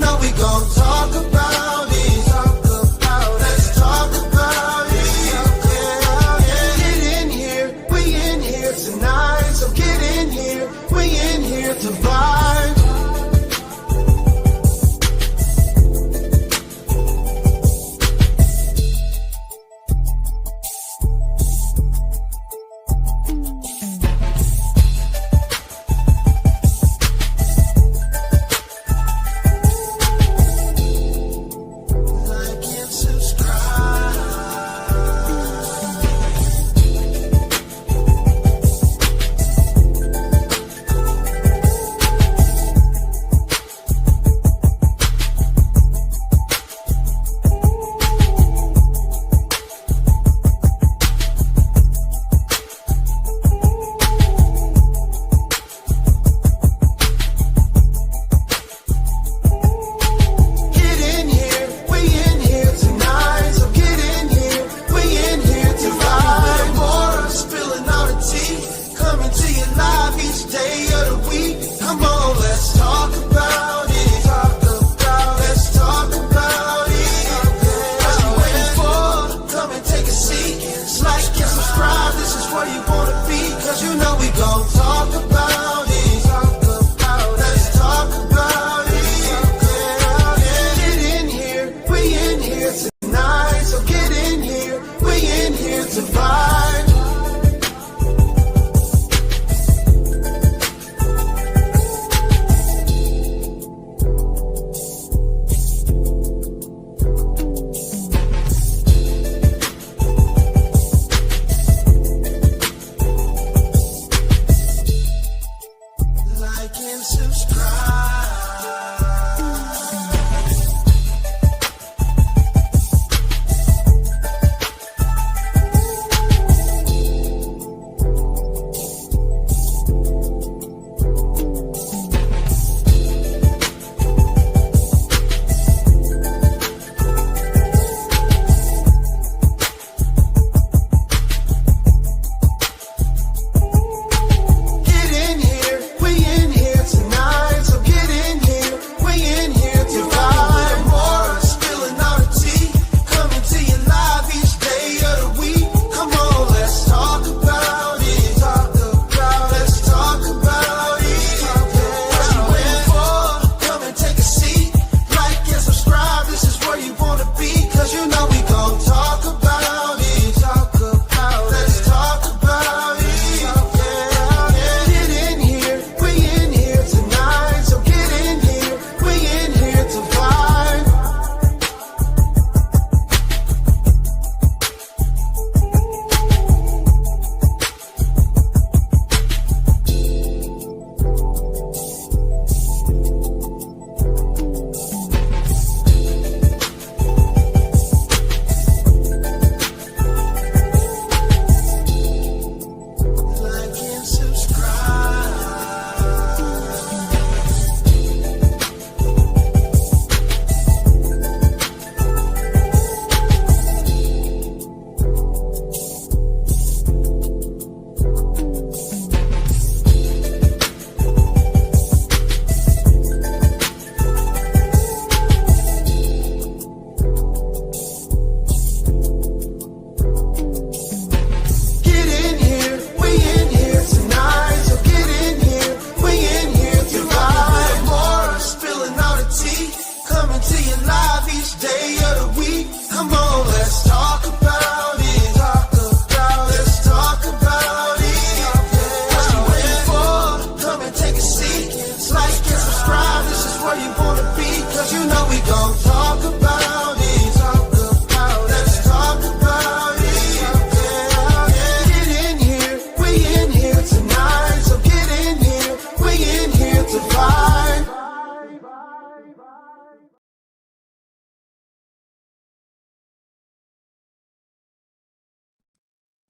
know we gon' talk about it. Let's talk about it. Get in here, we in here tonight. So get in here, we in here to vibe.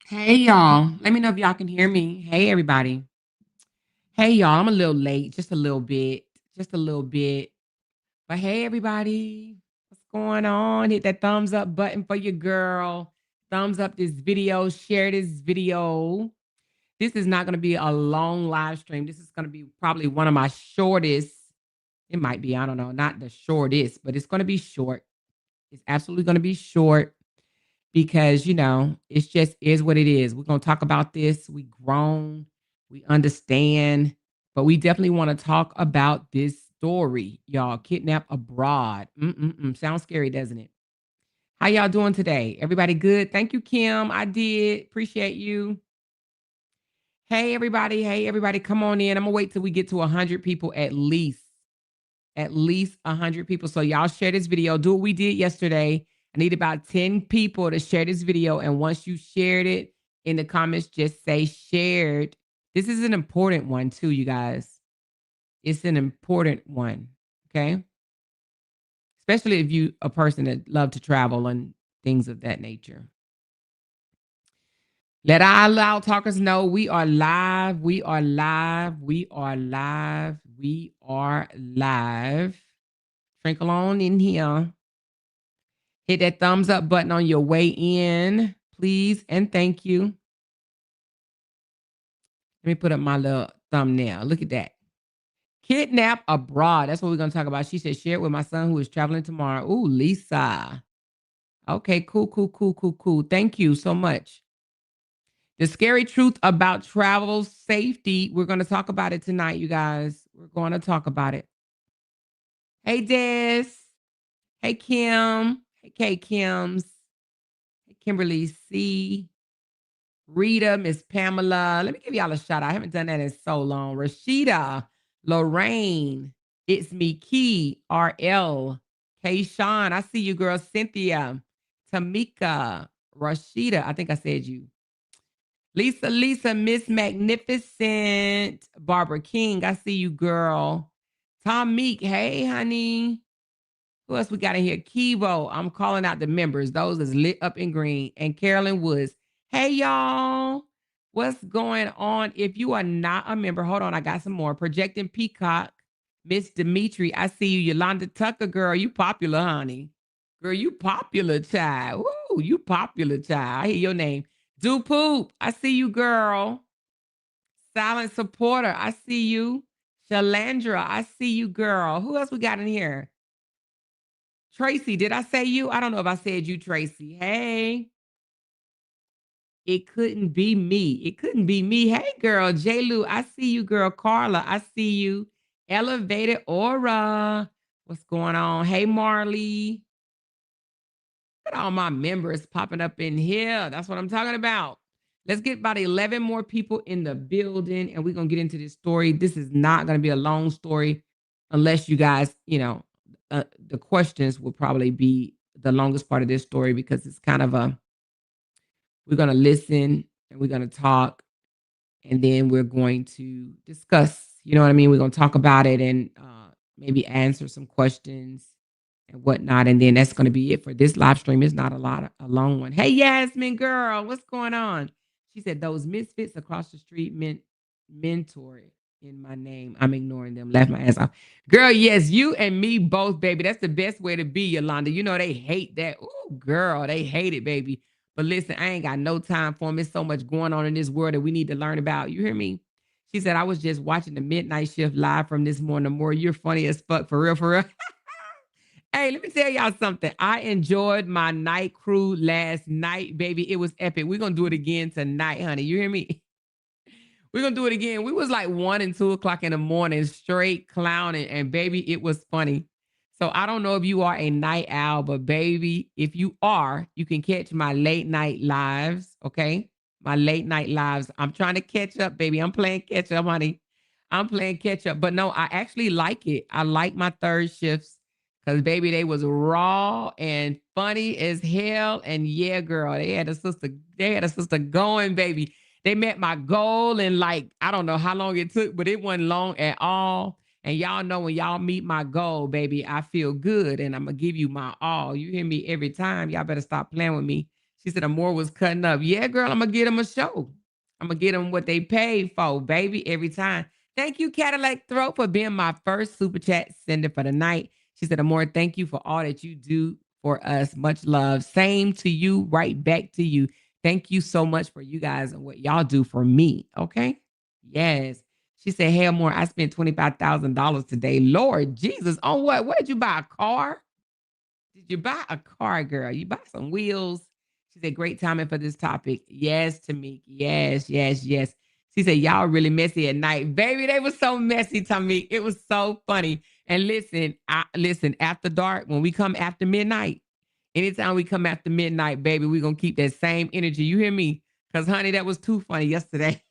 Hey y'all, let me know if y'all can hear me. Hey everybody. Hey y'all, I'm a little late, just a little bit, just a little bit. But hey everybody, what's going on? Hit that thumbs up button for your girl. Thumbs up this video, share this video. This is not going to be a long live stream. This is going to be probably one of my shortest It might be, I don't know, not the shortest, but it's gonna be short. It's absolutely gonna be short because, it's just is what it is. We're gonna talk about this. We grown, we understand, but we definitely wanna talk about this story, y'all. Kidnap abroad. Sounds scary, doesn't it? How y'all doing today? Everybody good? Thank you, Kim. I did. Appreciate you. Hey, everybody. Hey, everybody. Come on in. I'm gonna wait till we get to 100 people at least. At least 100 people. So y'all share this video. Do what we did yesterday. I need about 10 people to share this video. And once you shared it in the comments, just say shared. This is an important one too, you guys. It's an important one. Okay. Especially if you a person that love to travel and things of that nature. Let our loud talkers know we are live. We are live. We are live. We are live. Sprinkle on in here. Hit that thumbs up button on your way in, please, and thank you. Let me put up my little thumbnail. Look at that. Kidnap abroad. That's what we're going to talk about. She said, share it with my son who is traveling tomorrow. Ooh, Lisa. Okay, cool. Thank you so much. The scary truth about travel safety. We're going to talk about it tonight, you guys. We're going to talk about it. Hey, Des. Hey, Kim. Hey, K. Kims. Hey, Kimberly C. Rita, Miss Pamela. Let me give y'all a shout out. I haven't done that in so long. Rashida, Lorraine, It's Me, Key, RL, Kayshawn. I see you, girl. Cynthia, Tamika, Rashida. I think I said you. Lisa, Miss Magnificent, Barbara King. I see you, girl. Tom Meek. Hey, honey. Who else we got in here? Kivo. I'm calling out the members. Those is lit up in green. And Carolyn Woods. Hey, y'all. What's going on? If you are not a member, hold on. I got some more. Projecting Peacock. Miss Dimitri. I see you. Yolanda Tucker, girl. You popular, honey. Girl, you popular, child. Ooh, you popular, child. I hear your name. Do Poop. I see you, girl. Silent Supporter. I see you. Shalandra. I see you, girl. Who else we got in here? Tracy, did I say you? I don't know if I said you, Tracy. Hey. It couldn't be me. It couldn't be me. Hey, girl. J. Lou, I see you, girl. Carla, I see you. Elevated Aura. What's going on? Hey, Marley. Look at all my members popping up in here. That's what I'm talking about. Let's get about 11 more people in the building, and we're going to get into this story. This is not going to be a long story unless you guys, the questions will probably be the longest part of this story because it's kind of we're going to listen and we're going to talk and then we're going to discuss, you know what I mean? We're going to talk about it and maybe answer some questions and whatnot. And then that's going to be it for this live stream. It's not a long one. Hey, Yasmin girl, what's going on? She said, those misfits across the street mentor in my name. I'm ignoring them. Laugh my ass off. Girl, yes, you and me both, baby. That's the best way to be, Yolanda. You know, they hate that. Oh, girl, they hate it, baby. But listen, I ain't got no time for them. There's so much going on in this world that we need to learn about. You hear me? She said, I was just watching the midnight shift live from this morning. More, you're funny as fuck. For real, for real. Hey, let me tell y'all something. I enjoyed my night crew last night, baby. It was epic. We're going to do it again tonight, honey. You hear me? We're going to do it again. We was like 1 and 2 o'clock in the morning, straight clowning. And baby, it was funny. So I don't know if you are a night owl, but baby, if you are, you can catch my late night lives. Okay. My late night lives. I'm trying to catch up, baby. I'm playing catch up, honey. I'm playing catch up. But no, I actually like it. I like my third shifts because baby, they was raw and funny as hell. And yeah, girl, they had a sister going, baby. They met my goal in like, I don't know how long it took, but it wasn't long at all. And y'all know when y'all meet my goal, baby, I feel good and I'm going to give you my all. You hear me every time. Y'all better stop playing with me. She said, Amore was cutting up. Yeah, girl, I'm going to get them a show. I'm going to get them what they paid for, baby, every time. Thank you, Cadillac Throat, for being my first super chat sender for the night. She said, Amore, thank you for all that you do for us. Much love. Same to you, right back to you. Thank you so much for you guys and what y'all do for me. Okay. Yes. She said, hell more, I spent $25,000 today. Lord Jesus, on what? What did you buy? A car? Did you buy a car, girl? You buy some wheels? She said, great timing for this topic. Yes, Tamik. Yes, yes, yes. She said, y'all really messy at night. Baby, they were so messy, Tamik. It was so funny. And listen, after dark, when we come after midnight, anytime we come after midnight, baby, we're going to keep that same energy. You hear me? Because, honey, that was too funny yesterday.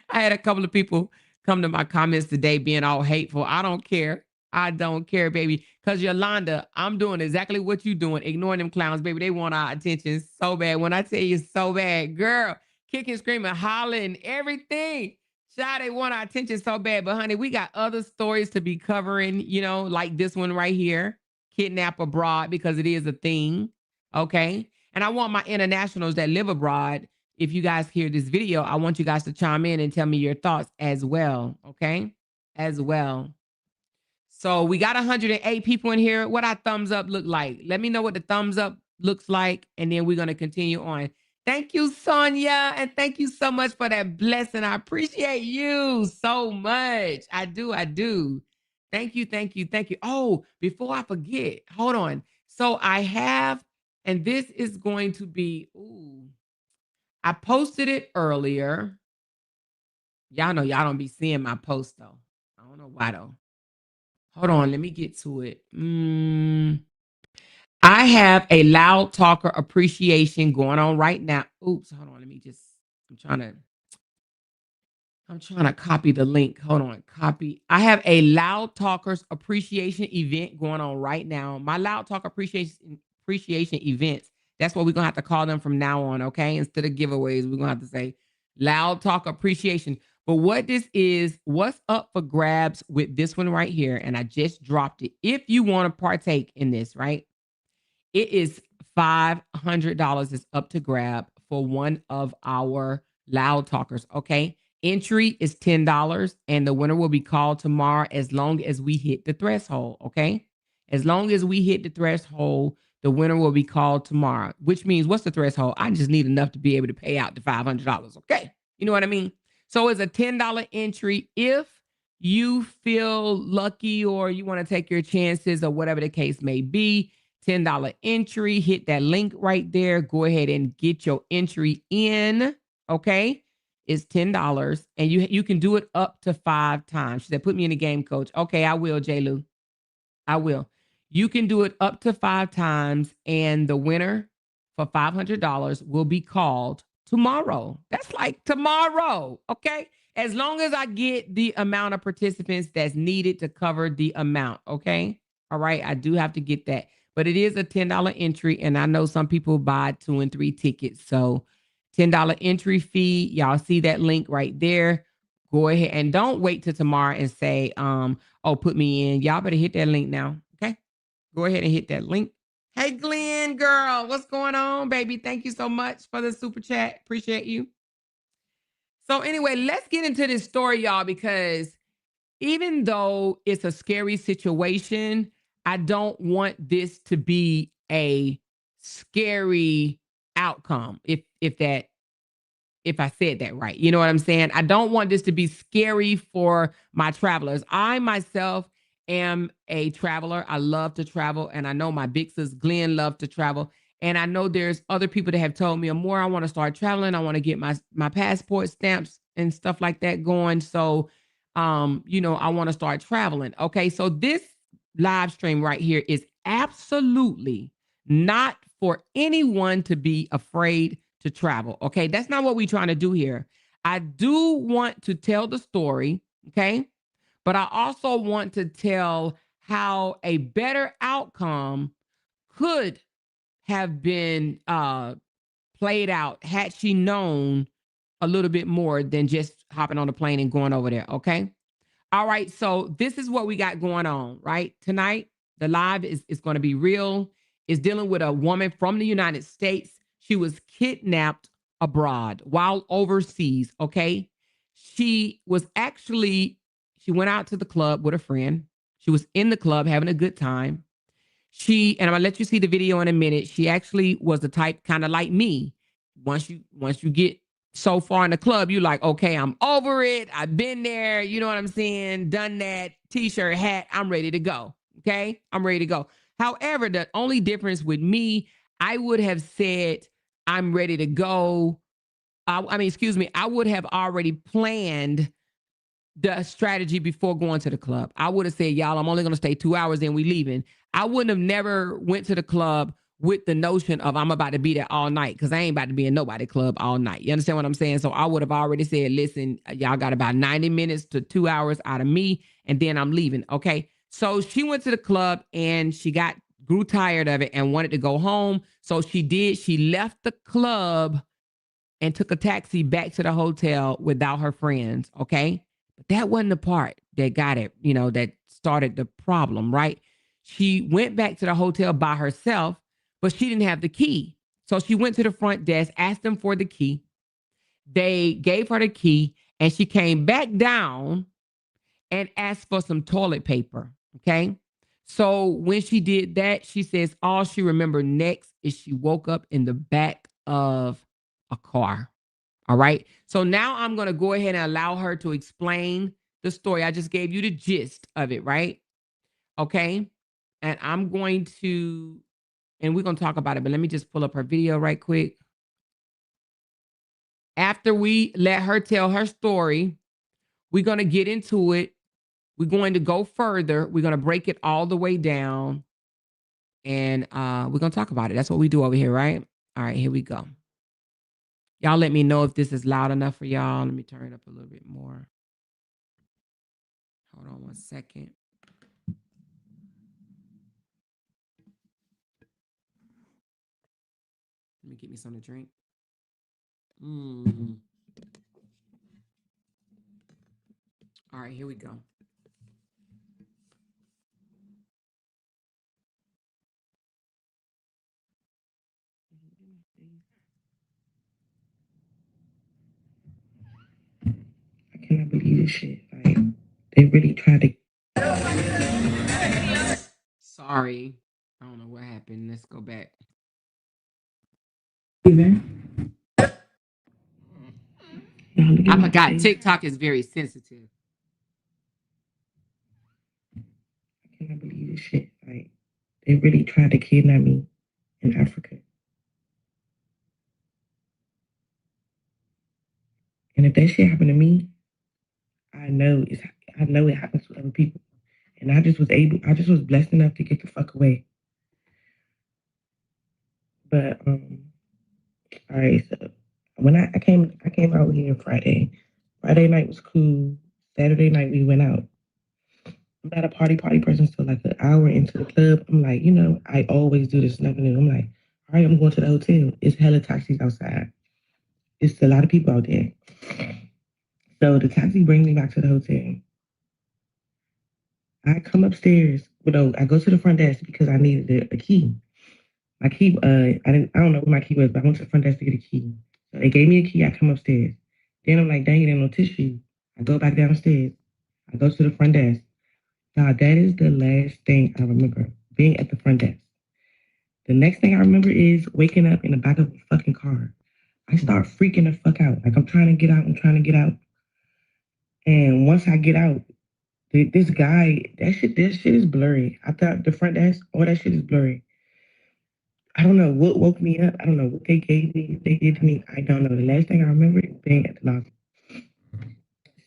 I had a couple of people come to my comments today being all hateful. I don't care. I don't care, baby. Because Yolanda, I'm doing exactly what you doing, ignoring them clowns, baby. They want our attention so bad. When I tell you so bad, girl, kicking, screaming, hollering, everything. Child, they want our attention so bad. But honey, we got other stories to be covering, like this one right here, kidnap abroad, because it is a thing. Okay. And I want my internationals that live abroad, if you guys hear this video, I want you guys to chime in and tell me your thoughts as well. Okay. As well. So we got 108 people in here. What our thumbs up look like? Let me know what the thumbs up looks like. And then we're going to continue on. Thank you, Sonia. And thank you so much for that blessing. I appreciate you so much. I do. I do. Thank you. Thank you. Thank you. Oh, before I forget, hold on. So I have, and this is going to be, I posted it earlier. Y'all know y'all don't be seeing my post though. I don't know why though. Hold on, let me get to it. I have a loud talker appreciation going on right now. Oops, hold on. I'm trying to copy the link. Hold on, copy. I have a loud talkers appreciation event going on right now. My loud talk appreciation events. That's what we're gonna have to call them from now on, okay? Instead of giveaways, we're gonna have to say loud talk appreciation. But what this is, what's up for grabs with this one right here, and I just dropped it. If you want to partake in this, right? It is $500 is up to grab for one of our loud talkers, okay? Entry is $10, and the winner will be called tomorrow as long as we hit the threshold, okay? As long as we hit the threshold, the winner will be called tomorrow, which means what's the threshold? I just need enough to be able to pay out the $500, okay? You know what I mean? So it's a $10 entry. If you feel lucky or you want to take your chances or whatever the case may be, $10 entry, hit that link right there. Go ahead and get your entry in, okay? It's $10, and you can do it up to 5 times. She said, put me in the game, coach. Okay, I will, J. Lou. I will. You can do it up to 5 times, and the winner for $500 will be called tomorrow. That's like tomorrow, okay? As long as I get the amount of participants that's needed to cover the amount, okay? All right, I do have to get that. But it is a $10 entry, and I know some people buy 2 and 3 tickets. So $10 entry fee. Y'all see that link right there. Go ahead and don't wait till tomorrow and say, oh, put me in. Y'all better hit that link now. Okay. Go ahead and hit that link. Hey, Glenn, girl, what's going on, baby? Thank you so much for the super chat. Appreciate you. So anyway, let's get into this story, y'all, because even though it's a scary situation, I don't want this to be a scary outcome. If I said that right, you know what I'm saying? I don't want this to be scary for my travelers. I myself am a traveler. I love to travel, and I know my big sis Glenn loves to travel. And I know there's other people that have told me, more, I want to start traveling. I want to get my passport stamps and stuff like that going. So, I want to start traveling. Okay, so this live stream right here is absolutely not for anyone to be afraid to travel. Okay, that's not what we're trying to do here. I do want to tell the story, okay, but I also want to tell how a better outcome could have been played out had she known a little bit more than just hopping on the plane and going over there. Okay. All right. So this is what we got going on right tonight. The live is going to be real. It's dealing with a woman from the United States. She was kidnapped abroad while overseas. Okay. She went out to the club with a friend. She was in the club having a good time. And I'm gonna let you see the video in a minute. She actually was the type kind of like me. Once you get so far in the club, you like, okay, I'm over it. I've been there. You know what I'm saying? Done that. T-shirt, hat. I'm ready to go. Okay. I'm ready to go. However, the only difference with me, I would have said, I'm ready to go. I mean, excuse me. I would have already planned the strategy before going to the club. I would have said, y'all, I'm only going to stay 2 hours, then we leaving. I wouldn't have never went to the club with the notion of I'm about to be there all night, because I ain't about to be in nobody club all night. You understand what I'm saying? So I would have already said, listen, y'all got about 90 minutes to 2 hours out of me, and then I'm leaving. Okay. So she went to the club and she grew tired of it and wanted to go home. So she did. She left the club and took a taxi back to the hotel without her friends. Okay. But that wasn't the part that got it, that started the problem, right? She went back to the hotel by herself, but she didn't have the key. So she went to the front desk, asked them for the key. They gave her the key, and she came back down and asked for some toilet paper. Okay. So when she did that, she says all she remembered next is she woke up in the back of a car. All right. So now I'm going to go ahead and allow her to explain the story. I just gave you the gist of it, right? Okay. And we're going to talk about it, but let me just pull up her video right quick. After we let her tell her story, we're going to get into it. We're going to go further. We're going to break it all the way down, and we're going to talk about it. That's what we do over here, right? All right, here we go. Y'all let me know if this is loud enough for y'all. Let me turn it up a little bit more. Hold on one second. Let me get me something to drink. All right, here we go. I cannot believe this shit. Like, they really tried to. Sorry. I don't know what happened. Let's go back. I forgot TikTok is very sensitive. I cannot believe this shit. Like, they really tried to kidnap me in Africa. And if that shit happened to me, I know it happens to other people. And I just was blessed enough to get the fuck away. But all right, so when I came out here Friday. Friday night was cool. Saturday night we went out. I'm not a party person, so like an hour into the club, I'm like, I always do this, nothing new. I'm like, all right, I'm going to the hotel. It's hella taxis outside. It's a lot of people out there. So the taxi brings me back to the hotel. I come upstairs. I go to the front desk because I needed a key. My key, I don't know what my key was, but I went to the front desk to get a key. So they gave me a key. I come upstairs. Then I'm like, dang, it ain't no tissue. I go back downstairs. I go to the front desk. Now, that is the last thing I remember, being at the front desk. The next thing I remember is waking up in the back of a fucking car. I start freaking the fuck out. Like, I'm trying to get out. And once I get out, this guy, this shit is blurry. I thought the front desk, all that shit is blurry. I don't know what woke me up. I don't know what they gave me, they did to me. I don't know. The last thing I remember is being at the locker.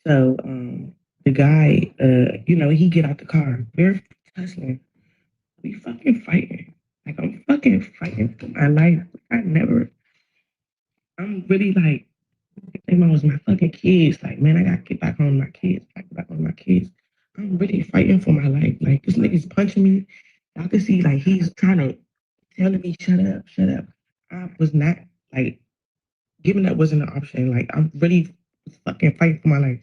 So the guy, he get out the car. We're tussling. We fucking fighting. Like, I'm fucking fighting for my life. I'm really like, them was my fucking kids. Like, man, I gotta get back on my kids. I'm really fighting for my life. Like, this nigga's punching me. I can see, like, he's trying to telling me, shut up. I was not, like, giving up wasn't an option. Like, I'm really fucking fighting for my life.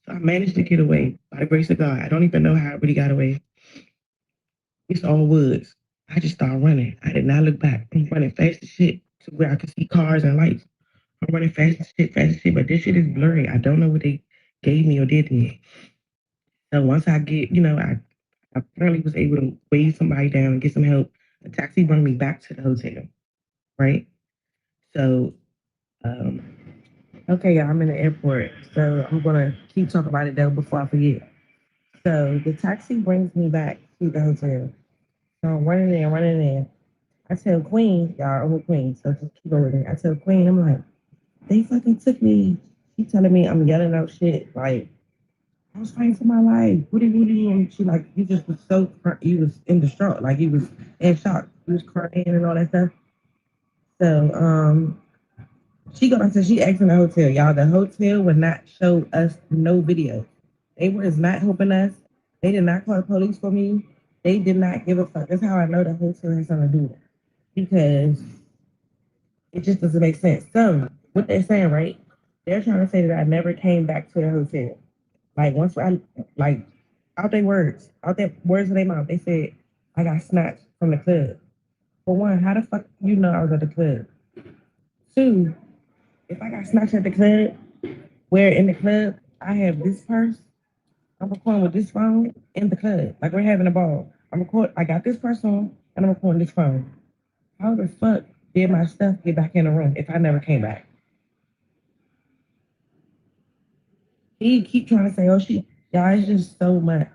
So I managed to get away by the grace of God. I don't even know how I really got away. It's all woods. I just started running. I did not look back. I'm running fast as shit to where I could see cars and lights. I'm running fast as shit, but this shit is blurry. I don't know what they gave me or did to me. So once I get, I finally was able to wave somebody down and get some help. A taxi brought me back to the hotel, right? So Okay, y'all, I'm in the airport, so I'm gonna keep talking about it though before I forget. So the taxi brings me back to the hotel. So I'm running in, running in. I tell Queen, y'all, I'm with Queen, so just keep over there. I tell Queen, I'm like, they fucking took me. She telling me I'm yelling out shit like I was fighting for my life. Woody woody, and she like you just was so you was in distraught, like you was in shock. You was crying and all that stuff. So she got into she asked in the hotel, y'all. The hotel would not show us no video. They was not helping us. They did not call the police for me. They did not give a fuck. That's how I know the hotel has something to do with it. Because it just doesn't make sense. So what they're saying, right? They're trying to say that I never came back to the hotel. Like once I like out their words in their mouth, they said I got snatched from the club. For one, how the fuck you know I was at the club? Two, if I got snatched at the club, where in the club I have this purse, I'm recording with this phone in the club. Like we're having a ball. I got this purse on and I'm recording this phone. How the fuck did my stuff get back in the room if I never came back? He keep trying to say, oh y'all, it's just so much.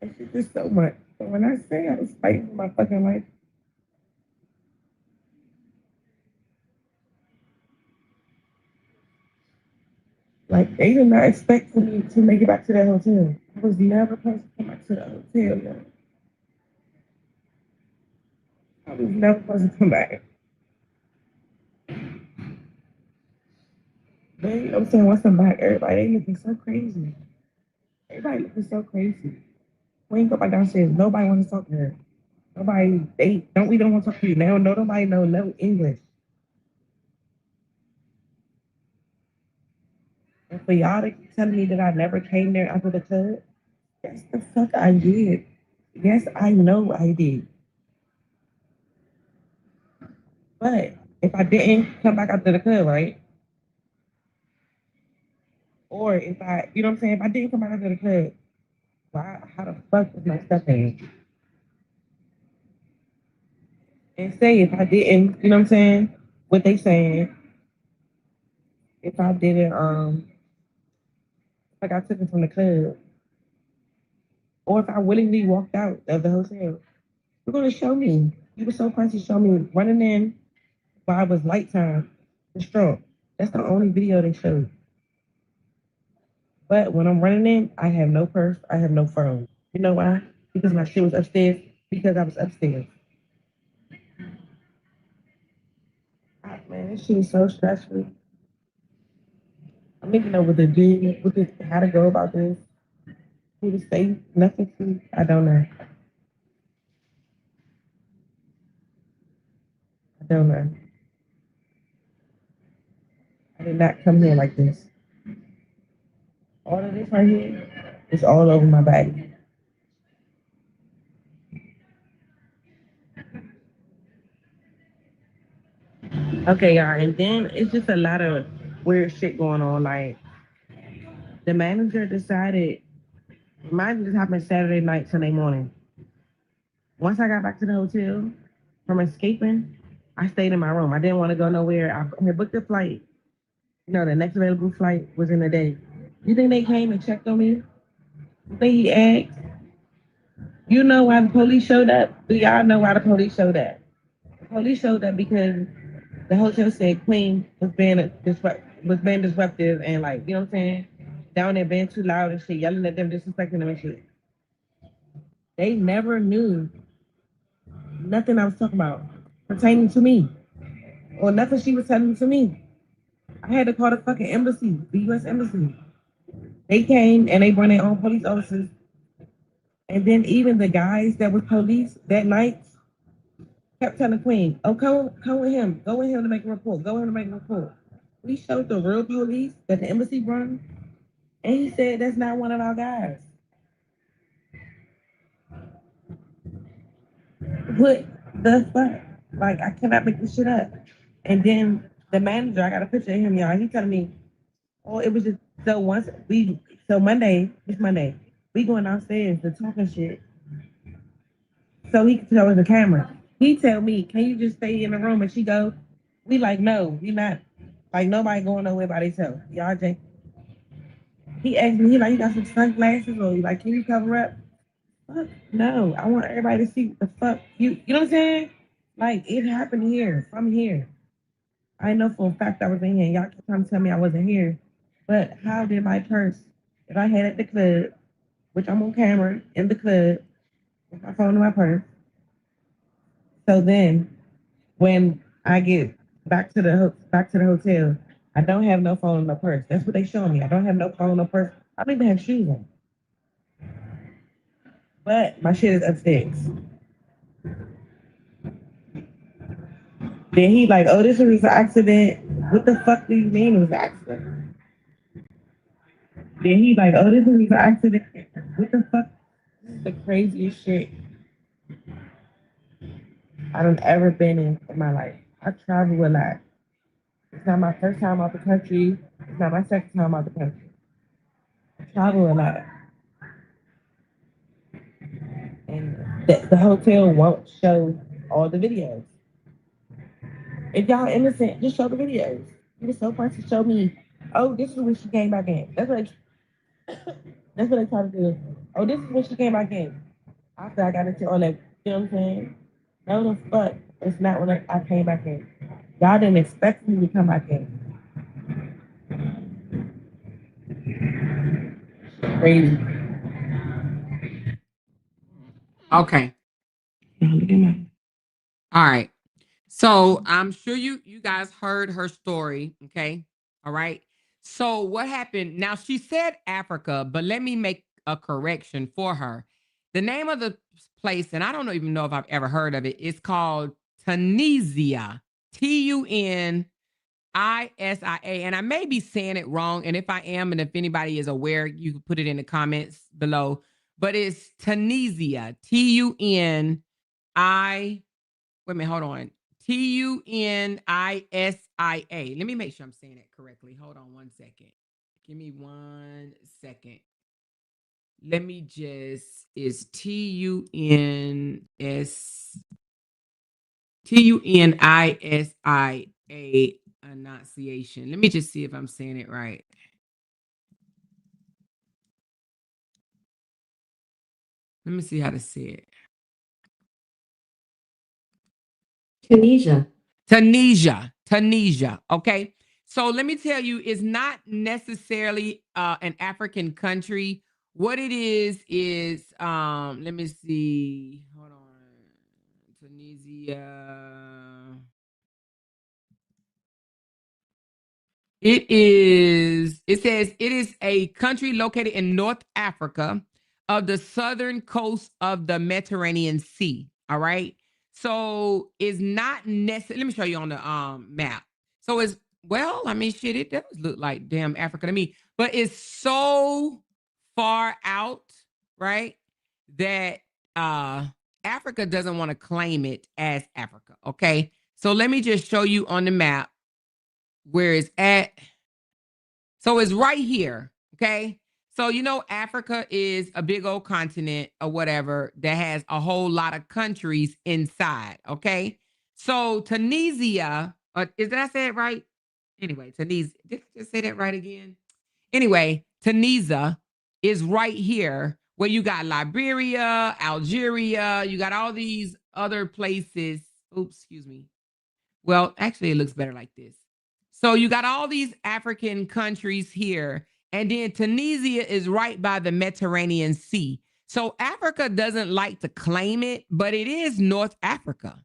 It's just so much. So when I say I was fighting for my fucking life, like they did not expect for me to make it back to that hotel. I was never supposed to come back to the hotel. Yo. I was never supposed to come back. I'm saying once I'm back, everybody they looking so crazy. Everybody looking so crazy. We ain't go back downstairs. Nobody wants to talk to her. Nobody they don't we don't want to talk to you. Now nobody know no English. And for y'all to keep telling me that I never came there after the club, yes the fuck I did. Yes, I know I did. But if I didn't come back after the club, right? Or if I, you know what I'm saying? If I didn't come back after the club, why? How the fuck was my stuff in? And say if I didn't, you know what I'm saying? What they saying? If I didn't, like I took it from the club, or if I willingly walked out of the hotel, you're gonna show me. You were so crazy, show me running in while it was light time, distraught. That's the only video they showed. But when I'm running in, I have no purse, I have no phone. You know why? Because my shit was upstairs. Because I was upstairs. Man, this shit is so stressful. I don't even know what to do, how to go about this, who to say nothing to. I don't know. I don't know. I did not come here like this. All of this right here is all over my body. Okay, y'all, and then it's just a lot of weird shit going on. Like the manager decided, mine just happened Saturday night, Sunday morning. Once I got back to the hotel from escaping, I stayed in my room. I didn't want to go nowhere. I had booked a flight. You know, the next available flight was in the day. You think they came and checked on me? You think he asked? You know why the police showed up? Do y'all know why the police showed up? The police showed up because the hotel said Queen was being disruptive and like, you know what I'm saying? Down there being too loud and shit, yelling at them, disrespecting them and shit. They never knew nothing I was talking about pertaining to me or nothing she was telling to me. I had to call the fucking embassy, the U.S. embassy. They came and they brought their own police officers. And then even the guys that was police that night kept telling Queen, oh, come with him. Go with him to make a report. Go with him to make a report. We showed the real police that the embassy brought him, and he said that's not one of our guys. What the fuck? Like, I cannot make this shit up. And then the manager, I got a picture of him, y'all. He telling me, oh, it was just so Monday, it's Monday, we going downstairs to talking shit. So he could tell us the camera. He tell me, can you just stay in the room? And she go, We like, no, we not. Like, nobody going nowhere by themselves. Y'all just, he asked me, he like, you got some sunglasses? Or like, can you cover up? Fuck, no. I want everybody to see what the fuck you know what I'm saying? Like, it happened here, from here. I know for a fact I was in here. Y'all keep trying to tell me I wasn't here. But how did my purse that I had at the club, which I'm on camera in the club, with my phone in my purse? So then, when I get back to the hotel, I don't have no phone in no purse. That's what they show me. I don't have no phone in no purse. I don't even have shoes on. But my shit is upstairs. Then he like, oh, this was an accident. What the fuck do you mean it was an accident? Then he like, oh, this was an accident. What the fuck? This is the craziest shit I done ever been in my life. I travel a lot. It's not my first time out the country. It's not my second time out the country. I travel a lot. And the hotel won't show all the videos. If y'all innocent, just show the videos. You're so supposed to show me, oh, this is when she came back in. That's what they try to do. Oh, this is when she came back in. After I got into all that, you know what I'm saying? No, the fuck. It's not when I came back in. Y'all didn't expect me to come back in. Crazy. Okay. All right. So I'm sure you guys heard her story. Okay. All right. So what happened? Now she said Africa, but let me make a correction for her. The name of the place, and I don't even know if I've ever heard of it, it's called Tunisia. Tunisia. And I may be saying it wrong. And if I am, and if anybody is aware, you can put it in the comments below. But it's Tunisia. Tunisia. Wait a minute, hold on. Tunisia. Let me make sure I'm saying it correctly. Hold on 1 second. Give me 1 second. Let me just, is Tunisia enunciation. Let me just see if I'm saying it right. Let me see how to say it. Tunisia. Tunisia. Okay. So let me tell you, it's not necessarily an African country. What it is, let me see. Hold on. Tunisia. It says it is a country located in North Africa of the southern coast of the Mediterranean Sea. All right. So it's not necessary. Let me show you on the map. So it's, well, I mean, shit, it does look like damn Africa to me, but it's so far out, right? That Africa doesn't want to claim it as Africa. Okay. So let me just show you on the map where it's at. So it's right here. Okay. So, Africa is a big old continent or whatever that has a whole lot of countries inside. Okay. So Tunisia, did I say it right? Anyway, Tunisia, did I just say that right again? Anyway, Tunisia is right here where you got Liberia, Algeria, you got all these other places. Oops, excuse me. Well, actually, it looks better like this. So you got all these African countries here, and then Tunisia is right by the Mediterranean Sea. So Africa doesn't like to claim it, but it is North Africa.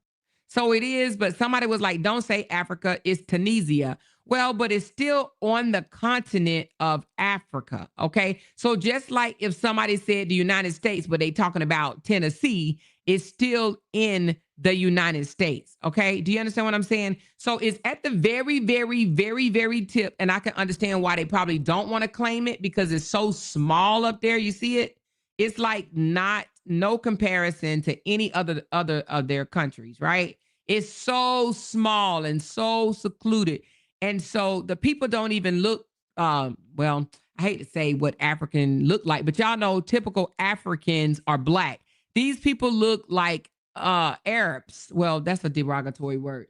So it is, but somebody was like, don't say Africa, it's Tunisia. Well, but it's still on the continent of Africa. Okay. So just like if somebody said the United States, but they talking about Tennessee, it's still in the United States. Okay. Do you understand what I'm saying? So it's at the very, very, very, very tip. And I can understand why they probably don't want to claim it because it's so small up there. You see it? It's like no comparison to any other of their countries, right? It's so small and so secluded. And so the people don't even look, well, I hate to say what African look like, but y'all know typical Africans are black. These people look like Arabs. Well, that's a derogatory word.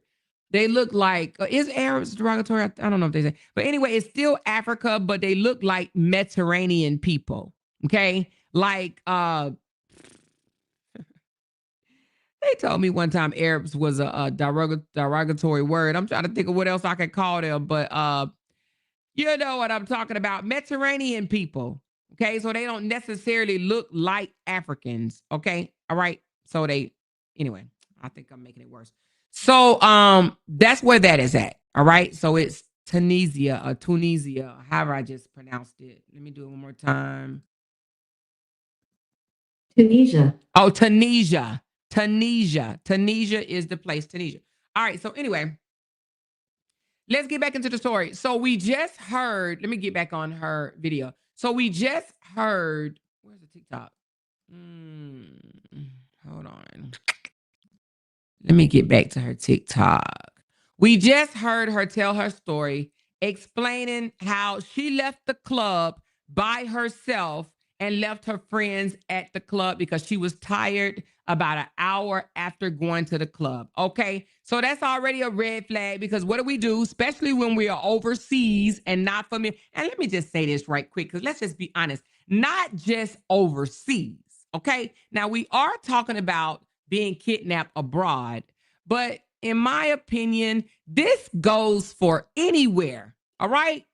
They look like, is Arabs derogatory? I don't know if they say, but anyway, it's still Africa, but they look like Mediterranean people. Okay. Like, they told me one time Arabs was a derogatory word. I'm trying to think of what else I could call them, but you know what I'm talking about. Mediterranean people. Okay. So they don't necessarily look like Africans. Okay. All right. So anyway, I think I'm making it worse. So that's where that is at. All right. So it's Tunisia, however I just pronounced it. Let me do it one more time. Tunisia. Oh, Tunisia. Tunisia is the place. Tunisia. All right. So anyway, let's get back into the story. So we just heard, let me get back on her video. So we just heard, where's the TikTok? Hold on. Let me get back to her TikTok. We just heard her tell her story, explaining how she left the club by herself and left her friends at the club because she was tired about an hour after going to the club. Okay. So that's already a red flag because what do we do, especially when we are overseas and not familiar? And let me just say this right quick because let's just be honest, not just overseas. Okay. Now we are talking about being kidnapped abroad, but in my opinion, this goes for anywhere. All right.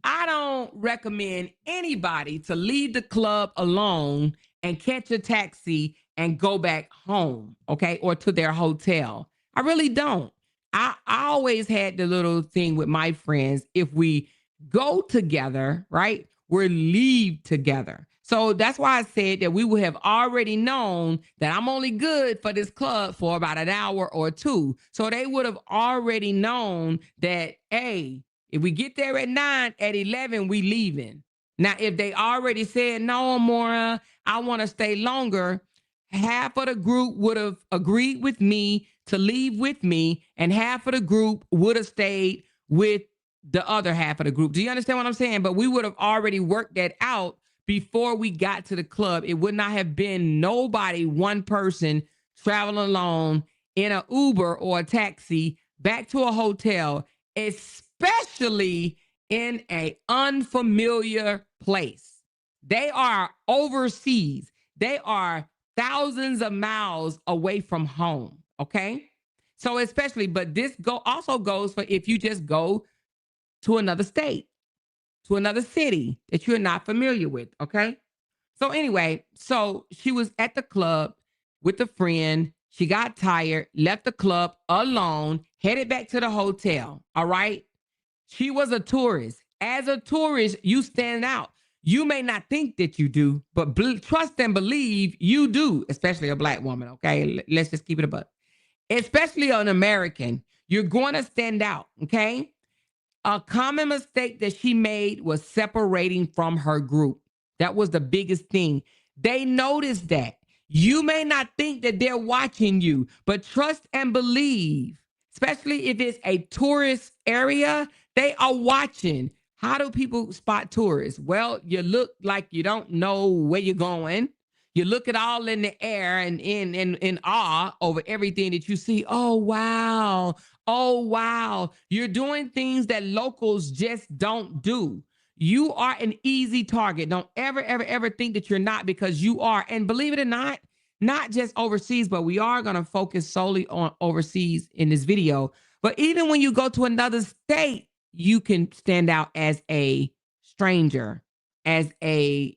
I don't recommend anybody to leave the club alone and catch a taxi and go back home, okay, or to their hotel. I really don't. I always had the little thing with my friends. If we go together, right, we're leave together. So that's why I said that we would have already known that I'm only good for this club for about an hour or two. So they would have already known that, hey, if we get there at 9, at 11, we leaving. Now, if they already said, no, Amora, I want to stay longer, half of the group would have agreed with me to leave with me, and half of the group would have stayed with the other half of the group. Do you understand what I'm saying? But we would have already worked that out before we got to the club. It would not have been nobody, one person traveling alone in an Uber or a taxi back to a hotel, especially in an unfamiliar place. They are overseas. They are thousands of miles away from home. Okay. So especially, but this also goes for if you just go to another state, to another city that you're not familiar with. Okay. So anyway, so she was at the club with a friend. She got tired, left the club alone, headed back to the hotel. All right. She was a tourist. As a tourist, you stand out. You may not think that you do, but trust and believe you do, especially a Black woman. Okay. Let's just keep it a buck. Especially an American, you're going to stand out. Okay. A common mistake that she made was separating from her group. That was the biggest thing. They noticed that. You may not think that they're watching you, but trust and believe, especially if it's a tourist area, they are watching. How do people spot tourists? Well, you look like you don't know where you're going. You look it all in the air and in awe over everything that you see. Oh, wow. Oh, wow. You're doing things that locals just don't do. You are an easy target. Don't ever, ever, ever think that you're not, because you are. And believe it or not just overseas, but we are going to focus solely on overseas in this video. But even when you go to another state, you can stand out as a stranger, as a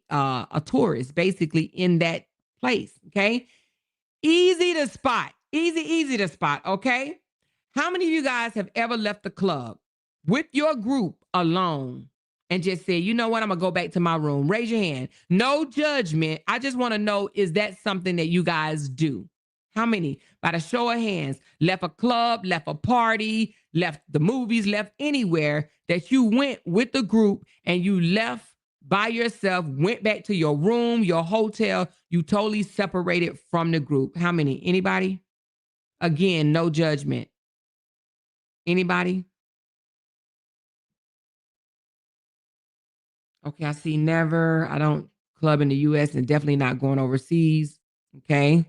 tourist, basically in that place. Okay. Easy to spot. Easy to spot. Okay. How many of you guys have ever left the club with your group alone and just said, you know what, I'm going to go back to my room? Raise your hand. No judgment. I just want to know, is that something that you guys do? How many? By the show of hands, left a club, left a party, left the movies, left anywhere that you went with the group and you left by yourself, went back to your room, your hotel, you totally separated from the group? How many? Anybody? Again, no judgment. Anybody? Okay, I see never. I don't club in the US and definitely not going overseas. Okay.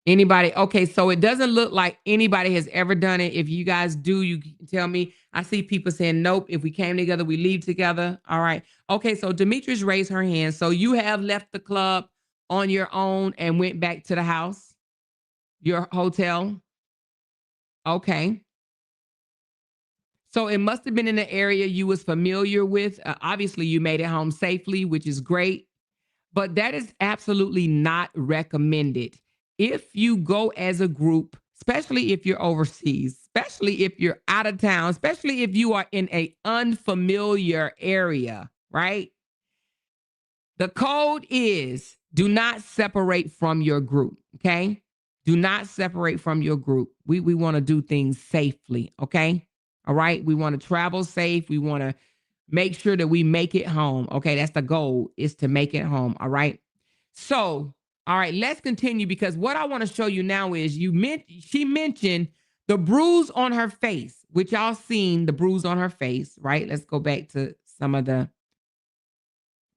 Anybody? Okay, so it doesn't look like anybody has ever done it. If you guys do, you can tell me. I see people saying, nope, if we came together, we leave together. All right. Okay, so Demetrius raised her hand. So you have left the club on your own and went back to the house, your hotel. Okay. So it must have been in an area you was familiar with. Obviously, you made it home safely, which is great. But that is absolutely not recommended. If you go as a group, especially if you're overseas, especially if you're out of town, especially if you are in an unfamiliar area, right? The code is do not separate from your group, okay? Do not separate from your group. We want to do things safely, okay? All right? We want to travel safe. We want to make sure that we make it home. Okay, that's the goal, is to make it home. All right. So, all right, let's continue, because what I want to show you now is she mentioned the bruise on her face, which y'all seen the bruise on her face, right? Let's go back to some of the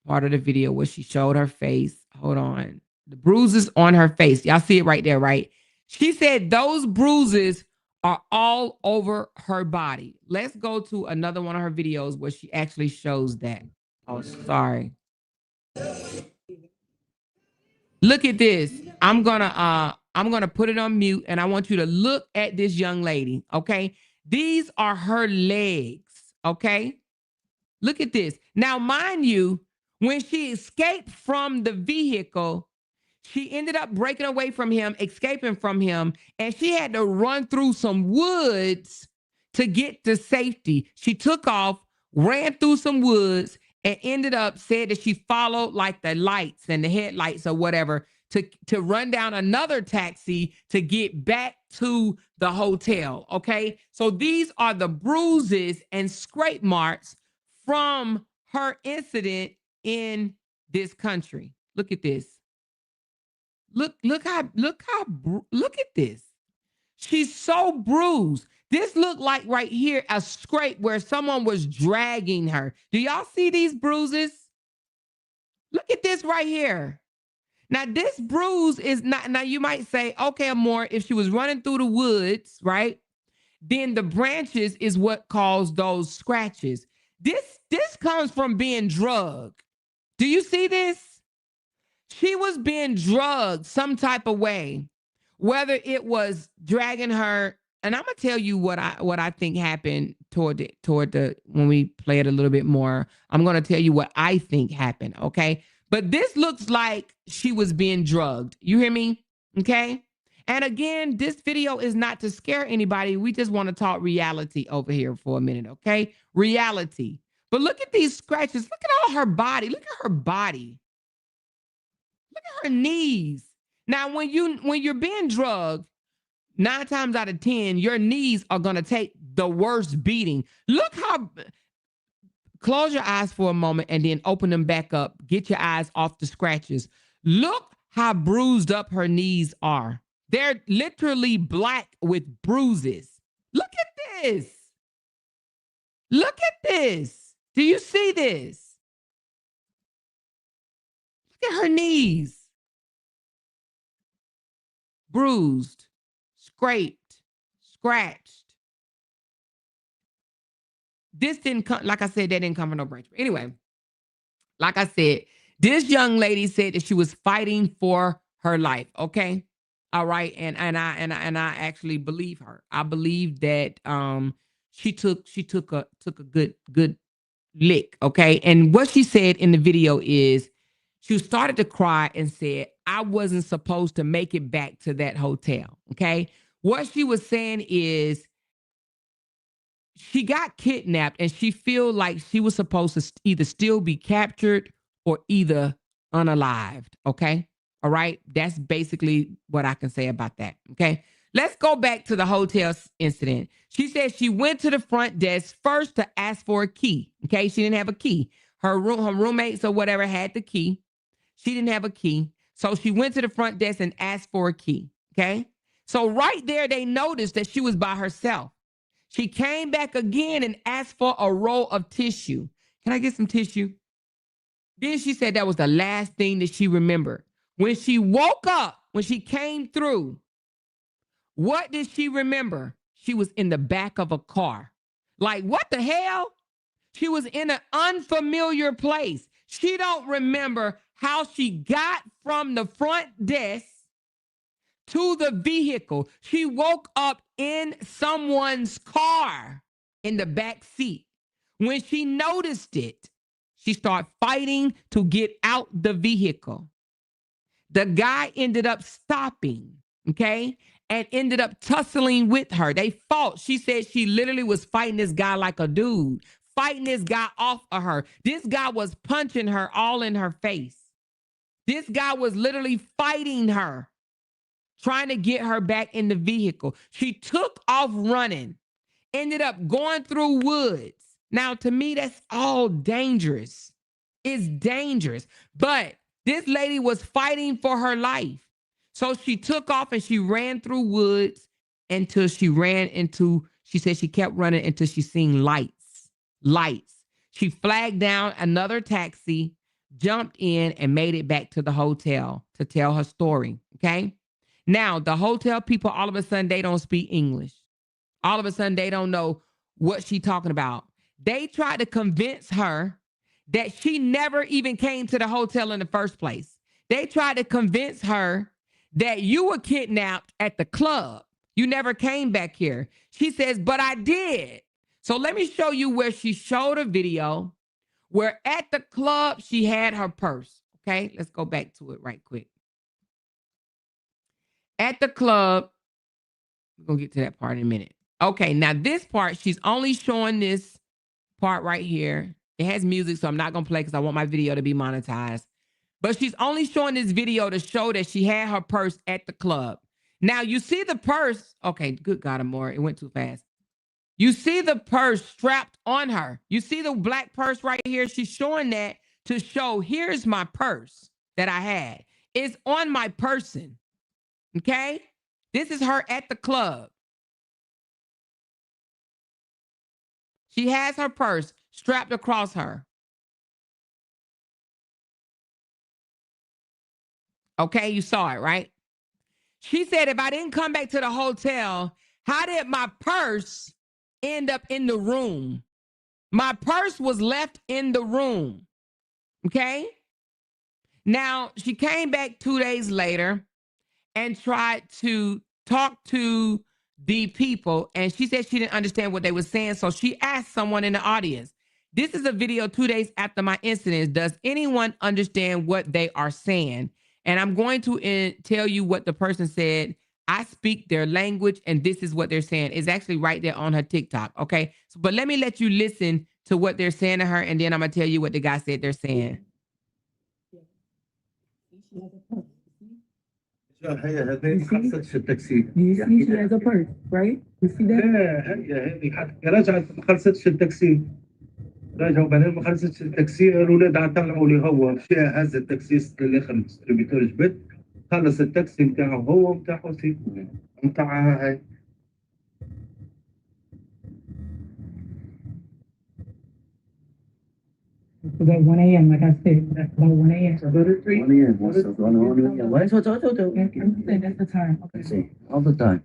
part of the video where she showed her face. Hold on. The bruises on her face. Y'all see it right there, right? She said those bruises are all over her body. Let's go to another one of her videos where she actually shows that. Oh, sorry. Look at this. I'm gonna put it on mute, and I want you to look at this young lady. Okay. These are her legs. Okay. Look at this. Now, mind you, when she escaped from the vehicle, she ended up breaking away from him, escaping from him, and she had to run through some woods to get to safety. She took off, ran through some woods, and ended up, said that she followed like the lights and the headlights or whatever to run down another taxi to get back to the hotel. Okay. So these are the bruises and scrape marks from her incident in this country. Look at this. Look at this. She's so bruised. This looked like right here a scrape where someone was dragging her. Do y'all see these bruises? Look at this right here. Now, this bruise is not, now you might say, okay, Amor, if she was running through the woods, right? Then the branches is what caused those scratches. This comes from being drugged. Do you see this? She was being drugged some type of way, whether it was dragging her. And I'm gonna tell you what I think happened toward the when we play it a little bit more. I'm gonna tell you what I think happened. Okay, but this looks like she was being drugged. You hear me? Okay. And again, this video is not to scare anybody. We just want to talk reality over here for a minute. Okay, reality. But look at these scratches. Look at all her body. Look at her body. Look at her knees. Now, when you're being drugged, 9 times out of 10, your knees are going to take the worst beating. Look how, close your eyes for a moment and then open them back up. Get your eyes off the scratches. Look how bruised up her knees are. They're literally black with bruises. Look at this. Look at this. Do you see this? Look at her knees. Bruised, scraped, scratched. This didn't come, like I said, that didn't come from no branch. But anyway, like I said, this young lady said that she was fighting for her life. Okay. All right. And I actually believe her. I believe that she took a good lick. Okay. And what she said in the video is she started to cry and said, I wasn't supposed to make it back to that hotel. Okay. What she was saying is she got kidnapped and she feel like she was supposed to either still be captured or either unalived. Okay. All right. That's basically what I can say about that. Okay. Let's go back to the hotel incident. She said she went to the front desk first to ask for a key. Okay. She didn't have a key. Her roommates or whatever had the key. She didn't have a key. So she went to the front desk and asked for a key. Okay. So right there, they noticed that she was by herself. She came back again and asked for a roll of tissue. Can I get some tissue? Then she said that was the last thing that she remembered. When she woke up, when she came through, what did she remember? She was in the back of a car. Like, what the hell? She was in an unfamiliar place. She don't remember how she got from the front desk to the vehicle. She woke up in someone's car in the back seat. When she noticed it, she started fighting to get out the vehicle. The guy ended up stopping, okay, and ended up tussling with her. They fought. She said she literally was fighting this guy like a dude, fighting this guy off of her. This guy was punching her all in her face. This guy was literally fighting her, trying to get her back in the vehicle. She took off running, ended up going through woods. Now, to me, that's all dangerous. It's dangerous. But this lady was fighting for her life. So she took off and she ran through woods until she ran into, she said she kept running until she seen lights. She flagged down another taxi, jumped in, and made it back to the hotel to tell her story, okay? Now, the hotel people, all of a sudden, they don't speak English. All of a sudden, they don't know what she's talking about. They tried to convince her that she never even came to the hotel in the first place. They tried to convince her that you were kidnapped at the club. You never came back here. She says, but I did. So let me show you where she showed a video where at the club she had her purse. Okay, let's go back to it right quick. At the club, we're going to get to that part in a minute. Okay, now this part, she's only showing this part right here. It has music, so I'm not going to play because I want my video to be monetized. But she's only showing this video to show that she had her purse at the club. Now, you see the purse. Okay, good God, Amore. It went too fast. You see the purse strapped on her. You see the black purse right here. She's showing that to show, here's my purse that I had. It's on my person. Okay? This is her at the club. She has her purse strapped across her. Okay, you saw it, right? She said, if I didn't come back to the hotel, how did my purse end up in the room? My purse was left in the room. Okay? Now, she came back 2 days later and tried to talk to the people, and she said she didn't understand what they were saying, so she asked someone in the audience. This is a video 2 days after my incident. Does anyone understand what they are saying? And I'm going to tell you what the person said. I speak their language, and this is what they're saying. It's actually right there on her TikTok, okay? So, but let me let you listen to what they're saying to her, and then I'm going to tell you what the guy said they're saying. You see, she has a purse, right? You see that? رجعت ما خلصتش التاكسي. رجعوا بعدين ما خلصتش التاكسي، الاولاد عاد طلعوا لي هو مشى هز التاكسي للاخر الديستريبيتور جبت خلص التاكسي نتاعه هو نتاع حسين نتاع هاي. About 1 a.m., like I said, about 1 a.m. So go to 3. 1 a.m. What's going on? Yeah, why is it? I'm saying that's the time. Okay. Let's see. All the time.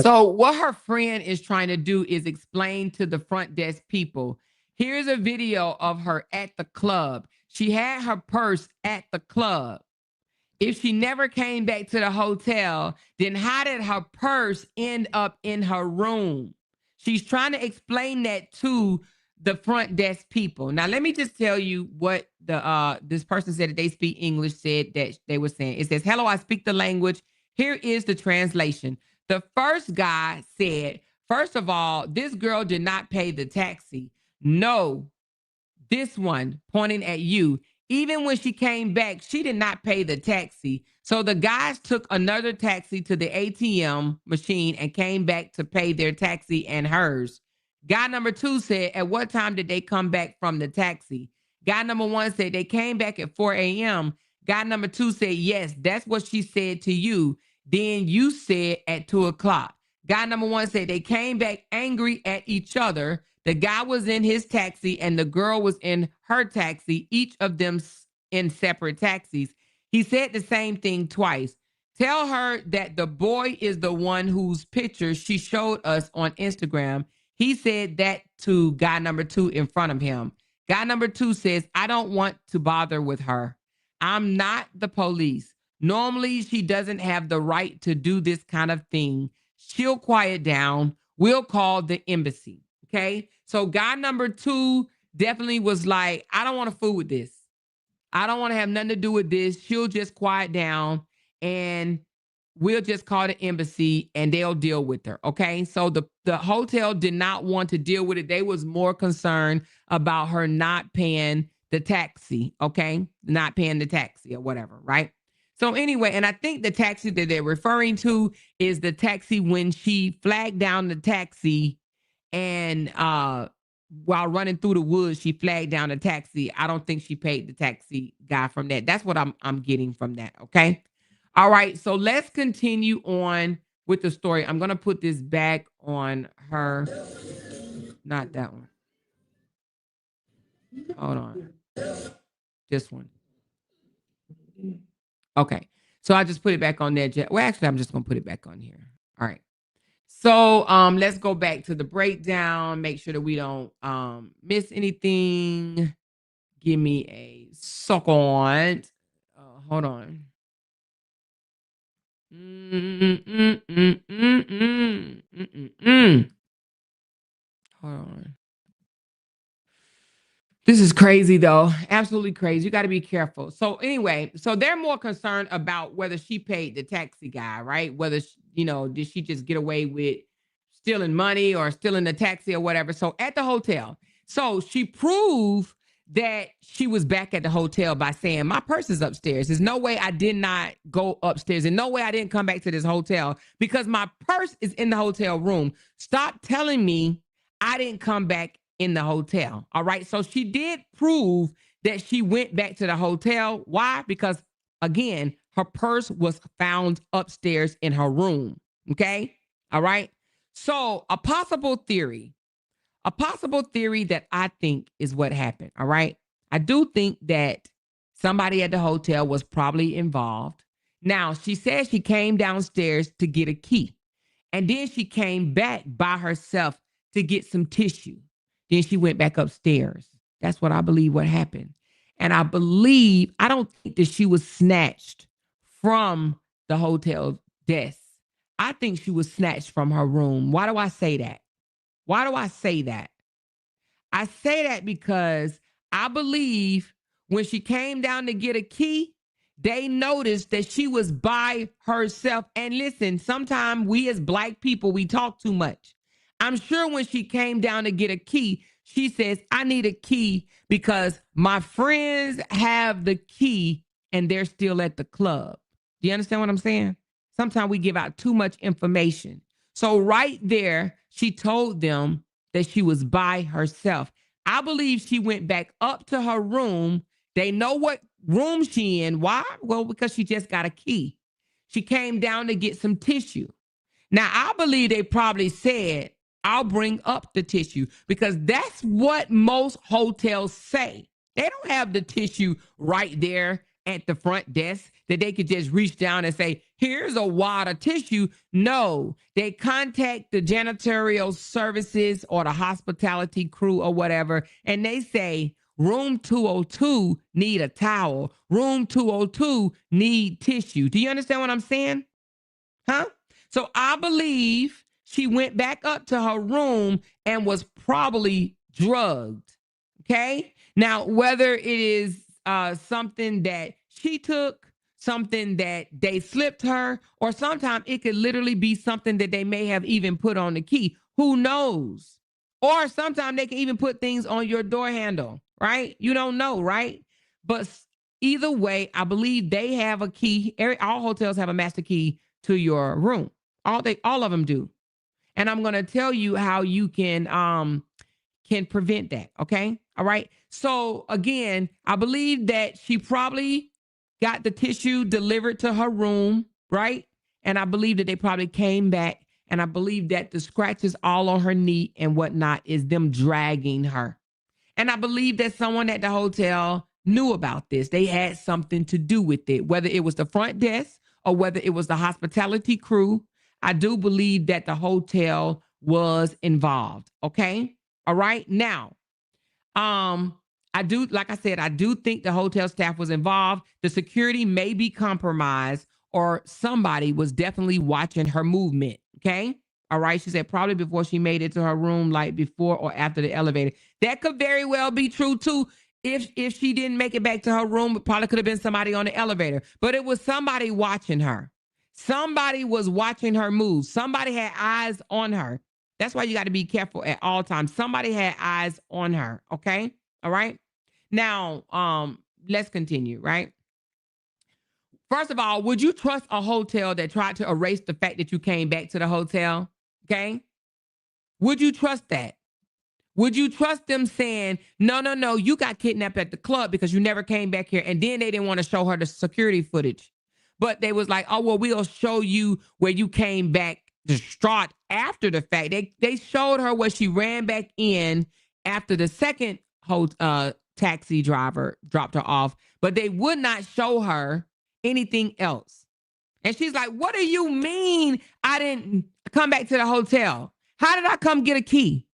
So what her friend is trying to do is explain to the front desk people, here's a video of her at the club. She had her purse at the club. If she never came back to the hotel, then how did her purse end up in her room? She's trying to explain that to the front desk people. Now, let me just tell you what the this person said that they speak English said that they were saying. It says, hello, I speak the language. Here is the translation. The first guy said, first of all, this girl did not pay the taxi. No, this one pointing at you. Even when she came back, she did not pay the taxi. So the guys took another taxi to the ATM machine and came back to pay their taxi and hers. Guy number 2 said, at what time did they come back from the taxi? Guy number 1 said they came back at 4 a.m. Guy number 2 said, yes, that's what she said to you. Then you said at 2 o'clock. Guy number 1 said they came back angry at each other. The guy was in his taxi and the girl was in her taxi. Each of them in separate taxis. He said the same thing twice. Tell her that the boy is the one whose picture she showed us on Instagram. He said that to guy number 2 in front of him. Guy number 2 says, I don't want to bother with her. I'm not the police. Normally, she doesn't have the right to do this kind of thing. She'll quiet down. We'll call the embassy. Okay. So guy number 2 definitely was like, I don't want to fool with this. I don't want to have nothing to do with this. She'll just quiet down and we'll just call the embassy and they'll deal with her. Okay. So the hotel did not want to deal with it. They was more concerned about her not paying the taxi. Okay. Not paying the taxi or whatever. Right. So anyway, and I think the taxi that they're referring to is the taxi when she flagged down the taxi and while running through the woods, she flagged down a taxi. I don't think she paid the taxi guy from that. That's what I'm getting from that. Okay. All right. So let's continue on with the story. I'm going to put this back on her. Not that one. Hold on. This one. Okay. So I just put it back on there. Well, actually, I'm just going to put it back on here. All right. So let's go back to the breakdown. Make sure that we don't miss anything. Give me a second. Hold on. Hold on. This is crazy, though. Absolutely crazy. You got to be careful. So anyway, so they're more concerned about whether she paid the taxi guy, right? Whether, did she just get away with stealing money or stealing the taxi or whatever. So at the hotel. So she proved that she was back at the hotel by saying, my purse is upstairs. There's no way I did not go upstairs. And no way I didn't come back to this hotel because my purse is in the hotel room. Stop telling me I didn't come back in the hotel. All right. So she did prove that she went back to the hotel. Why? Because again, her purse was found upstairs in her room. Okay. All right. So a possible theory that I think is what happened. All right. I do think that somebody at the hotel was probably involved. Now, she said she came downstairs to get a key and then she came back by herself to get some tissue. Then she went back upstairs. That's what I believe what happened. And I don't think that she was snatched from the hotel desk. I think she was snatched from her room. Why do I say that? Why do I say that? I say that because I believe when she came down to get a key, they noticed that she was by herself. And listen, sometimes we as Black people, we talk too much. I'm sure when she came down to get a key, she says, I need a key because my friends have the key and they're still at the club. Do you understand what I'm saying? Sometimes we give out too much information. So right there, she told them that she was by herself. I believe she went back up to her room. They know what room she in. Why? Well, because she just got a key. She came down to get some tissue. Now, I believe they probably said, I'll bring up the tissue because that's what most hotels say. They don't have the tissue right there at the front desk that they could just reach down and say, here's a wad of tissue. No, they contact the janitorial services or the hospitality crew or whatever, and they say, room 202 need a towel. Room 202 need tissue. Do you understand what I'm saying? Huh? So I believe she went back up to her room and was probably drugged. Okay. Now, whether it is something that she took, something that they slipped her, or sometimes it could literally be something that they may have even put on the key. Who knows? Or sometimes they can even put things on your door handle, right? You don't know, right? But either way, I believe they have a key. All hotels have a master key to your room. All of them do. And I'm going to tell you how you can prevent that. Okay. All right. So again, I believe that she probably got the tissue delivered to her room. Right. And I believe that they probably came back, and I believe that the scratches all on her knee and whatnot is them dragging her. And I believe that someone at the hotel knew about this. They had something to do with it, whether it was the front desk or whether it was the hospitality crew. I do believe that the hotel was involved. Okay. All right. Now, I do, like I said, I do think the hotel staff was involved. The security may be compromised, or somebody was definitely watching her movement. Okay. All right. She said probably before she made it to her room, like before or after the elevator. That could very well be true too. If she didn't make it back to her room, it probably could have been somebody on the elevator, but it was somebody watching her. Somebody was watching her move. Somebody had eyes on her. That's why you got to be careful at all times. Somebody had eyes on her. Okay. All right. Now, let's continue, right? First of all, would you trust a hotel that tried to erase the fact that you came back to the hotel? Okay. Would you trust that? Would you trust them saying, no, you got kidnapped at the club because you never came back here? And then they didn't want to show her the security footage. But they was like, oh, well, we'll show you where you came back distraught after the fact. They showed her where she ran back in after the second taxi driver dropped her off, but they would not show her anything else. And she's like, what do you mean I didn't come back to the hotel? How did I come get a key?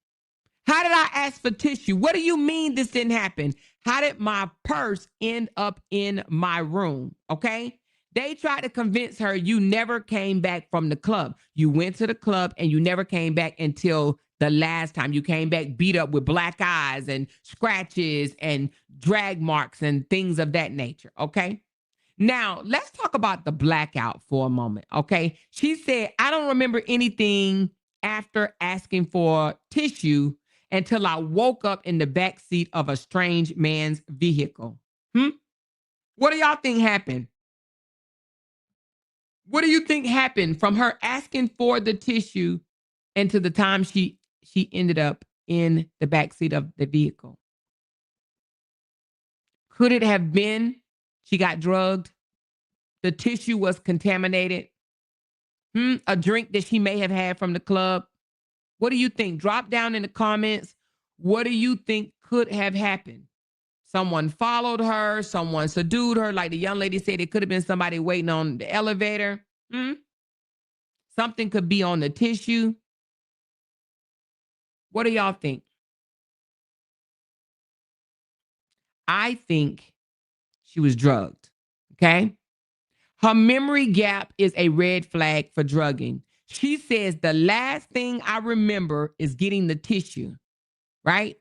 How did I ask for tissue? What do you mean this didn't happen? How did my purse end up in my room? Okay. They tried to convince her you never came back from the club. You went to the club and you never came back until the last time. You came back beat up with black eyes and scratches and drag marks and things of that nature. Okay. Now, let's talk about the blackout for a moment. Okay. She said, I don't remember anything after asking for tissue until I woke up in the back seat of a strange man's vehicle. What do y'all think happened? What do you think happened from her asking for the tissue and to the time she ended up in the back seat of the vehicle? Could it have been she got drugged? The tissue was contaminated? A drink that she may have had from the club? What do you think? Drop down in the comments. What do you think could have happened? Someone followed her. Someone subdued her. Like the young lady said, it could have been somebody waiting on the elevator. Something could be on the tissue. What do y'all think? I think she was drugged. Okay. Her memory gap is a red flag for drugging. She says the last thing I remember is getting the tissue, right?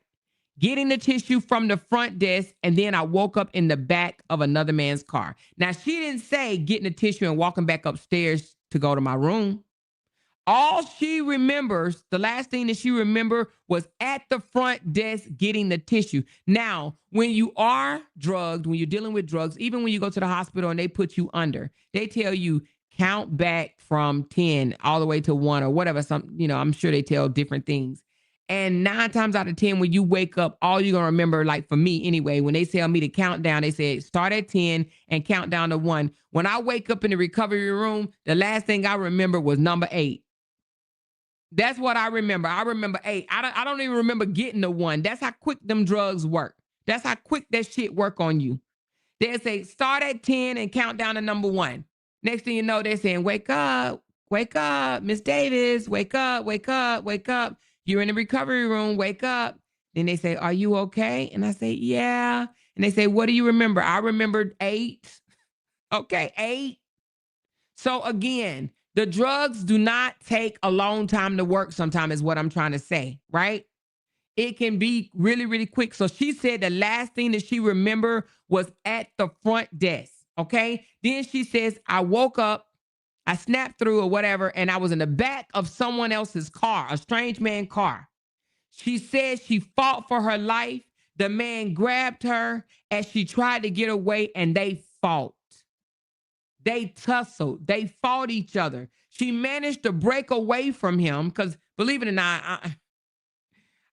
Getting the tissue from the front desk, and then I woke up in the back of another man's car. Now, she didn't say getting the tissue and walking back upstairs to go to my room. All she remembers, the last thing that she remembered was at the front desk getting the tissue. Now, when you are drugged, when you're dealing with drugs, even when you go to the hospital and they put you under, they tell you count back from 10 all the way to 1 or whatever. I'm sure they tell different things. And 9 times out of 10, when you wake up, all you're going to remember, like for me anyway, when they tell me to count down, they say start at 10 and count down to 1. When I wake up in the recovery room, the last thing I remember was number 8. That's what I remember. I remember 8. I don't even remember getting the 1. That's how quick them drugs work. That's how quick that shit work on you. They say start at 10 and count down to number 1. Next thing you know, they're saying, wake up, Miss Davis, wake up, wake up, wake up. You're in the recovery room, wake up. Then they say, are you okay? And I say, yeah. And they say, what do you remember? I remembered 8. Okay, 8. So again, the drugs do not take a long time to work sometimes is what I'm trying to say, right? It can be really, really quick. So she said the last thing that she remembered was at the front desk, okay? Then she says, I woke up, I snapped through or whatever, and I was in the back of someone else's car, a strange man's car. She said she fought for her life. The man grabbed her as she tried to get away, and they fought. They tussled. They fought each other. She managed to break away from him because, believe it or not,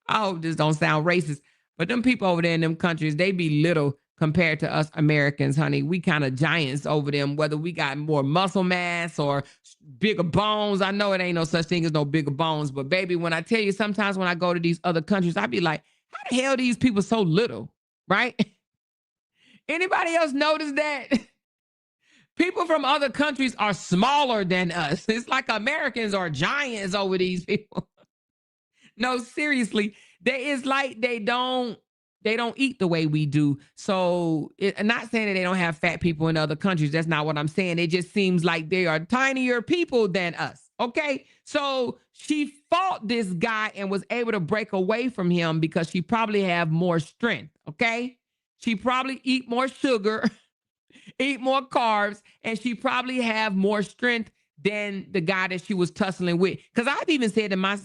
I hope this don't sound racist, but them people over there in them countries, they be little compared to us Americans, honey. We kind of giants over them, whether we got more muscle mass or bigger bones. I know it ain't no such thing as no bigger bones, but baby, when I tell you, sometimes when I go to these other countries, I be like, how the hell are these people so little, right? Anybody else notice that? People from other countries are smaller than us. It's like Americans are giants over these people. No, seriously. It's like they don't eat the way we do. So I'm not saying that they don't have fat people in other countries. That's not what I'm saying. It just seems like they are tinier people than us. Okay. So she fought this guy and was able to break away from him because she probably have more strength. Okay. She probably eat more sugar, eat more carbs, and she probably have more strength than the guy that she was tussling with. Because I've even said to my,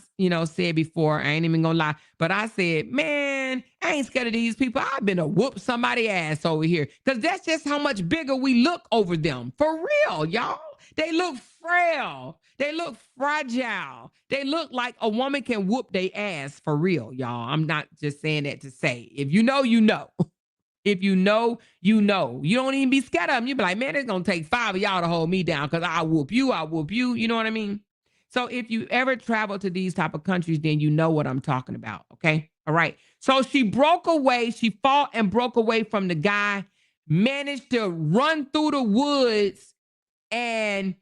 said before, I ain't even gonna lie, but I said, man, I ain't scared of these people. I've been to whoop somebody's ass over here. Because that's just how much bigger we look over them. For real, y'all. They look frail. They look fragile. They look like a woman can whoop their ass for real, y'all. I'm not just saying that to say. If you know, you know. If you know, you know. You don't even be scared of them. You be like, man, it's going to take 5 of y'all to hold me down because I'll whoop you. I'll whoop you. You know what I mean? So if you ever travel to these type of countries, then you know what I'm talking about. Okay. All right. So she broke away. She fought and broke away from the guy, managed to run through the woods and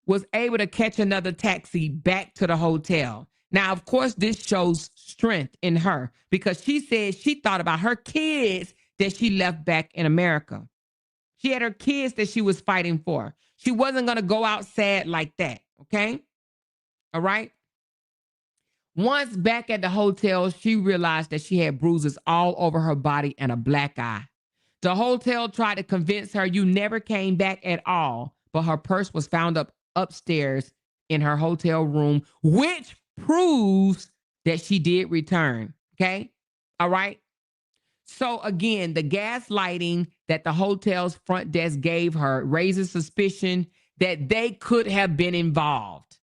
was able to catch another taxi back to the hotel. Now, of course, this shows strength in her because she said she thought about her kids that she left back in America. She had her kids that she was fighting for. She wasn't going to go out sad like that. Okay. All right. Once back at the hotel, she realized that she had bruises all over her body and a black eye. The hotel tried to convince her you never came back at all, but her purse was found upstairs in her hotel room, which proves that she did return. Okay. All right. So again, the gaslighting that the hotel's front desk gave her raises suspicion that they could have been involved.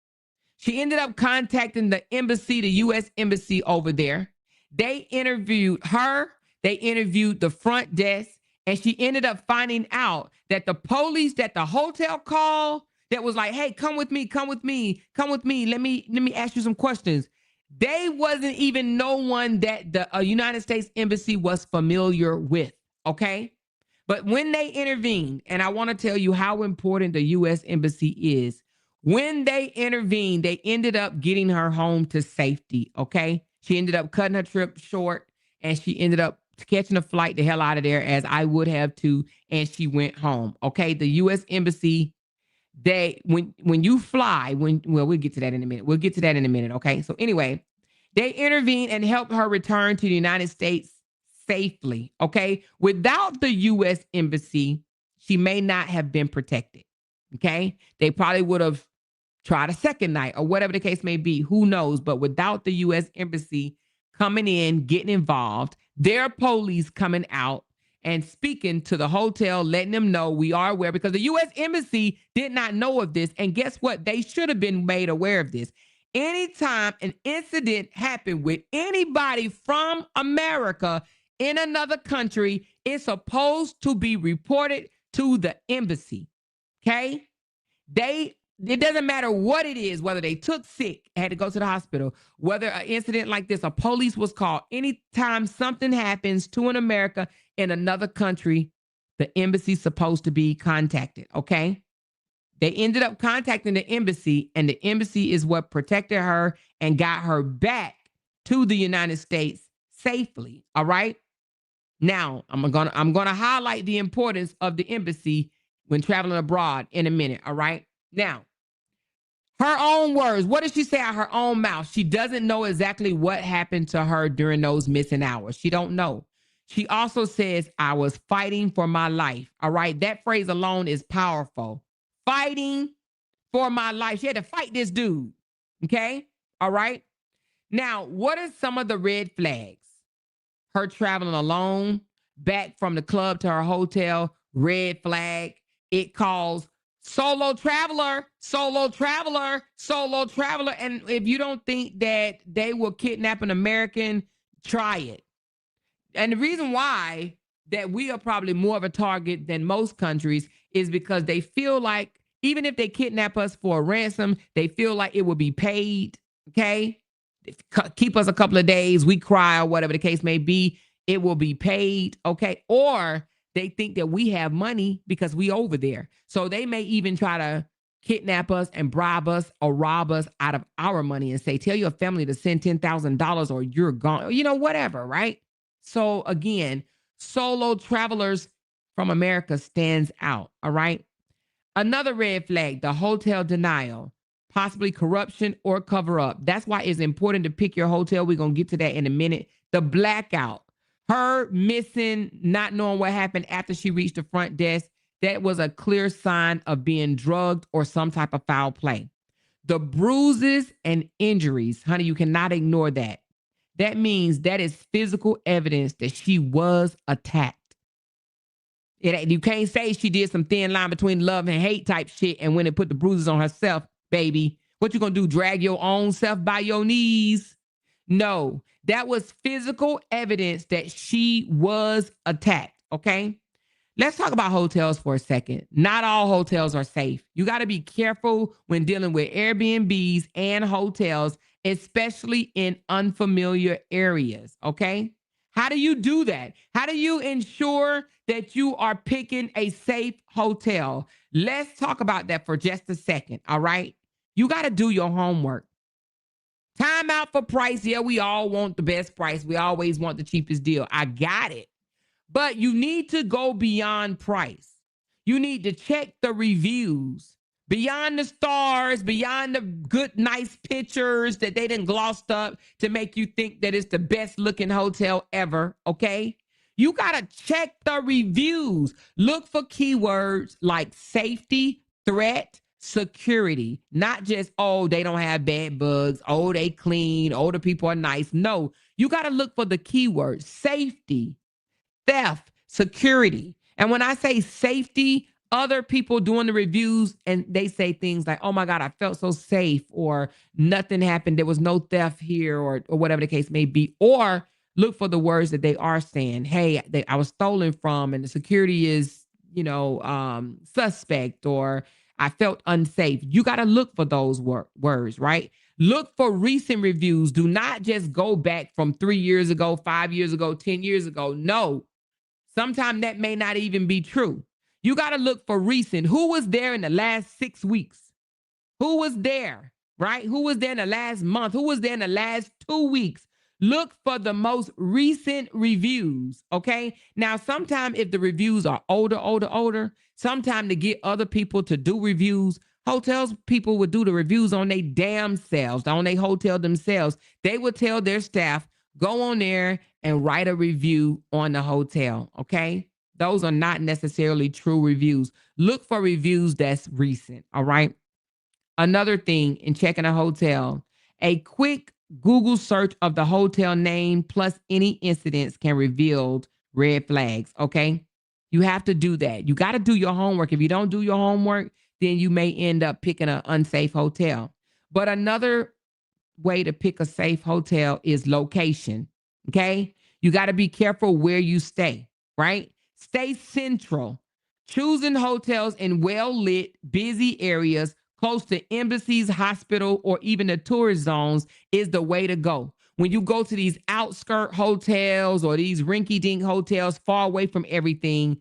She ended up contacting the embassy, the U.S. embassy over there. They interviewed her. They interviewed the front desk, and she ended up finding out that the police that the hotel called that was like, hey, come with me, come with me, come with me. Let me ask you some questions. They wasn't even no one that the United States Embassy was familiar with, okay? But when they intervened, and I want to tell you how important the U.S. Embassy is, when they intervened, they ended up getting her home to safety, okay? She ended up cutting her trip short, and she ended up catching a flight the hell out of there, as I would have too, and she went home, okay? The U.S. Embassy, when you fly, we'll get to that in a minute. We'll get to that in a minute, okay? So anyway, they intervened and helped her return to the United States safely, okay? Without the U.S. Embassy, she may not have been protected, okay? They probably would have tried a second night or whatever the case may be. Who knows? But without the U.S. Embassy coming in, getting involved, their police coming out and speaking to the hotel, letting them know we are aware, because the U.S. Embassy did not know of this. And guess what? They should have been made aware of this. Anytime an incident happened with anybody from America in another country, it's supposed to be reported to the embassy. Okay? It doesn't matter what it is, whether they took sick, had to go to the hospital, whether an incident like this, a police was called. Anytime something happens to an America in another country, the embassy's supposed to be contacted, okay? They ended up contacting the embassy, and the embassy is what protected her and got her back to the United States safely, all right? Now, I'm gonna highlight the importance of the embassy when traveling abroad in a minute, all right? Now, her own words. What did she say out her own mouth? She doesn't know exactly what happened to her during those missing hours. She don't know. She also says, I was fighting for my life. All right. That phrase alone is powerful. Fighting for my life. She had to fight this dude. Okay. All right. Now, what are some of the red flags? Her traveling alone, back from the club to her hotel, red flag. It calls solo traveler, solo traveler, solo traveler. And if you don't think that they will kidnap an American, try it. And the reason why that we are probably more of a target than most countries is because they feel like even if they kidnap us for a ransom, they feel like it will be paid. Okay. Keep us a couple of days, we cry or whatever the case may be, it will be paid. Okay. Or they think that we have money because we over there. So they may even try to kidnap us and bribe us or rob us out of our money and say, tell your family to send $10,000 or you're gone, you know, whatever, right? So again, solo travelers from America stands out, all right? Another red flag, the hotel denial, possibly corruption or cover up. That's why it's important to pick your hotel. We're going to get to that in a minute. The blackout, her missing, not knowing what happened after she reached the front desk, that was a clear sign of being drugged or some type of foul play. The bruises and injuries, honey, you cannot ignore that. That means that is physical evidence that she was attacked. You can't say she did some thin line between love and hate type shit and when it put the bruises on herself, baby. What you gonna do, drag your own self by your knees? No, that was physical evidence that she was attacked, okay? Let's talk about hotels for a second. Not all hotels are safe. You got to be careful when dealing with Airbnbs and hotels, especially in unfamiliar areas, okay? How do you do that? How do you ensure that you are picking a safe hotel? Let's talk about that for just a second, all right? You got to do your homework. Time out for price. Yeah, we all want the best price. We always want the cheapest deal. I got it. But you need to go beyond price. You need to check the reviews. Beyond the stars, beyond the good, nice pictures that they done glossed up to make you think that it's the best looking hotel ever, okay? You got to check the reviews. Look for keywords like safety, threat, security. Not just, oh, they don't have bed bugs. Oh, they clean. Oh, the people are nice. No, you got to look for the keywords safety, theft, security. And when I say safety, other people doing the reviews and they say things like, oh my God, I felt so safe, or nothing happened. There was no theft here, or whatever the case may be. Or look for the words that they are saying. Hey, I was stolen from and the security is, suspect, or I felt unsafe. You got to look for those words, right? Look for recent reviews. Do not just go back from 3 years ago, 5 years ago, 10 years ago. No. Sometimes that may not even be true. You got to look for recent. Who was there in the last 6 weeks? Who was there, right? Who was there in the last month? Who was there in the last 2 weeks? Look for the most recent reviews, okay? Now, sometimes if the reviews are older, sometimes to get other people to do reviews, hotels people would do the reviews on their damn selves, on their hotel themselves. They would tell their staff, go on there and write a review on the hotel, okay? Those are not necessarily true reviews. Look for reviews that's recent, all right? Another thing in checking a hotel, a quick Google search of the hotel name plus any incidents can reveal red flags, okay? You have to do that. You got to do your homework. If you don't do your homework, then you may end up picking an unsafe hotel. But another way to pick a safe hotel is location, okay? You got to be careful where you stay, right? Stay central. Choosing hotels in well-lit, busy areas close to embassies, hospital, or even the tourist zones is the way to go. When you go to these outskirt hotels or these rinky-dink hotels far away from everything,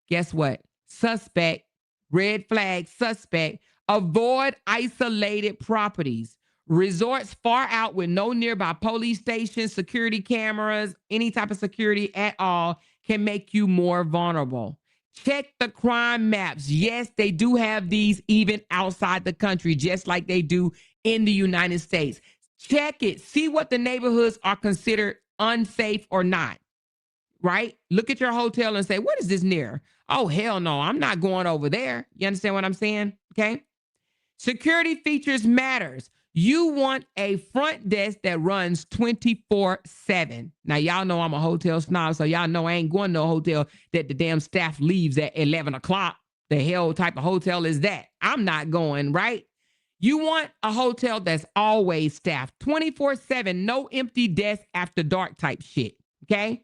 guess what? Suspect, red flag, suspect. Avoid isolated properties. Resorts far out with no nearby police stations, security cameras, any type of security at all can make you more vulnerable. Check the crime maps. Yes, they do have these even outside the country, just like they do in the United States. Check it. See what the neighborhoods are considered unsafe or not, right? Look at your hotel and say, what is this near? Oh, hell no, I'm not going over there. You understand what I'm saying? Okay. Security features matters. You want a front desk that runs 24/7. Now, y'all know I'm a hotel snob, so y'all know I ain't going to a hotel that the damn staff leaves at 11 o'clock. The hell type of hotel is that? I'm not going, right? You want a hotel that's always staffed 24/7, no empty desk after dark type shit, okay?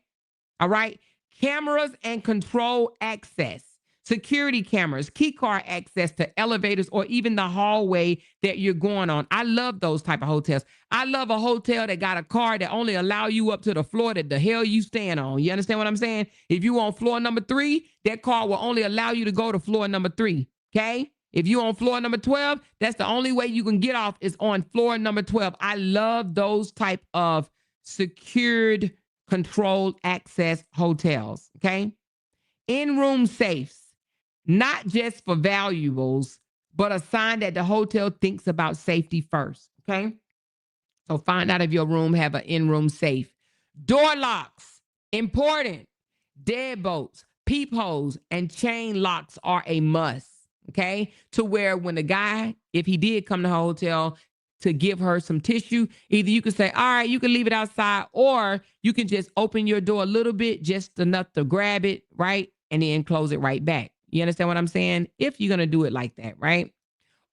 All right? Cameras and control access. security cameras, key card access to elevators, or even the hallway that you're going on. I love those type of hotels. I love a hotel that got a card that only allow you up to the floor that the hell you stand on. You understand what I'm saying? If you on floor number 3, that card will only allow you to go to floor number 3. Okay? If you on floor number 12, that's the only way you can get off is on floor number 12. I love those type of secured, controlled access hotels. Okay? In-room safes, not just for valuables, but a sign that the hotel thinks about safety first. Okay? So find out if your room have an in-room safe. Door locks, important. Deadbolts, peepholes, and chain locks are a must. Okay? To where when the guy, if he did come to the hotel to give her some tissue, either you could say, all right, you can leave it outside, or you can just open your door a little bit, just enough to grab it, right? And then close it right back. You understand what I'm saying? If you're going to do it like that, right?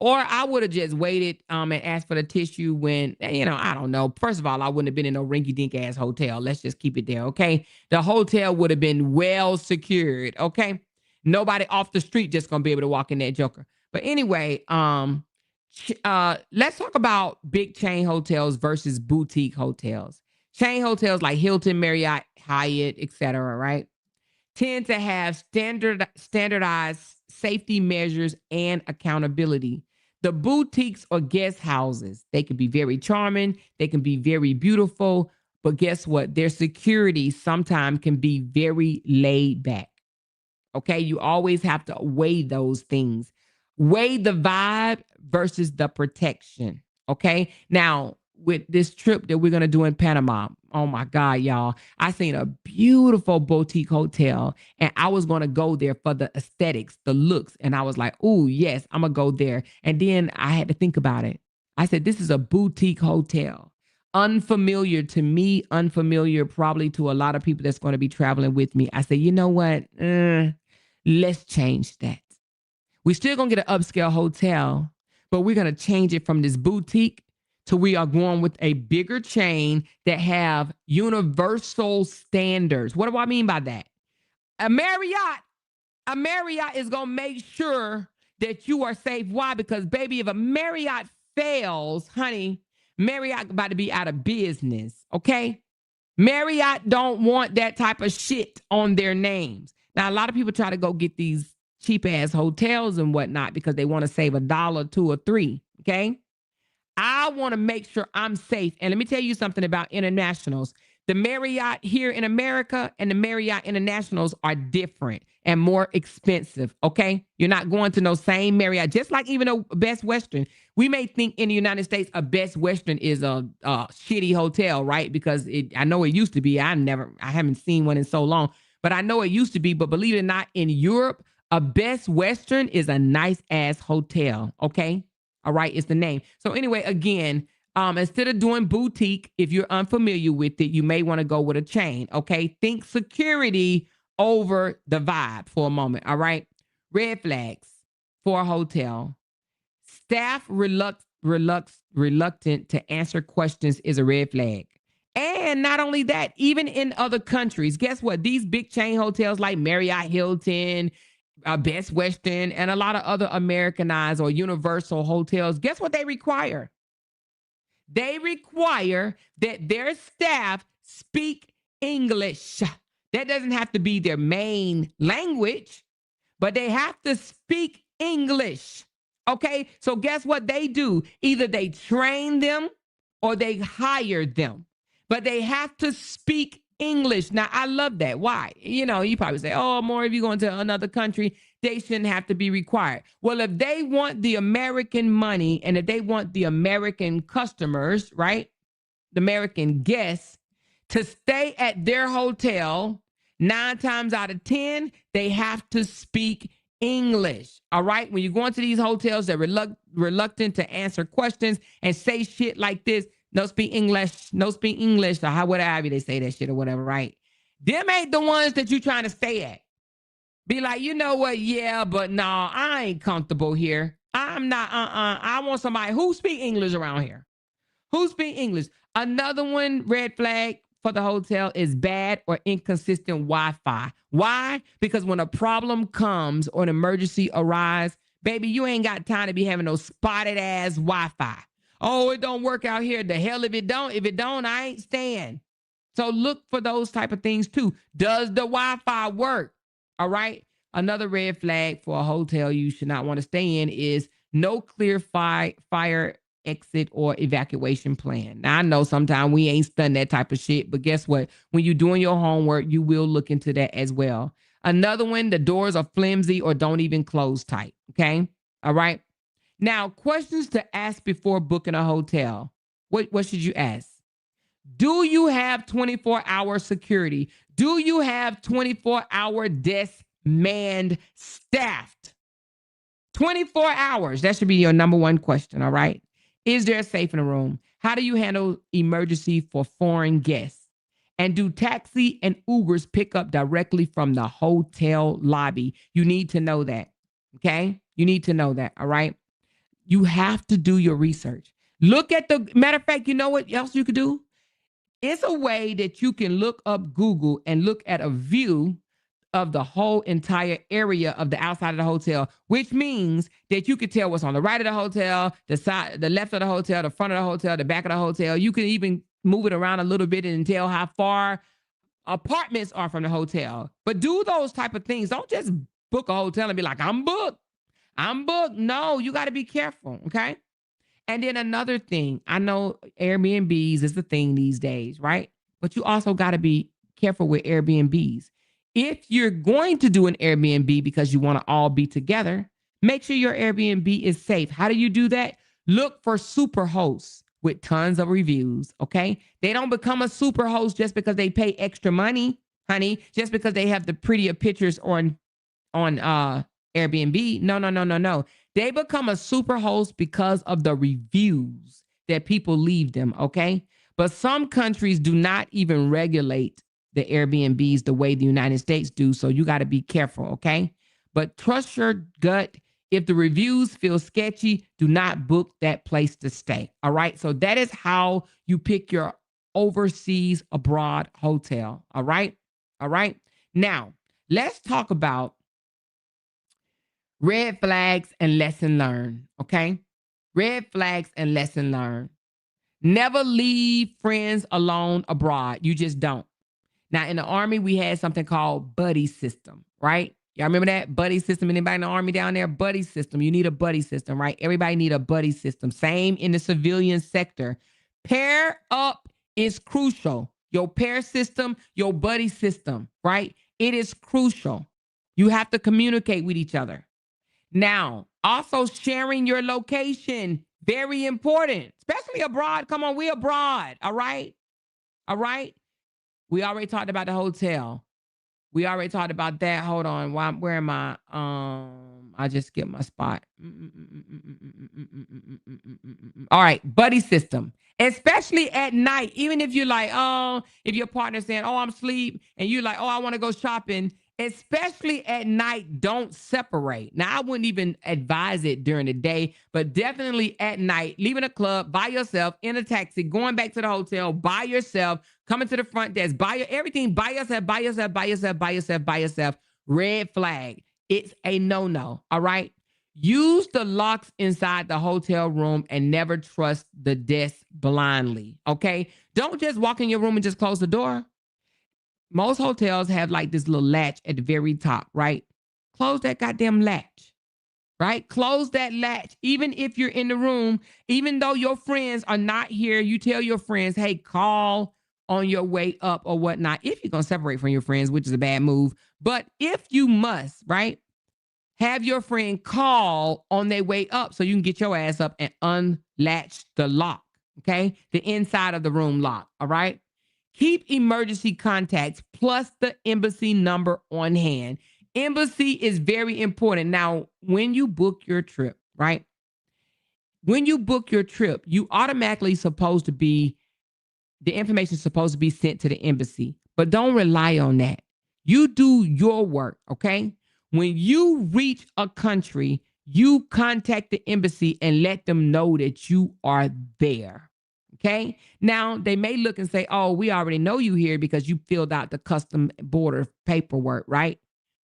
Or I would have just waited and asked for the tissue when, I don't know. First of all, I wouldn't have been in no rinky-dink ass hotel. Let's just keep it there, okay? The hotel would have been well secured, okay? Nobody off the street just going to be able to walk in that joker. But anyway, let's talk about big chain hotels versus boutique hotels. Chain hotels like Hilton, Marriott, Hyatt, etc., right, tend to have standardized safety measures and accountability. The boutiques or guest houses, they can be very charming, they can be very beautiful, but guess what? Their security sometimes can be very laid back. Okay, you always have to weigh those things. Weigh the vibe versus the protection. Okay, now with this trip that we're going to do in Panama, oh my God, y'all, I seen a beautiful boutique hotel and I was going to go there for the aesthetics, the looks. And I was like, oh yes, I'm going to go there. And then I had to think about it. I said, this is a boutique hotel. Unfamiliar to me, unfamiliar probably to a lot of people that's going to be traveling with me. I said, you know what? Let's change that. We're still going to get an upscale hotel, but we're going to change it from this boutique to we are going with a bigger chain that have universal standards. What do I mean by that? A Marriott is going to make sure that you are safe. Why? Because baby, if a Marriott fails, honey, Marriott about to be out of business. Okay. Marriott don't want that type of shit on their names. Now, a lot of people try to go get these cheap ass hotels and whatnot because they want to save $1, $2, or $3. Okay. I want to make sure I'm safe. And let me tell you something about internationals. The Marriott here in America and the Marriott Internationals are different and more expensive, okay? You're not going to no same Marriott, just like even a Best Western. We may think in the United States a Best Western is a shitty hotel, right? Because I know it used to be. I haven't seen one in so long, but I know it used to be. But believe it or not, in Europe, a Best Western is a nice ass hotel, okay? All right, it's the name. So anyway, again, instead of doing boutique, if you're unfamiliar with it, you may want to go with a chain, okay? Think security over the vibe for a moment, all right? Red flags for a hotel. Staff reluctant to answer questions is a red flag. And not only that, even in other countries, guess what? These big chain hotels like Marriott, Hilton, Best Western, and a lot of other Americanized or universal hotels, guess what they require? They require that their staff speak English. That doesn't have to be their main language, but they have to speak English. Okay, so guess what they do? Either they train them or they hire them, but they have to speak English. Now, I love that. Why? You probably say, oh, more if you're going to another country, they shouldn't have to be required. Well, if they want the American money and if they want the American customers, right, the American guests to stay at their hotel, 9 times out of 10, they have to speak English. All right. When you go into these hotels that are reluctant to answer questions and say shit like this, no speak English, or however they say that shit or whatever, right? Them ain't the ones that you trying to stay at. Be like, you know what? Yeah, but no, I ain't comfortable here. I'm not, I want somebody who speak English around here. Who speak English? Another one, red flag for the hotel is bad or inconsistent Wi-Fi. Why? Because when a problem comes or an emergency arises, baby, you ain't got time to be having no spotted ass Wi-Fi. Oh, it don't work out here. The hell if it don't. If it don't, I ain't staying. So look for those type of things too. Does the Wi-Fi work? All right. Another red flag for a hotel you should not want to stay in is no clear fire exit or evacuation plan. Now, I know sometimes we ain't studying that type of shit, but guess what? When you're doing your homework, you will look into that as well. Another one, the doors are flimsy or don't even close tight. Okay. All right. Now, questions to ask before booking a hotel. What should you ask? Do you have 24-hour security? Do you have 24-hour desk manned staffed? 24 hours. That should be your number one question, all right? Is there a safe in the room? How do you handle emergency for foreign guests? And do taxi and Ubers pick up directly from the hotel lobby? You need to know that, okay? You need to know that, all right? You have to do your research. Look at the, matter of fact, you know what else you could do? It's a way that you can look up Google and look at a view of the whole entire area of the outside of the hotel, which means that you could tell what's on the right of the hotel, the side, the left of the hotel, the front of the hotel, the back of the hotel. You can even move it around a little bit and tell how far apartments are from the hotel. But do those type of things. Don't just book a hotel and be like, I'm booked. I'm booked. No, you got to be careful, okay? And then another thing, I know Airbnbs is the thing these days, right? But you also got to be careful with Airbnbs. If you're going to do an Airbnb because you want to all be together, make sure your Airbnb is safe. How do you do that? Look for super hosts with tons of reviews, okay? They don't become a super host just because they pay extra money, honey, just because they have the prettier pictures on Airbnb. No. They become a super host because of the reviews that people leave them, okay? But some countries do not even regulate the Airbnbs the way the United States do, so you got to be careful, okay? But trust your gut. If the reviews feel sketchy, do not book that place to stay, all right? So that is how you pick your overseas abroad hotel, all right? All right? Now, let's talk about red flags and lesson learned, okay? Red flags and lesson learned. Never leave friends alone abroad. You just don't. Now, in the Army, we had something called buddy system, right? Y'all remember that? Buddy system. Anybody in the Army down there? Buddy system. You need a buddy system, right? Everybody need a buddy system. Same in the civilian sector. Pair up is crucial. Your pair system, your buddy system, right? It is crucial. You have to communicate with each other. Now, also sharing your location, very important, especially abroad. Come on, we abroad, all right? All right? We already talked about the hotel. We already talked about that. Hold on. Where am I? I just skipped my spot. All right. Buddy system, especially at night. Even if you're like, oh, if your partner's saying, oh, I'm asleep, and you're like, oh, I want to go shopping, especially at night, don't separate. Now, I wouldn't even advise it during the day, but definitely at night, leaving a club by yourself, in a taxi, going back to the hotel by yourself, coming to the front desk, everything by yourself. Red flag. It's a no-no, all right? Use the locks inside the hotel room and never trust the desk blindly, okay? Don't just walk in your room and just close the door. Most hotels have like this little latch at the very top, right? Close that goddamn latch, right? Close that latch. Even if you're in the room, even though your friends are not here, you tell your friends, hey, call on your way up or whatnot. If you're going to separate from your friends, which is a bad move. But if you must, right? Have your friend call on their way up so you can get your ass up and unlatch the lock, okay? The inside of the room lock, all right? Keep emergency contacts plus the embassy number on hand. Embassy is very important. Now, when you book your trip, right? When you book your trip, you automatically supposed to be, the information is supposed to be sent to the embassy, but don't rely on that. You do your work, okay? When you reach a country, you contact the embassy and let them know that you are there, Okay. Now they may look and say, oh, we already know you here because you filled out the custom border paperwork, right?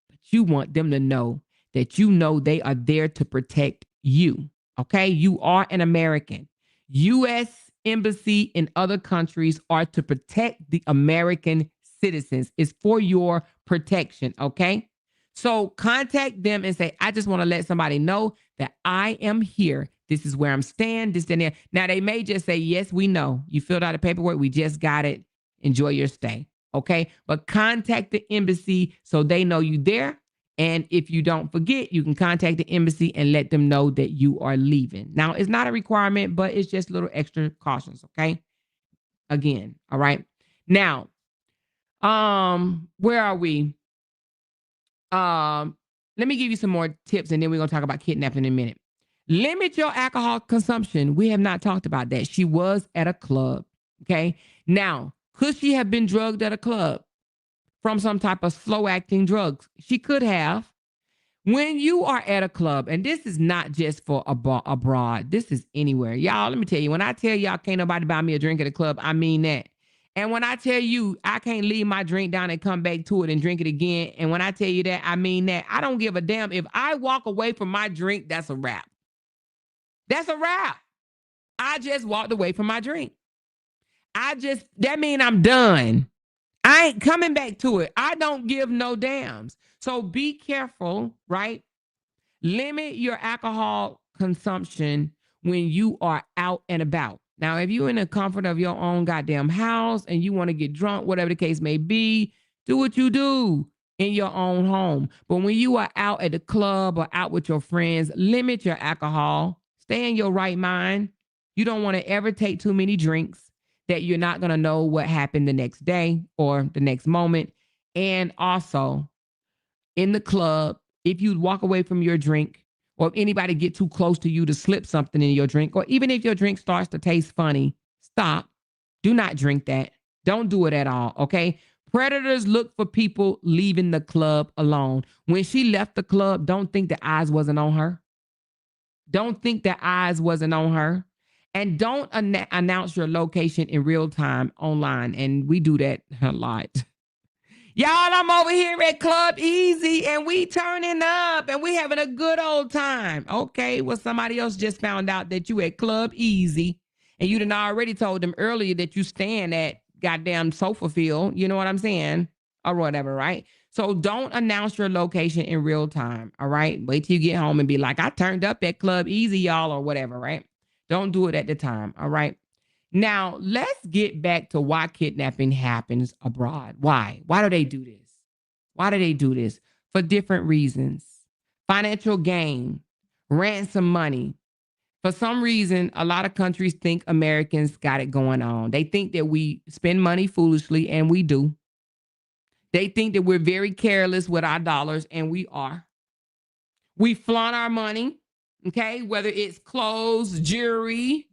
But you want them to know that you know they are there to protect you. Okay. You are an American. U.S. Embassy in other countries are to protect the American citizens. It's for your protection. Okay. So contact them and say, I just want to let somebody know that I am here. This is where I'm staying, this and that. Now, they may just say, yes, we know. You filled out the paperwork. We just got it. Enjoy your stay. Okay. But contact the embassy so they know you there. And if you don't forget, you can contact the embassy and let them know that you are leaving. Now, it's not a requirement, but it's just little extra cautions. Okay. Again. All right. Now, where are we? Let me give you some more tips and then we're going to talk about kidnapping in a minute. Limit your alcohol consumption. We have not talked about that. She was at a club. Okay. Now, could she have been drugged at a club from some type of slow acting drugs? She could have. When you are at a club, and this is not just for abroad, this is anywhere. Y'all, let me tell you, when I tell y'all can't nobody buy me a drink at a club, I mean that. And when I tell you I can't leave my drink down and come back to it and drink it again, and when I tell you that, I mean that. I don't give a damn. If I walk away from my drink, that's a wrap. That's a wrap. I just walked away from my drink. That means I'm done. I ain't coming back to it. I don't give no damns. So be careful, right? Limit your alcohol consumption when you are out and about. Now, if you're in the comfort of your own goddamn house and you want to get drunk, whatever the case may be, do what you do in your own home. But when you are out at the club or out with your friends, limit your alcohol. Stay in your right mind. You don't want to ever take too many drinks that you're not going to know what happened the next day or the next moment. And also, in the club, if you walk away from your drink or if anybody get too close to you to slip something in your drink, or even if your drink starts to taste funny, stop. Do not drink that. Don't do it at all, okay? Predators look for people leaving the club alone. When she left the club, don't think the eyes wasn't on her. Don't think the eyes wasn't on her. And don't announce your location in real time online. And we do that a lot. Y'all, I'm over here at Club Easy and we turning up and we having a good old time. Okay, well, somebody else just found out that you at Club Easy and you done already told them earlier that you stand at goddamn Sofa Field. You know what I'm saying? Or whatever, right? So don't announce your location in real time, all right? Wait till you get home and be like, I turned up at Club Easy, y'all, or whatever, right? Don't do it at the time, all right? Now, let's get back to why kidnapping happens abroad. Why? Why do they do this? Why do they do this? For different reasons. Financial gain, ransom money. For some reason, a lot of countries think Americans got it going on. They think that we spend money foolishly, and we do. They think that we're very careless with our dollars, and we are. We flaunt our money, okay? Whether it's clothes, jewelry,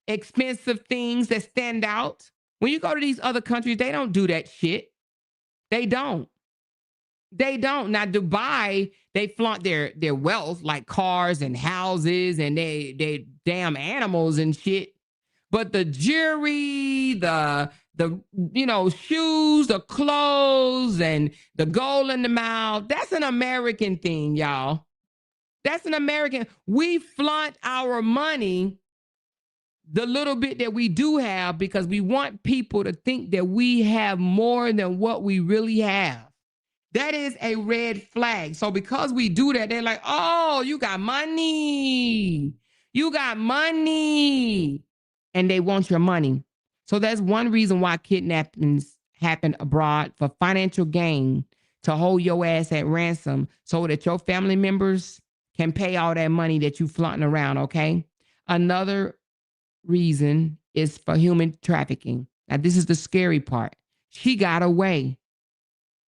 expensive things that stand out. When you go to these other countries, they don't do that shit. They don't. They don't. Now, Dubai, they flaunt their wealth, like cars and houses and they damn animals and shit. But the jewelry, the shoes, the clothes, and the gold in the mouth, that's an American thing, y'all. That's an American. We flaunt our money, the little bit that we do have, because we want people to think that we have more than what we really have. That is a red flag. So because we do that, they're like, oh, you got money. You got money. And they want your money. So that's one reason why kidnappings happen abroad, for financial gain, to hold your ass at ransom so that your family members can pay all that money that you flaunting around, okay? Another reason is for human trafficking. Now, this is the scary part. She got away.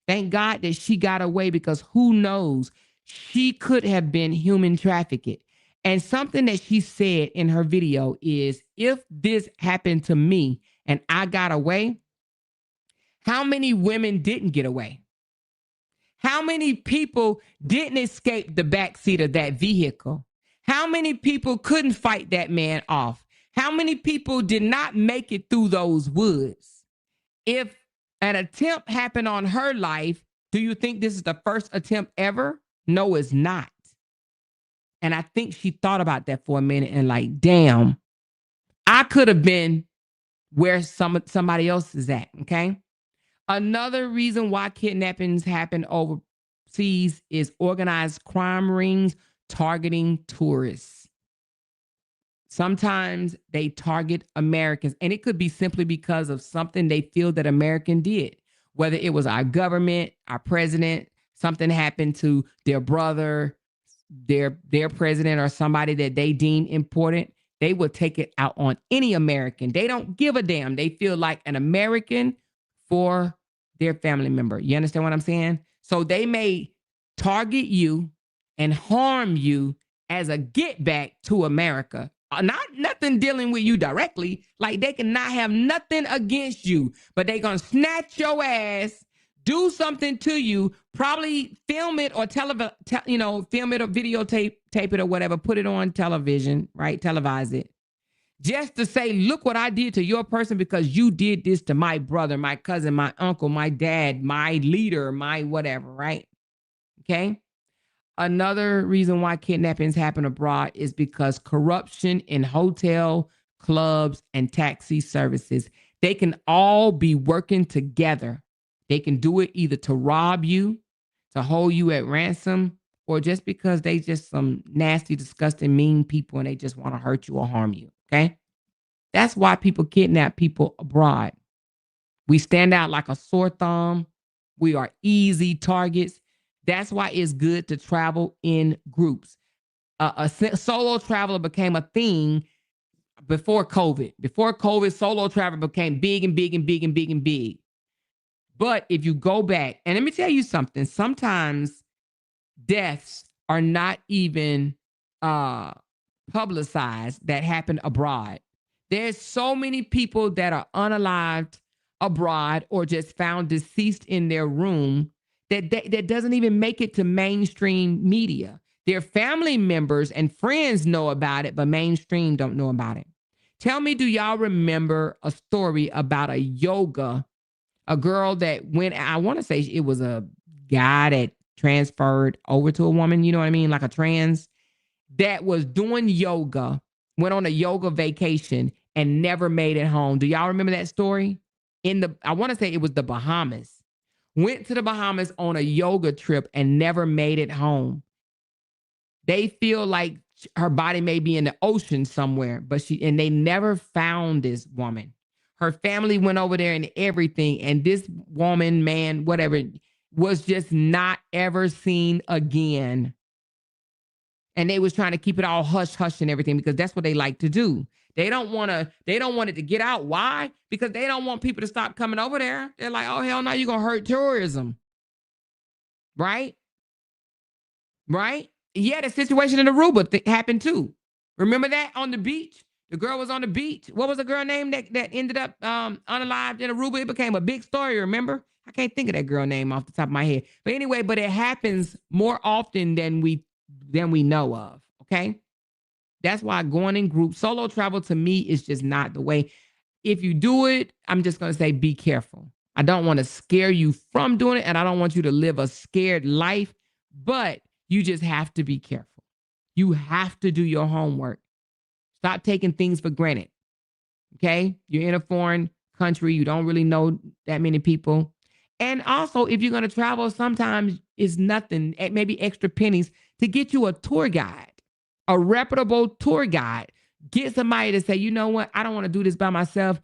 Thank God that she got away, because who knows? She could have been human trafficked. And something that she said in her video is, if this happened to me and I got away, how many women didn't get away? How many people didn't escape the backseat of that vehicle? How many people couldn't fight that man off? How many people did not make it through those woods? If an attempt happened on her life, do you think this is the first attempt ever? No, it's not. And I think she thought about that for a minute and like, damn, I could have been where somebody else is at, okay? Another reason why kidnappings happen overseas is organized crime rings targeting tourists. Sometimes they target Americans, and it could be simply because of something they feel that American did, whether it was our government, our president, something happened to their brother, their president, or somebody that they deem important. They will take it out on any American. They don't give a damn. They feel like an American for their family member. You understand what I'm saying? So they may target you and harm you as a get back to America. Nothing dealing with you directly. Like they cannot have nothing against you, but they gonna snatch your ass, do something to you, probably film it or film it or videotape it or whatever, put it on television, right? Televise it. Just to say, look what I did to your person because you did this to my brother, my cousin, my uncle, my dad, my leader, my whatever, right? Okay. Another reason why kidnappings happen abroad is because corruption in hotel, clubs, and taxi services. They can all be working together. They can do it either to rob you, to hold you at ransom, or just because they just some nasty, disgusting, mean people and they just want to hurt you or harm you. Okay? That's why people kidnap people abroad. We stand out like a sore thumb. We are easy targets. That's why it's good to travel in groups. A solo traveler became a thing before COVID. Before COVID, solo travel became big and big and big and big and big. But if you go back, and let me tell you something, sometimes deaths are not even publicized that happen abroad. There's so many people that are unalived abroad or just found deceased in their room that doesn't even make it to mainstream media. Their family members and friends know about it, but mainstream don't know about it. Tell me, do y'all remember a story about a girl that went, I want to say it was a guy that transferred over to a woman, you know what I mean? Like a trans that was doing yoga, went on a yoga vacation and never made it home. Do y'all remember that story? I want to say it was the Bahamas. Went to the Bahamas on a yoga trip and never made it home. They feel like her body may be in the ocean somewhere, and they never found this woman. Her family went over there and everything, and this woman, man, whatever, was just not ever seen again. And they was trying to keep it all hush hush and everything because that's what they like to do. They don't want it to get out. Why? Because they don't want people to stop coming over there. They're like, oh, hell no, you're going to hurt tourism. Right? Right? Yeah, the situation in Aruba happened too. Remember that on the beach? The girl was on the beach. What was the girl name that ended up unalived in Aruba? It became a big story, remember? I can't think of that girl name off the top of my head. But anyway, but it happens more often than we know of, okay? That's why going in groups, solo travel to me is just not the way. If you do it, I'm just going to say be careful. I don't want to scare you from doing it, and I don't want you to live a scared life, but you just have to be careful. You have to do your homework. Stop taking things for granted, okay? You're in a foreign country. You don't really know that many people. And also, if you're going to travel, sometimes it's nothing, maybe extra pennies to get you a tour guide, a reputable tour guide. Get somebody to say, you know what? I don't want to do this by myself.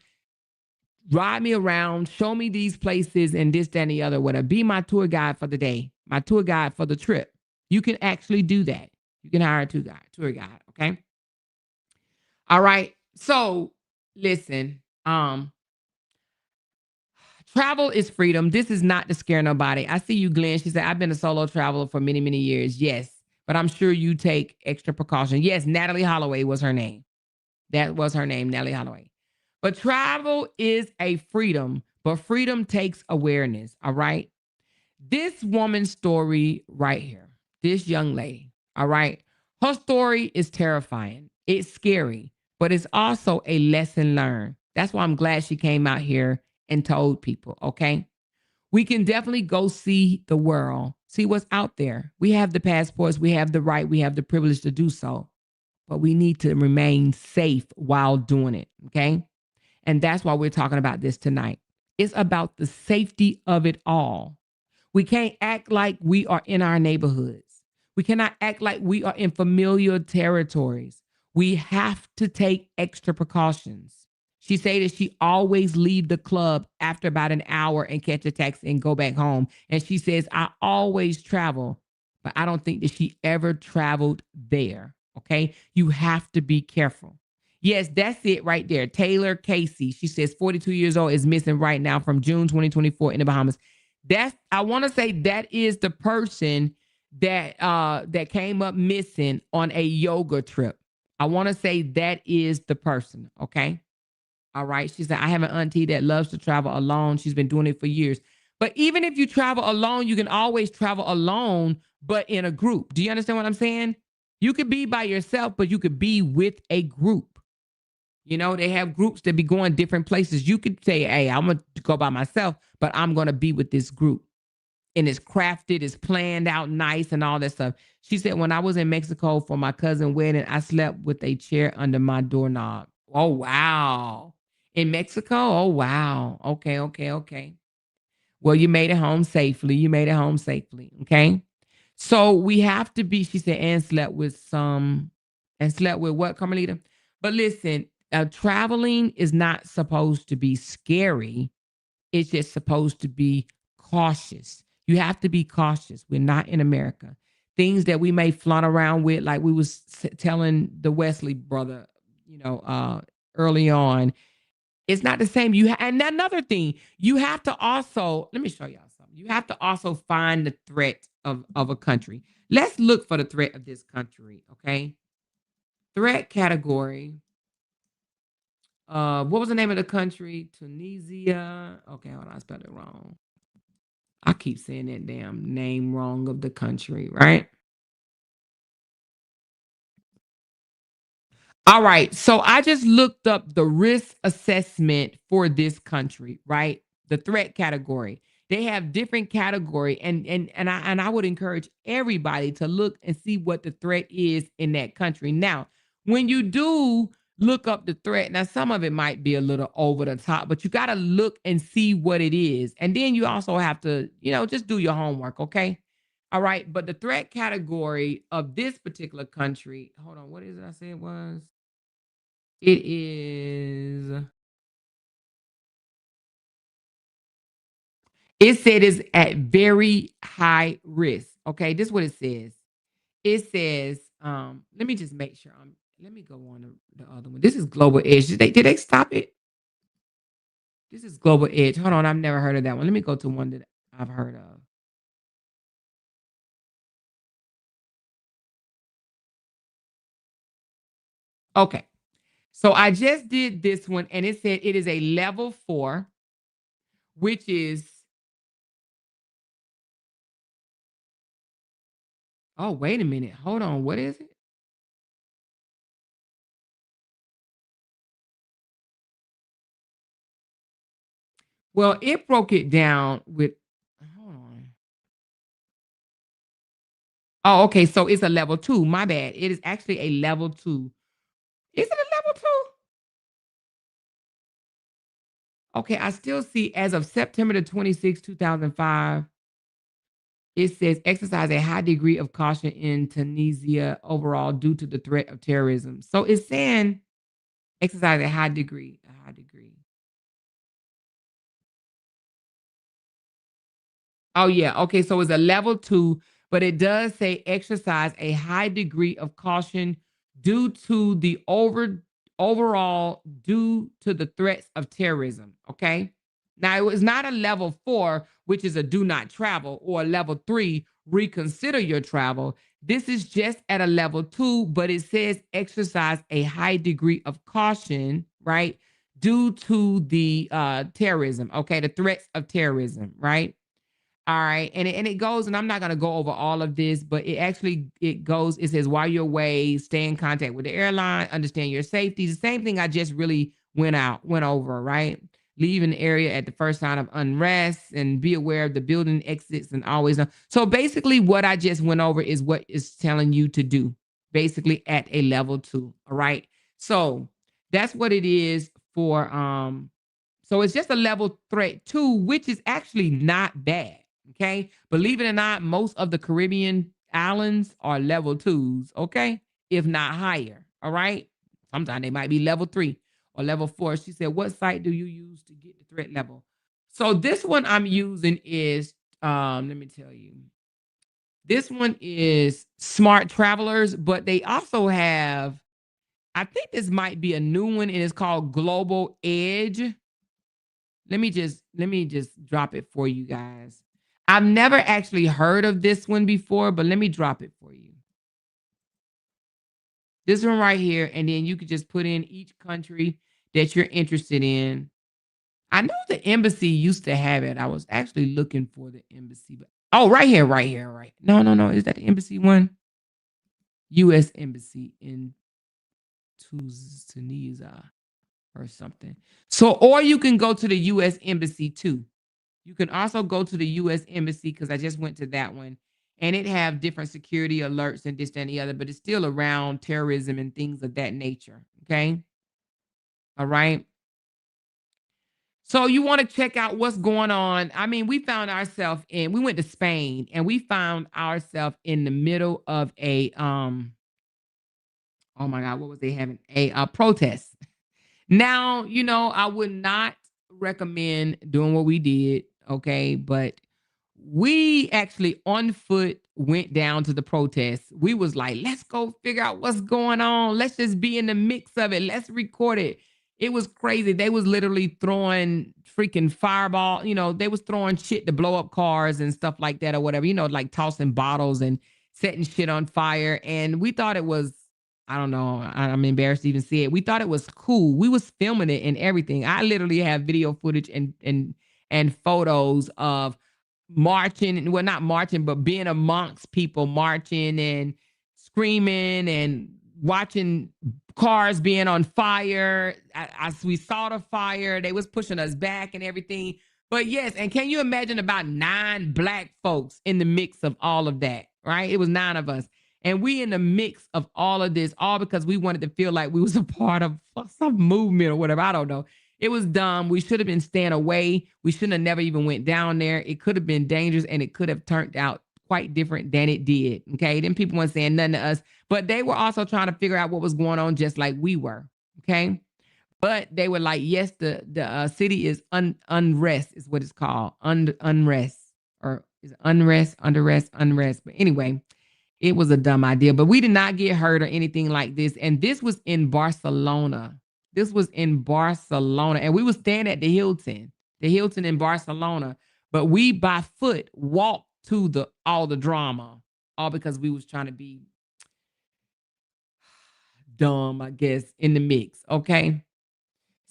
Ride me around, show me these places and this, that, and the other. Whatever. Be my tour guide for the day, my tour guide for the trip. You can actually do that. You can hire a tour guide, okay? All right. So listen, travel is freedom. This is not to scare nobody. I see you, Glenn. She said, I've been a solo traveler for many, many years. Yes, but I'm sure you take extra precaution. Yes, Natalie Holloway was her name. That was her name, Natalie Holloway. But travel is a freedom, but freedom takes awareness, all right? This woman's story right here, this young lady, all right? Her story is terrifying. It's scary, but it's also a lesson learned. That's why I'm glad she came out here and told people, okay? We can definitely go see the world, see what's out there. We have the passports, we have the right, we have the privilege to do so, but we need to remain safe while doing it, okay? And that's why we're talking about this tonight. It's about the safety of it all. We can't act like we are in our neighborhoods. We cannot act like we are in familiar territories. We have to take extra precautions. She said that she always leave the club after about an hour and catch a taxi and go back home. And she says, I always travel, but I don't think that she ever traveled there. Okay. You have to be careful. Yes, that's it right there. Taylor Casey, she says 42 years old, is missing right now from June 2024 in the Bahamas. I want to say that is the person that came up missing on a yoga trip. I want to say that is the person, okay? All right. She said, I have an auntie that loves to travel alone. She's been doing it for years. But even if you travel alone, you can always travel alone, but in a group. Do you understand what I'm saying? You could be by yourself, but you could be with a group. You know, they have groups that be going different places. You could say, hey, I'm going to go by myself, but I'm going to be with this group. And it's crafted, it's planned out nice and all that stuff. She said, when I was in Mexico for my cousin's wedding, I slept with a chair under my doorknob. Oh, wow. In Mexico? Oh, wow. Okay. Well, you made it home safely. Okay? So we have to be, she said, and slept with what, Carmelita? But listen, traveling is not supposed to be scary. It's just supposed to be cautious. You have to be cautious. We're not in America. Things that we may flaunt around with, like we was telling the Wesley brother, early on, it's not the same. And another thing, you have to also, let me show y'all something. You have to also find the threat of a country. Let's look for the threat of this country, okay? Threat category. What was the name of the country? Tunisia. Okay, hold on, I spelled it wrong. I keep saying that damn name wrong of the country, right? All right. So I just looked up the risk assessment for this country, right? The threat category. They have different category, and I would encourage everybody to look and see what the threat is in that country. Now, when you do look up the threat, now some of it might be a little over the top, but you got to look and see what it is. And then you also have to, just do your homework, okay? All right. But the threat category of this particular country, hold on, what is it I said it was? It is, it said is at very high risk. Okay, this is what it says. It says, let me just make sure let me go on to the other one. This is Global Edge. Did they stop it? This is Global Edge. Hold on, I've never heard of that one. Let me go to one that I've heard of. Okay. So I just did this one and it said it is a level 4, which is, oh, wait a minute. Hold on. What is it? Well, it broke it down with, hold on. Oh, okay. So it's a level 2. My bad. It is actually a level 2. Is it a level 2? Okay. I still see as of September the 26th, 2005, it says exercise a high degree of caution in Tunisia overall due to the threat of terrorism. So it's saying exercise a high degree, Oh, yeah. Okay. So it's a level 2, but it does say exercise a high degree of caution due to the overall due to the threats of terrorism. Okay. Now it was not a level 4, which is a do not travel, or a level 3, reconsider your travel. This is just at a level 2, but it says exercise a high degree of caution, right? Due to the terrorism. Okay. The threats of terrorism, right? All right. And it goes, and I'm not going to go over all of this, but it says while you're away, stay in contact with the airline, understand your safety. The same thing I just really went over, right? Leave an area at the first sign of unrest and be aware of the building exits and always know. So basically what I just went over is what is telling you to do basically at a level 2. All right. So that's what it is for, so it's just a level threat 2, which is actually not bad. Okay. Believe it or not, most of the Caribbean islands are level 2s. Okay. If not higher. All right. Sometimes they might be level 3 or level 4. She said, what site do you use to get the threat level? So this one I'm using is, let me tell you, this one is Smart Travelers, but they also have, I think this might be a new one, and it's called Global Edge. Let me just drop it for you guys. I've never actually heard of this one before, but let me drop it for you. This one right here, and then you could just put in each country that you're interested in. I know the embassy used to have it. I was actually looking for the embassy, but oh, right here. No. Is that the embassy one? U.S. Embassy in Tunisia or something. So, or you can go to the U.S. Embassy too. You can also go to the U.S. Embassy because I just went to that one, and it have different security alerts and this, that, and the other, but it's still around terrorism and things of that nature. Okay. All right. So you want to check out what's going on. I mean, we went to Spain, and we found ourselves in the middle of a, oh my God, what was they having? A protest. Now, I would not recommend doing what we did, okay? But we actually on foot went down to the protest. We was like, let's go figure out what's going on. Let's just be in the mix of it. Let's record it. It was crazy. They was literally throwing freaking fireball. They was throwing shit to blow up cars and stuff like that or whatever, like tossing bottles and setting shit on fire. And we thought it was, I don't know, I'm embarrassed to even see it. We thought it was cool. We was filming it and everything. I literally have video footage and photos of marching, well, not marching, but being amongst people marching and screaming and watching cars being on fire. As we saw the fire, they was pushing us back and everything. But yes, and can you imagine about 9 Black folks in the mix of all of that, right? It was 9 of us. And we in the mix of all of this, all because we wanted to feel like we was a part of some movement or whatever. I don't know. It was dumb. We should have been staying away. We shouldn't have never even went down there. It could have been dangerous, and it could have turned out quite different than it did. Okay. Then people weren't saying nothing to us, but they were also trying to figure out what was going on just like we were. Okay. But they were like, yes, the city is unrest is what it's called. Unrest, or is it unrest? But anyway, it was a dumb idea, but we did not get hurt or anything like this. And this was in Barcelona. And we were staying at the Hilton in Barcelona, but we by foot walked to all the drama, all because we was trying to be dumb, I guess, in the mix. Okay.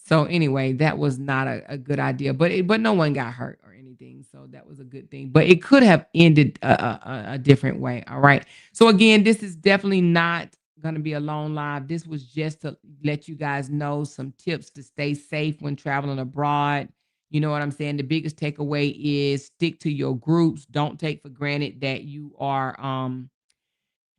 So anyway, that was not a good idea, but no one got hurt or anything. So that was a good thing, but it could have ended a different way. All right. So again, this is definitely not going to be a long live. This was just to let you guys know some tips to stay safe when traveling abroad. You know what I'm saying? The biggest takeaway is stick to your groups. Don't take for granted that you are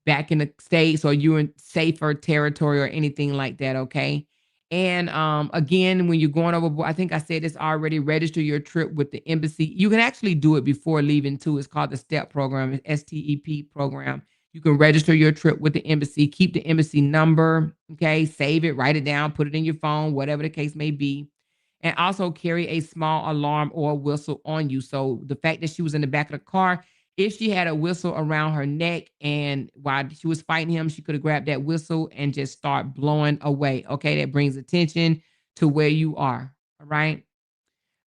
back in the States or you're in safer territory or anything like that. Okay. And again, when you're going over, I think I said this already, register your trip with the embassy. You can actually do it before leaving too. It's called the STEP program, STEP program. You can register your trip with the embassy, keep the embassy number, okay, save it, write it down, put it in your phone, whatever the case may be. And also carry a small alarm or whistle on you. So the fact that she was in the back of the car, if she had a whistle around her neck and while she was fighting him, she could have grabbed that whistle and just start blowing away. Okay, that brings attention to where you are. All right.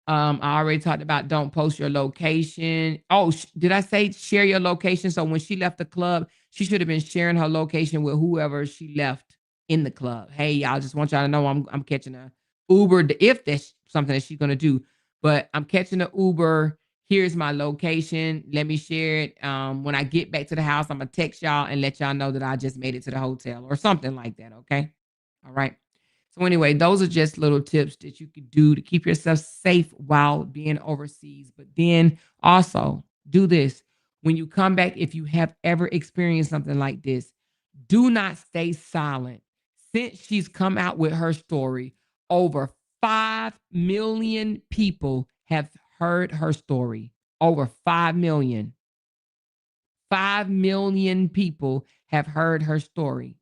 I already talked about don't post your location. Oh, did I say share your location? So when she left the club, she should have been sharing her location with whoever she left in the club. Hey, y'all, just want y'all to know I'm catching a Uber, if that's something that she's gonna do. But I'm catching an Uber Here's my location. Let me share it. When I get back to the house, I'm gonna text y'all and let y'all know that I just made it to the hotel or something like that. Okay. All right. So anyway, those are just little tips that you could do to keep yourself safe while being overseas. But then also do this. When you come back, if you have ever experienced something like this, do not stay silent. Since she's come out with her story, over 5 million people have heard her story. Over 5 million. 5 million people have heard her story.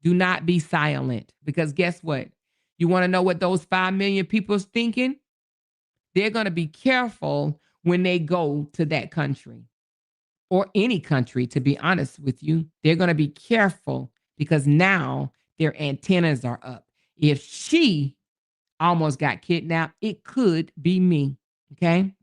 Do not be silent, because guess what? You want to know what those 5 million people is thinking? They're going to be careful when they go to that country or any country, to be honest with you. They're going to be careful because now their antennas are up. If she almost got kidnapped, it could be me. Okay.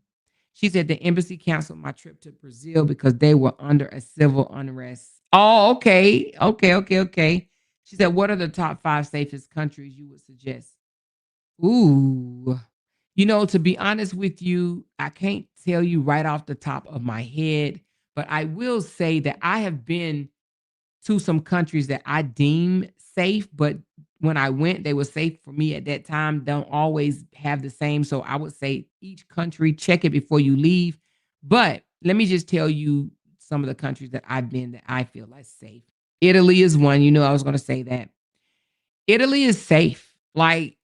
She said the embassy canceled my trip to Brazil because they were under a civil unrest. Oh, okay. Okay. She said, what are the top 5 safest countries you would suggest? Ooh. To be honest with you, I can't tell you right off the top of my head, but I will say that I have been to some countries that I deem safe, but when I went, they were safe for me at that time. Don't always have the same. So I would say each country, check it before you leave. But let me just tell you some of the countries that I've been that I feel like safe. Italy is one. I was going to say that. Italy is safe. Like,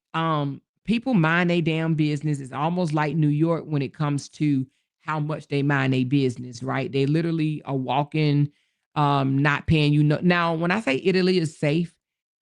people mind their damn business. It's almost like New York when it comes to how much they mind their business, right? They literally are walking, not paying you. No. Now, when I say Italy is safe,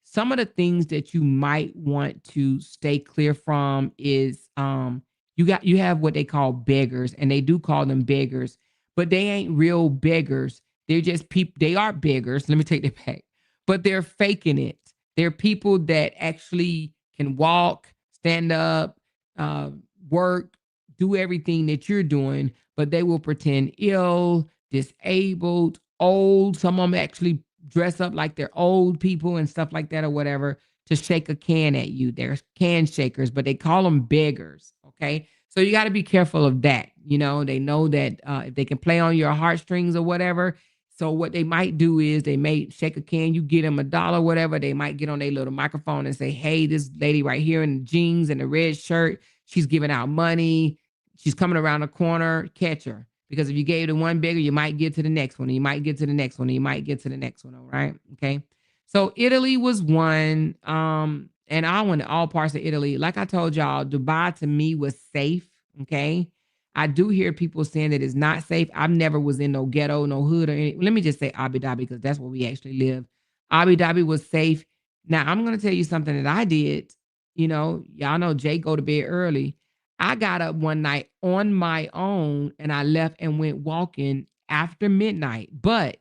some of the things that you might want to stay clear from is you have what they call beggars, and they do call them beggars, but they ain't real beggars. They're just people. They are beggars. Let me take that back, but they're faking it. They're people that actually can walk, stand up, uh, work, do everything that you're doing, but they will pretend ill, disabled, old. Some of them actually dress up like they're old people and stuff like that or whatever to shake a can at you. They're can shakers, but they call them beggars. Okay. So you got to be careful of that. They know that if they can play on your heartstrings or whatever. So what they might do is they may shake a can, you get them $1, whatever. They might get on their little microphone and say, hey, this lady right here in the jeans and the red shirt, she's giving out money. She's coming around the corner, catch her. Because if you gave to one beggar, you might get to the next one, and you might get to the next one, and you might get to the next one. All right. Okay. So Italy was one. And I went to all parts of Italy. Like I told y'all, Dubai to me was safe. Okay. I do hear people saying that it's not safe. I've never was in no ghetto, no hood or any. Let me just say Abu Dhabi because that's where we actually live. Abu Dhabi was safe. Now I'm going to tell you something that I did. Y'all know Jay go to bed early. I got up one night on my own and I left and went walking after midnight. But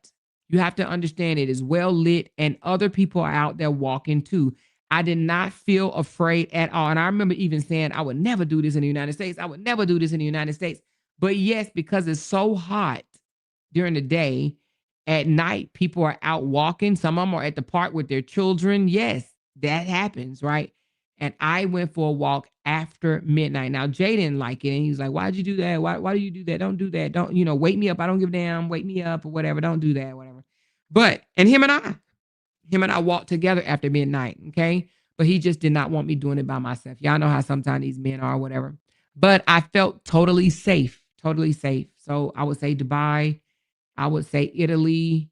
you have to understand it is well lit and other people are out there walking too. I did not feel afraid at all. And I remember even saying, I would never do this in the United States. I would never do this in the United States. But yes, because it's so hot during the day, at night, people are out walking. Some of them are at the park with their children. Yes, that happens, right? And I went for a walk after midnight. Now, Jay didn't like it. And he was like, why'd you do that? Why do you do that? Don't do that. Don't, wake me up. I don't give a damn. Wake me up or whatever. Don't do that, whatever. But, and him and I walked together after midnight. Okay. But he just did not want me doing it by myself. Y'all know how sometimes these men are, whatever. But I felt totally safe. Totally safe. So I would say Dubai. I would say Italy.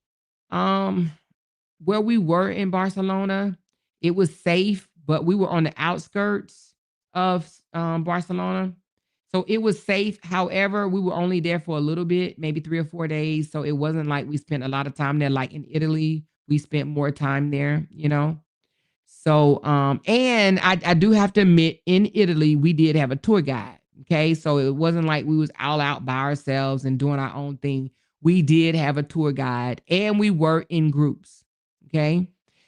Where we were in Barcelona, it was safe, but we were on the outskirts of Barcelona. So it was safe. However, we were only there for a little bit, maybe 3 or 4 days. So it wasn't like we spent a lot of time there. Like in Italy, we spent more time there. So, and I do have to admit, in Italy, we did have a tour guide. Okay. So it wasn't like we was all out by ourselves and doing our own thing. We did have a tour guide and we were in groups. Okay.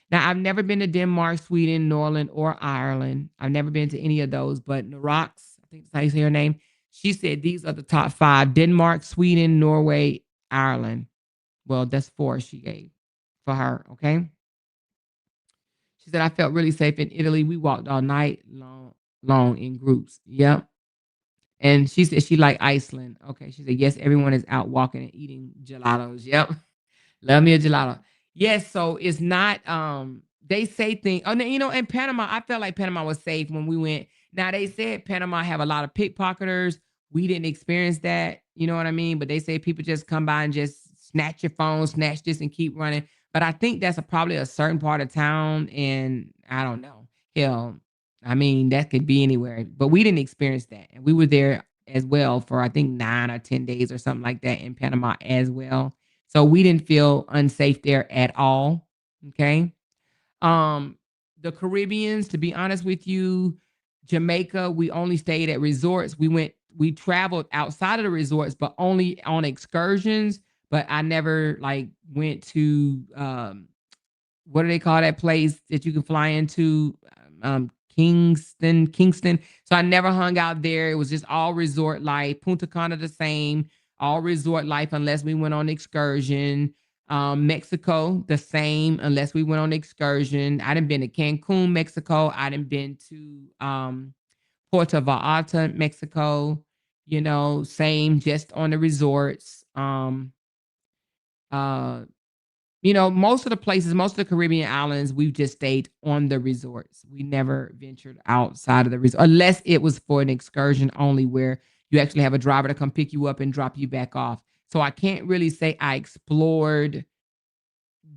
Now, I've never been to Denmark, Sweden, Norland, or Ireland. I've never been to any of those, but Narox, I think that's how you say her name. She said these are the top 5: Denmark, Sweden, Norway, Ireland. Well, that's 4 she gave for her. Okay. She said, I felt really safe in Italy. We walked all night long in groups. Yep. And she said she like Iceland. Okay, she said yes, everyone is out walking and eating gelatos. Yep. Love me a gelato. Yes, so it's not they say things. Oh, you know, in Panama, I felt like Panama was safe when we went. Now they said Panama have a lot of pickpocketers. We didn't experience that, you know what I mean? But they say people just come by and just snatch your phone, snatch this and keep running. But I think that's probably a certain part of town, and I don't know. Hell, I mean, that could be anywhere. But we didn't experience that. And we were there as well for I think 9 or 10 days or something like that in Panama as well. So we didn't feel unsafe there at all. Okay. Um, the Caribbeans, to be honest with you, Jamaica, we only stayed at resorts. We traveled outside of the resorts, but only on excursions. But I never like went to what do they call that place that you can fly into? Kingston. So I never hung out there. It was just all resort life. Punta Cana the same, all resort life unless we went on excursion. Mexico the same unless we went on excursion. I done been to Cancun, Mexico. I done been to Puerto Vallarta, Mexico. You know, same, just on the resorts. Uh you know, most of the places, most of the Caribbean islands, we've just stayed on the resorts. We never ventured outside of the resort unless it was for an excursion only where you actually have a driver to come pick you up and drop you back off. So I can't really say I explored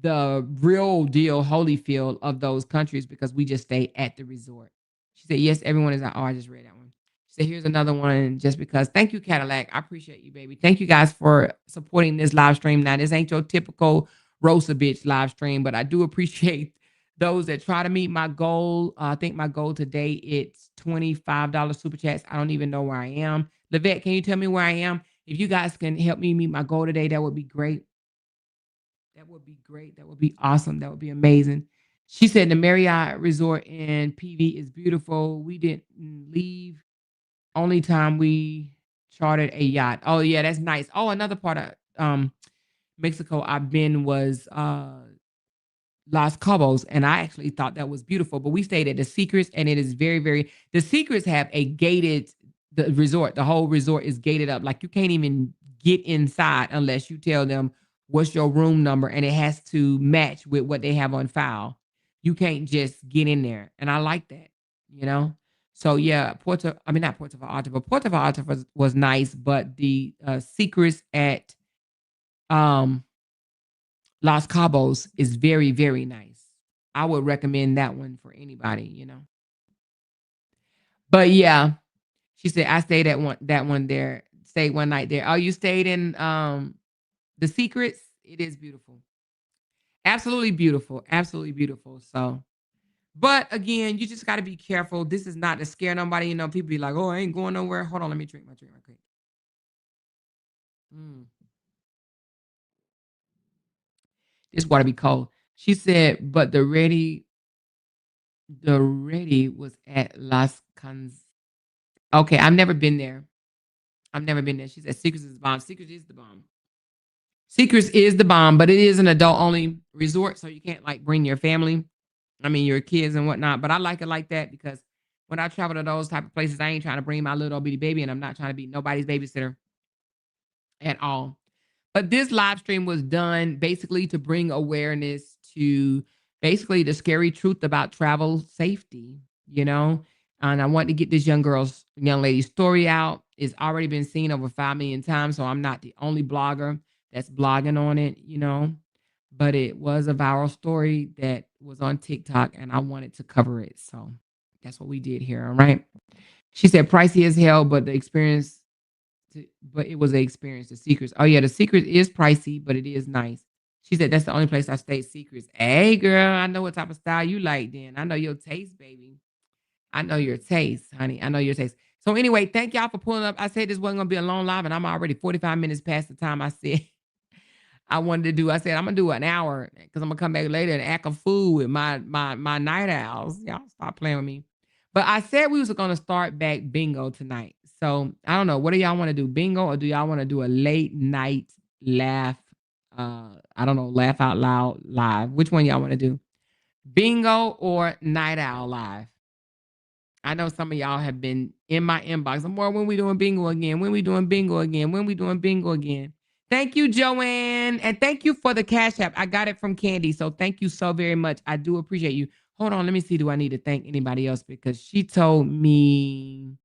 the real deal Holyfield of those countries because we just stay at the resort. She said, yes, everyone is out. Oh, I just read that one. She said, here's another one just because. Thank you, Cadillac. I appreciate you, baby. Thank you guys for supporting this live stream. Now, this ain't your typical roast a bitch live stream, but I do appreciate those that try to meet my goal. I think my goal today, it's $25 super chats. I don't even know where I am. Levette, can you tell me where I am? If you guys can help me meet my goal today, that would be great. That would be great. That would be awesome. That would be amazing. She said the Marriott Resort in PV is beautiful. We didn't leave. Only time we chartered a yacht. Oh yeah, that's nice. Oh, another part of Mexico I've been was Las Cabos, and I actually thought that was beautiful. But we stayed at the Secrets, and it is very, very. The Secrets have a gated the resort. The whole resort is gated up. Like you can't even get inside unless you tell them what's your room number, and it has to match with what they have on file. You can't just get in there, and I like that. You know. So yeah, not Puerto Vallarta, but Puerto Vallarta was nice, but the Secrets at um Los Cabos is very, very nice. I would recommend that one for anybody, you know. But yeah, she said I stayed at one there, stayed one night there. Oh, you stayed in the Secrets? It is beautiful. Absolutely beautiful. Absolutely beautiful. So, but again, you just got to be careful. This is not to scare nobody. You know, people be like, "Oh, I ain't going nowhere." Hold on, let me drink my drink real quick. This water be cold. She said, but the ready was at Las Cans. Okay, I've never been there. I've never been there. She said Secrets is the bomb. Secrets is the bomb. Secrets is the bomb, but it is an adult only resort, so you can't like bring your family. I mean your kids and whatnot. But I like it like that because when I travel to those type of places, I ain't trying to bring my little bitty baby, and I'm not trying to be nobody's babysitter at all. But this live stream was done basically to bring awareness to basically the scary truth about travel safety, you know. And I want to get this young lady's story out. It's already been seen over 5 million times, so I'm not the only blogger that's blogging on it, you know. But it was a viral story that was on TikTok, and I wanted to cover it. So that's what we did here. All right. She said pricey as hell, but it was an experience. The Secrets. Oh yeah, the Secret is pricey, but it is nice. She said that's the only place I stayed Secrets. Hey girl, I know what type of style you like then. I know your taste, baby. I know your taste, honey. I know your taste. So anyway, thank y'all for pulling up. I said this wasn't gonna be a long live, and I'm already 45 minutes past the time I said I wanted to do. I said I'm gonna do an hour because I'm gonna come back later and act a fool with my night owls. Y'all stop playing with me. But I said we was gonna start back bingo tonight. So I don't know. What do y'all want to do? Bingo, or do y'all want to do a late night laugh? I don't know, laugh out loud live. Which one y'all want to do? Bingo or night owl live? I know some of y'all have been in my inbox. More when we doing bingo again. When we doing bingo again. When we doing bingo again. Thank you, Joanne. And thank you for the Cash App. I got it from Candy. So thank you so very much. I do appreciate you. Hold on. Let me see. Do I need to thank anybody else? Because she told me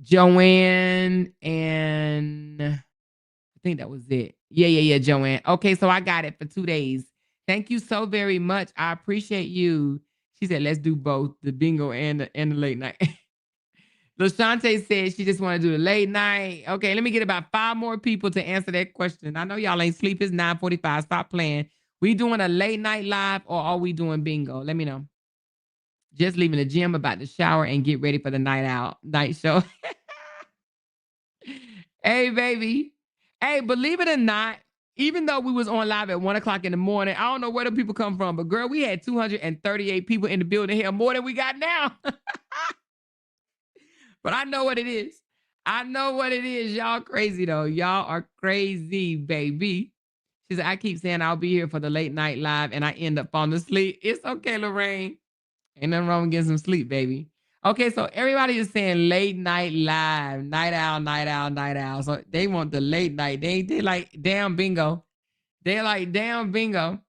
Joanne and I think that was it. Yeah, Joanne. Okay, so I got it for 2 days. Thank you so very much. I appreciate you. She said, let's do both the bingo and the late night. LaShante said she just want to do the late night. Okay, let me get about 5 more people to answer that question. I know y'all ain't sleep. It's 9:45. Stop playing. We doing a late night live or are we doing bingo? Let me know. Just leaving the gym, about to shower and get ready for the night show. Hey, baby. Hey, believe it or not, even though we was on live at 1 o'clock in the morning, I don't know where the people come from, but girl, we had 238 people in the building here, more than we got now. But I know what it is. I know what it is. Y'all crazy though. Y'all are crazy, baby. She said, I keep saying I'll be here for the late night live and I end up falling asleep. It's okay, Lorraine. Ain't nothing wrong with getting some sleep, baby. Okay, so everybody is saying late night live, night owl, night owl, night owl. So they want the late night. They like damn bingo. They like damn bingo.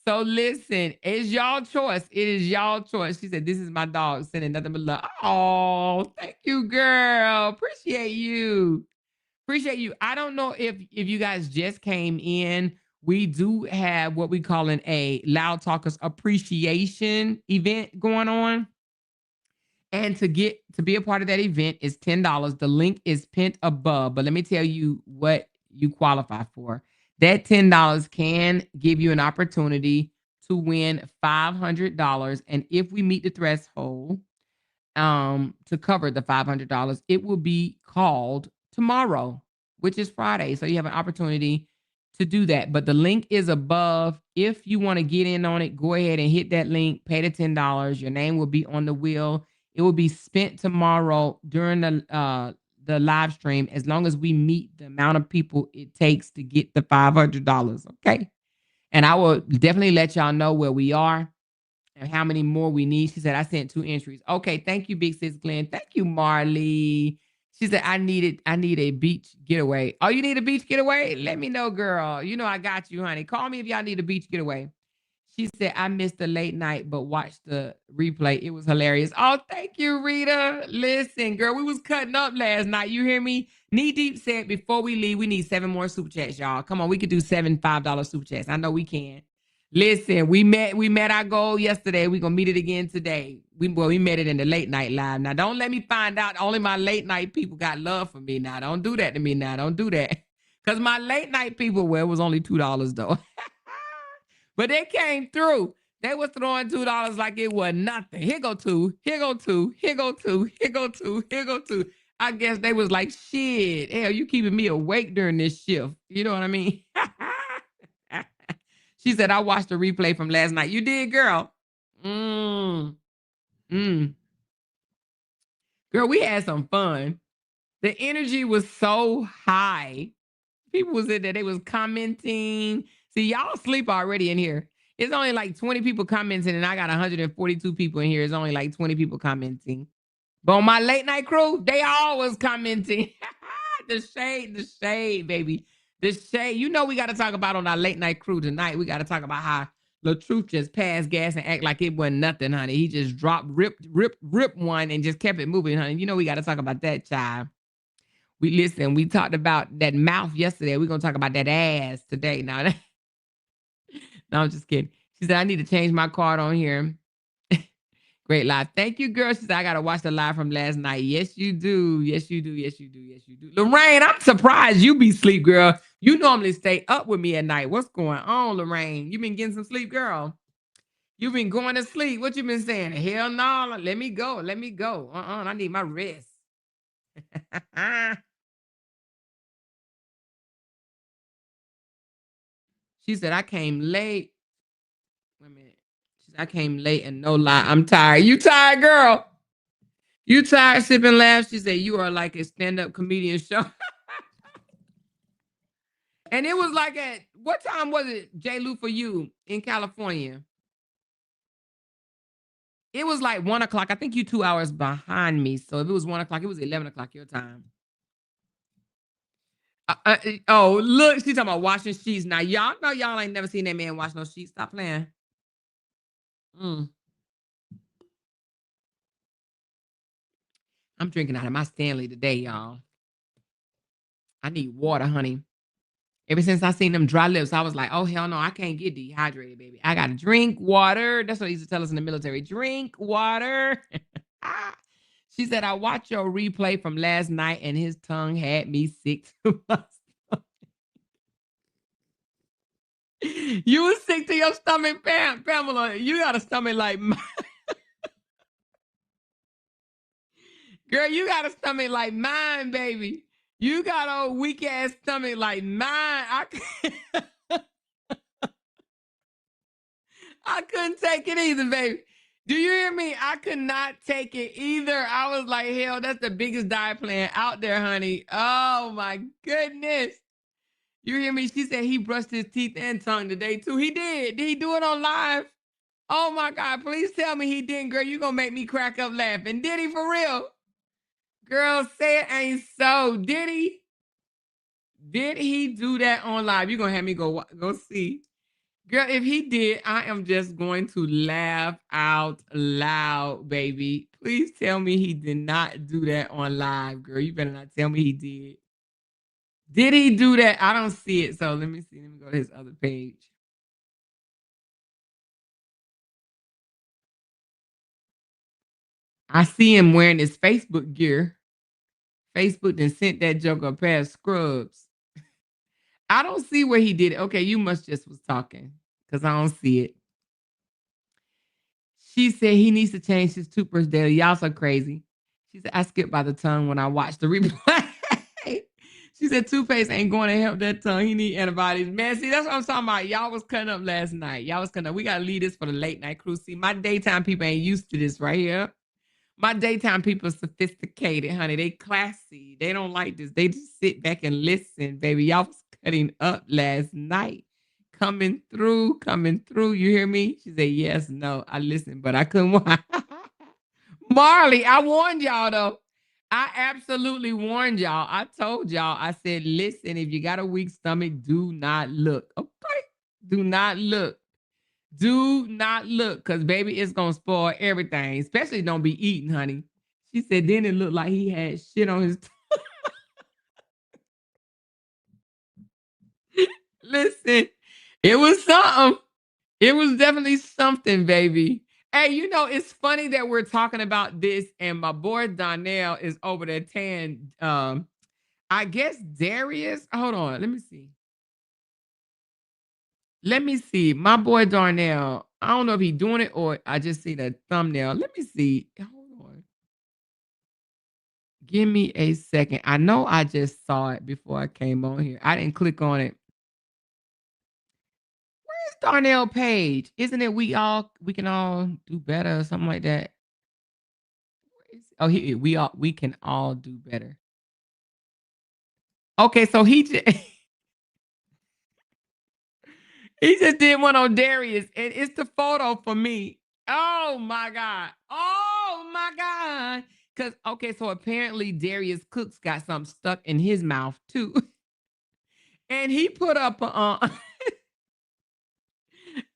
So listen, it's y'all choice. It is y'all choice. She said, this is my dog sending nothing but love. Oh, thank you, girl. Appreciate you. Appreciate you. I don't know if you guys just came in. We do have what we call a Loud Talkers appreciation event going on. And to be a part of that event is $10. The link is pinned above. But let me tell you what you qualify for. That $10 can give you an opportunity to win $500. And if we meet the threshold to cover the $500, it will be called tomorrow, which is Friday. So you have an opportunity to do that. But the link is above. If you want to get in on it, go ahead and hit that link, pay the $10. Your name will be on the wheel. It will be spent tomorrow during the live stream, as long as we meet the amount of people it takes to get the $500. Okay. And I will definitely let y'all know where we are and how many more we need. She said, I sent 2 entries. Okay. Thank you, Big Sis Glenn. Thank you, Marley. She said, I need a beach getaway. Oh, you need a beach getaway? Let me know, girl. You know I got you, honey. Call me if y'all need a beach getaway. She said, I missed the late night, but watched the replay. It was hilarious. Oh, thank you, Rita. Listen, girl, we was cutting up last night. You hear me? Knee Deep said, before we leave, we need 7 more super chats, y'all. Come on, we could do 7 $5 super chats. I know we can. Listen, we met our goal yesterday. We're going to meet it again today. We met it in the late night live. Now, don't let me find out only my late night people got love for me. Now, don't do that to me now. Don't do that. Because my late night people, well, it was only $2 though. But they came through. They was throwing $2 like it was nothing. Here go 2. Here go 2. Here go 2. Here go 2. Here go 2. I guess they was like, shit, hell, you keeping me awake during this shift. You know what I mean? She said, I watched the replay from last night. You did, girl? Girl, we had some fun. The energy was so high. People was in there. They was commenting. See, y'all sleep already in here. It's only like 20 people commenting, and I got 142 people in here. It's only like 20 people commenting. But on my late night crew, they always commenting. The shade, baby. The shade. You know we got to talk about on our late night crew tonight. We got to talk about how LaTruth just passed gas and act like it wasn't nothing, honey. He just ripped one and just kept it moving, honey. You know we got to talk about that, child. We talked about that mouth yesterday. We're going to talk about that ass today. Now, no, I'm just kidding. She said, I need to change my card on here. Great live. Thank you, girl. She said, I got to watch the live from last night. Yes, you do. Yes, you do. Yes, you do. Yes, you do. Lorraine, I'm surprised you be sleep, girl. You normally stay up with me at night. What's going on, Lorraine? You been getting some sleep, girl? You been going to sleep. What you been saying? Hell no. Let me go. Let me go. I need my rest. She said, I came late. Wait a minute. She said, I came late and no lie, I'm tired. You tired, girl? You tired, sipping laughs? She said, you are like a stand-up comedian show. And it was like at, what time was it, J. Lou, for you in California? It was like 1 o'clock. I think you 2 hours behind me. So if it was 1 o'clock, it was 11 o'clock your time. Oh, look, she's talking about washing sheets. Now, y'all know y'all ain't never seen that man wash no sheets. Stop playing. I'm drinking out of my Stanley today, y'all. I need water, honey. Ever since I seen them dry lips, I was like, oh, hell no, I can't get dehydrated, baby. I got to drink water. That's what they used to tell us in the military. Drink water. She said, I watched your replay from last night and his tongue had me sick to my stomach. You was sick to your stomach, Pamela. You got a stomach like mine. Girl, you got a stomach like mine, baby. You got a weak ass stomach like mine. I couldn't take it either, baby. Do you hear me? I could not take it either. I was like, hell, that's the biggest diet plan out there, honey. Oh my goodness. You hear me? She said he brushed his teeth and tongue today too. He did. Did he do it on live? Oh my God, please tell me he didn't, girl. You're going to make me crack up laughing. Did he for real? Girl, say it ain't so. Did he? Did he do that on live? You're going to have me go see. Girl, if he did, I am just going to laugh out loud, baby. Please tell me he did not do that on live, girl. You better not tell me he did. Did he do that? I don't see it. So let me see. Let me go to his other page. I see him wearing his Facebook gear. Facebook then sent that joker a pair of scrubs. I don't see where he did it. Okay, you must just was talking because I don't see it. She said he needs to change his toothbrush daily. Y'all so crazy. She said, I skipped by the tongue when I watched the replay. She said toothpaste ain't going to help that tongue. He need antibiotics. Man, see, that's what I'm talking about. Y'all was cutting up last night. Y'all was cutting up. We got to leave this for the late night crew. See, my daytime people ain't used to this right here. My daytime people are sophisticated, honey. They classy. They don't like this. They just sit back and listen, baby. Y'all was cutting up last night. Coming through. You hear me? She said, yes, no. I listened, but I couldn't watch. Marley, I warned y'all, though. I absolutely warned y'all. I told y'all. I said, listen, if you got a weak stomach, do not look. Okay? Do not look. Do not look, because baby, it's gonna spoil everything. Especially don't be eating, honey. She said then it looked like he had shit on his Listen, it was something. It was definitely something, baby. Hey, you know, it's funny that we're talking about this, and my boy Donnell is over there tan. I guess Darius. Hold on, let me see. Let me see. My boy Darnell. I don't know if he's doing it or I just see the thumbnail. Let me see. Hold on. Give me a second. I know I just saw it before I came on here. I didn't click on it. Where's Darnell page? Isn't it we can all do better or something like that? Oh, we can all do better. Okay, so he just he just did one on Darius, and it's the photo for me. Oh my God. Oh my God. Because, okay, so apparently Darius Cooks got something stuck in his mouth too. And he put up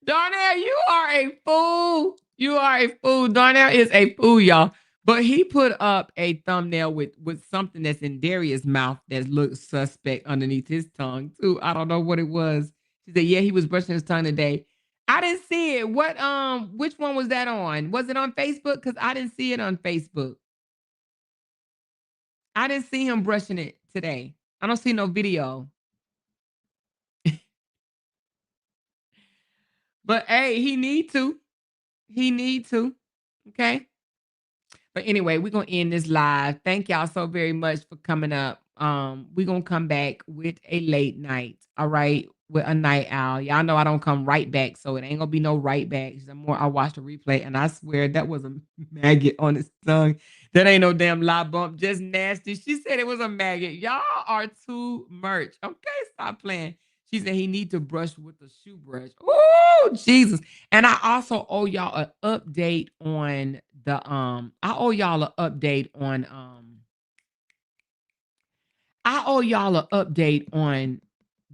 Darnell, you are a fool. You are a fool. Darnell is a fool, y'all. But he put up a thumbnail with something that's in Darius' mouth that looks suspect underneath his tongue too. I don't know what it was. She said, yeah, he was brushing his tongue today. I didn't see it. What which one was that on? Was it on Facebook? Because I didn't see it on Facebook. I didn't see him brushing it today. I don't see no video. But hey, he need to. He need to. Okay. But anyway, we're gonna end this live. Thank y'all so very much for coming up. We're gonna come back with a late night. All right, with a night owl. Y'all know I don't come right back, so it ain't gonna be no right back. The more I watch the replay, and I swear that was a maggot on his tongue. That ain't no damn lie bump, just nasty. She said it was a maggot. Y'all are too much. Okay, stop playing. She said he need to brush with a shoe brush. Oh, Jesus. And I also owe y'all an update on the I owe y'all an update on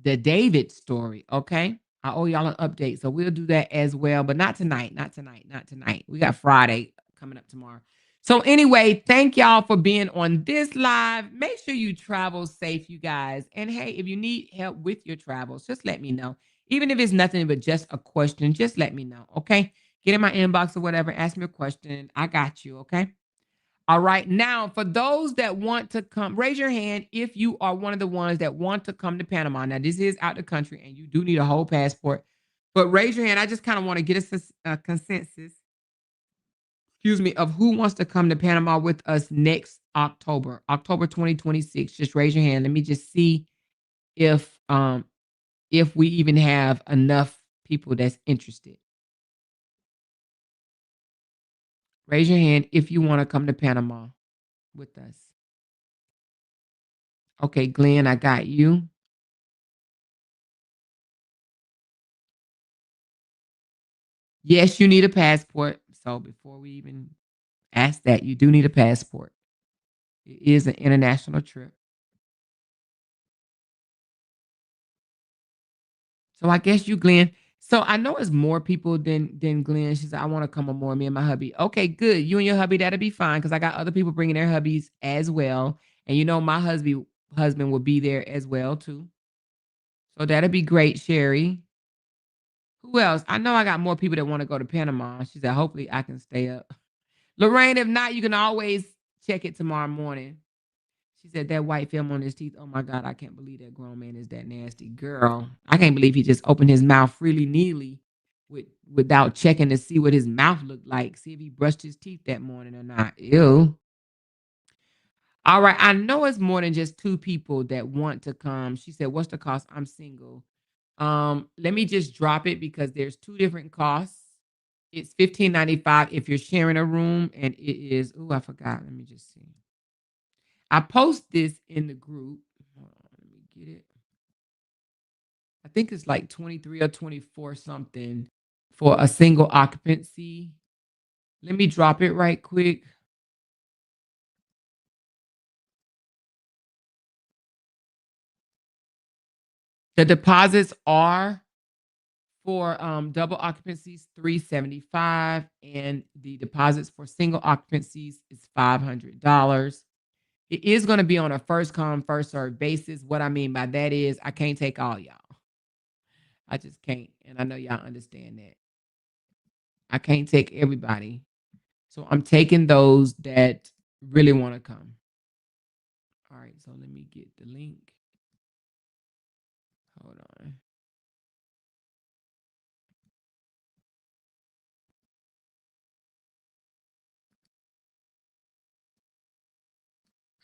the David story, okay? I owe y'all an update. So we'll do that as well, but not tonight, not tonight, not tonight. We got Friday coming up tomorrow. So anyway, thank y'all for being on this live. Make sure you travel safe, you guys. And hey, if you need help with your travels, just let me know. Even if it's nothing but just a question, just let me know, okay? Get in my inbox or whatever, ask me a question. I got you, okay? All right. Now, for those that want to come, raise your hand if you are one of the ones that want to come to Panama. Now, this is out the country and you do need a whole passport, but raise your hand. I just kind of want to get a consensus, of who wants to come to Panama with us next October 2026. Just raise your hand. Let me just see if we even have enough people that's interested. Raise your hand if you want to come to Panama with us. Okay, Glenn, I got you. Yes, you need a passport. So before we even ask that, you do need a passport. It is an international trip. So I guess you, Glenn. So I know it's more people than Glenn. She said, I want to come on more, me and my hubby. Okay, good. You and your hubby, that'll be fine because I got other people bringing their hubbies as well. And you know my husband will be there as well too. So that'll be great, Sherry. Who else? I know I got more people that want to go to Panama. She said, hopefully I can stay up. Lorraine, if not, you can always check it tomorrow morning. She said that white film on his teeth. Oh my God, I can't believe that grown man is that nasty. Girl, I can't believe he just opened his mouth freely neely without checking to see what his mouth looked like. See if he brushed his teeth that morning or not. Ew. All right. I know it's more than just 2 people that want to come. She said, what's the cost? I'm single. Let me just drop it because there's 2 different costs. It's $15.95 if you're sharing a room, and it is, oh, I forgot. Let me just see. I post this in the group. Hold on, let me get it. I think it's like 23 or 24 something for a single occupancy. Let me drop it right quick. The deposits are for double occupancies $375, and the deposits for single occupancies is $500. It is going to be on a first come, first served basis. What I mean by that is I can't take all y'all. I just can't. And I know y'all understand that. I can't take everybody. So I'm taking those that really want to come. All right. So let me get the link. Hold on.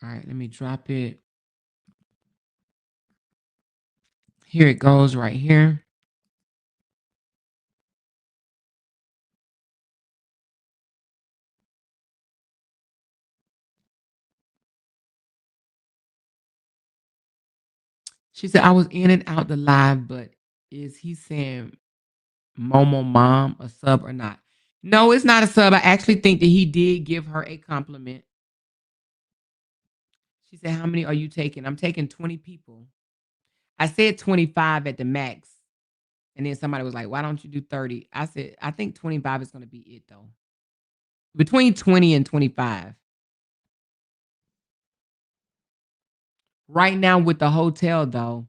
All right. Let me drop it. Here it goes right here. She said, I was in and out the live, but is he saying Momo mom a sub or not? No, it's not a sub. I actually think that he did give her a compliment. She said, how many are you taking? I'm taking 20 people. I said 25 at the max. And then somebody was like, why don't you do 30? I said, I think 25 is going to be it though. Between 20 and 25. Right now with the hotel though,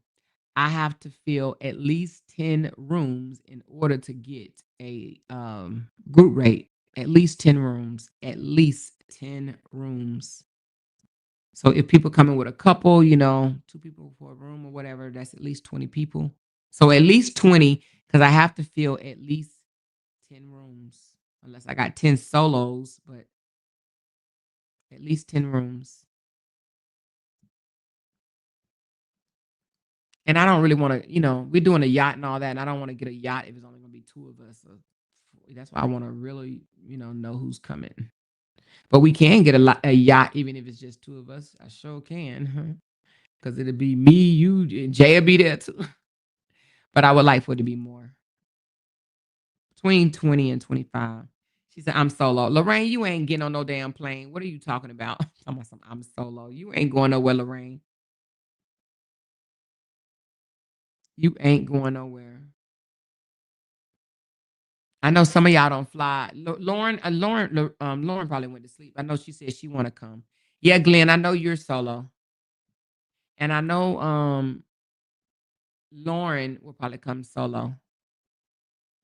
I have to fill at least 10 rooms in order to get a group rate. At least 10 rooms. At least 10 rooms. So if people come in with a couple, 2 people for a room or whatever, that's at least 20 people. So at least 20, because I have to fill at least 10 rooms. Unless I got 10 solos, but at least 10 rooms. And I don't really want to, we're doing a yacht and all that, and I don't want to get a yacht if it's only going to be 2 of us. So that's why I want to really, know who's coming. But we can get a yacht even if it's just 2 of us. I sure can. Because it'll be me, you, and Jay will be there too. but I would like for it to be more. Between 20 and 25. She said, I'm solo. Lorraine, you ain't getting on no damn plane. What are you talking about? I'm solo. You ain't going nowhere, Lorraine. You ain't going nowhere. I know some of y'all don't fly. Lauren probably went to sleep. I know she said she want to come. Yeah, Glenn, I know you're solo. And I know Lauren will probably come solo.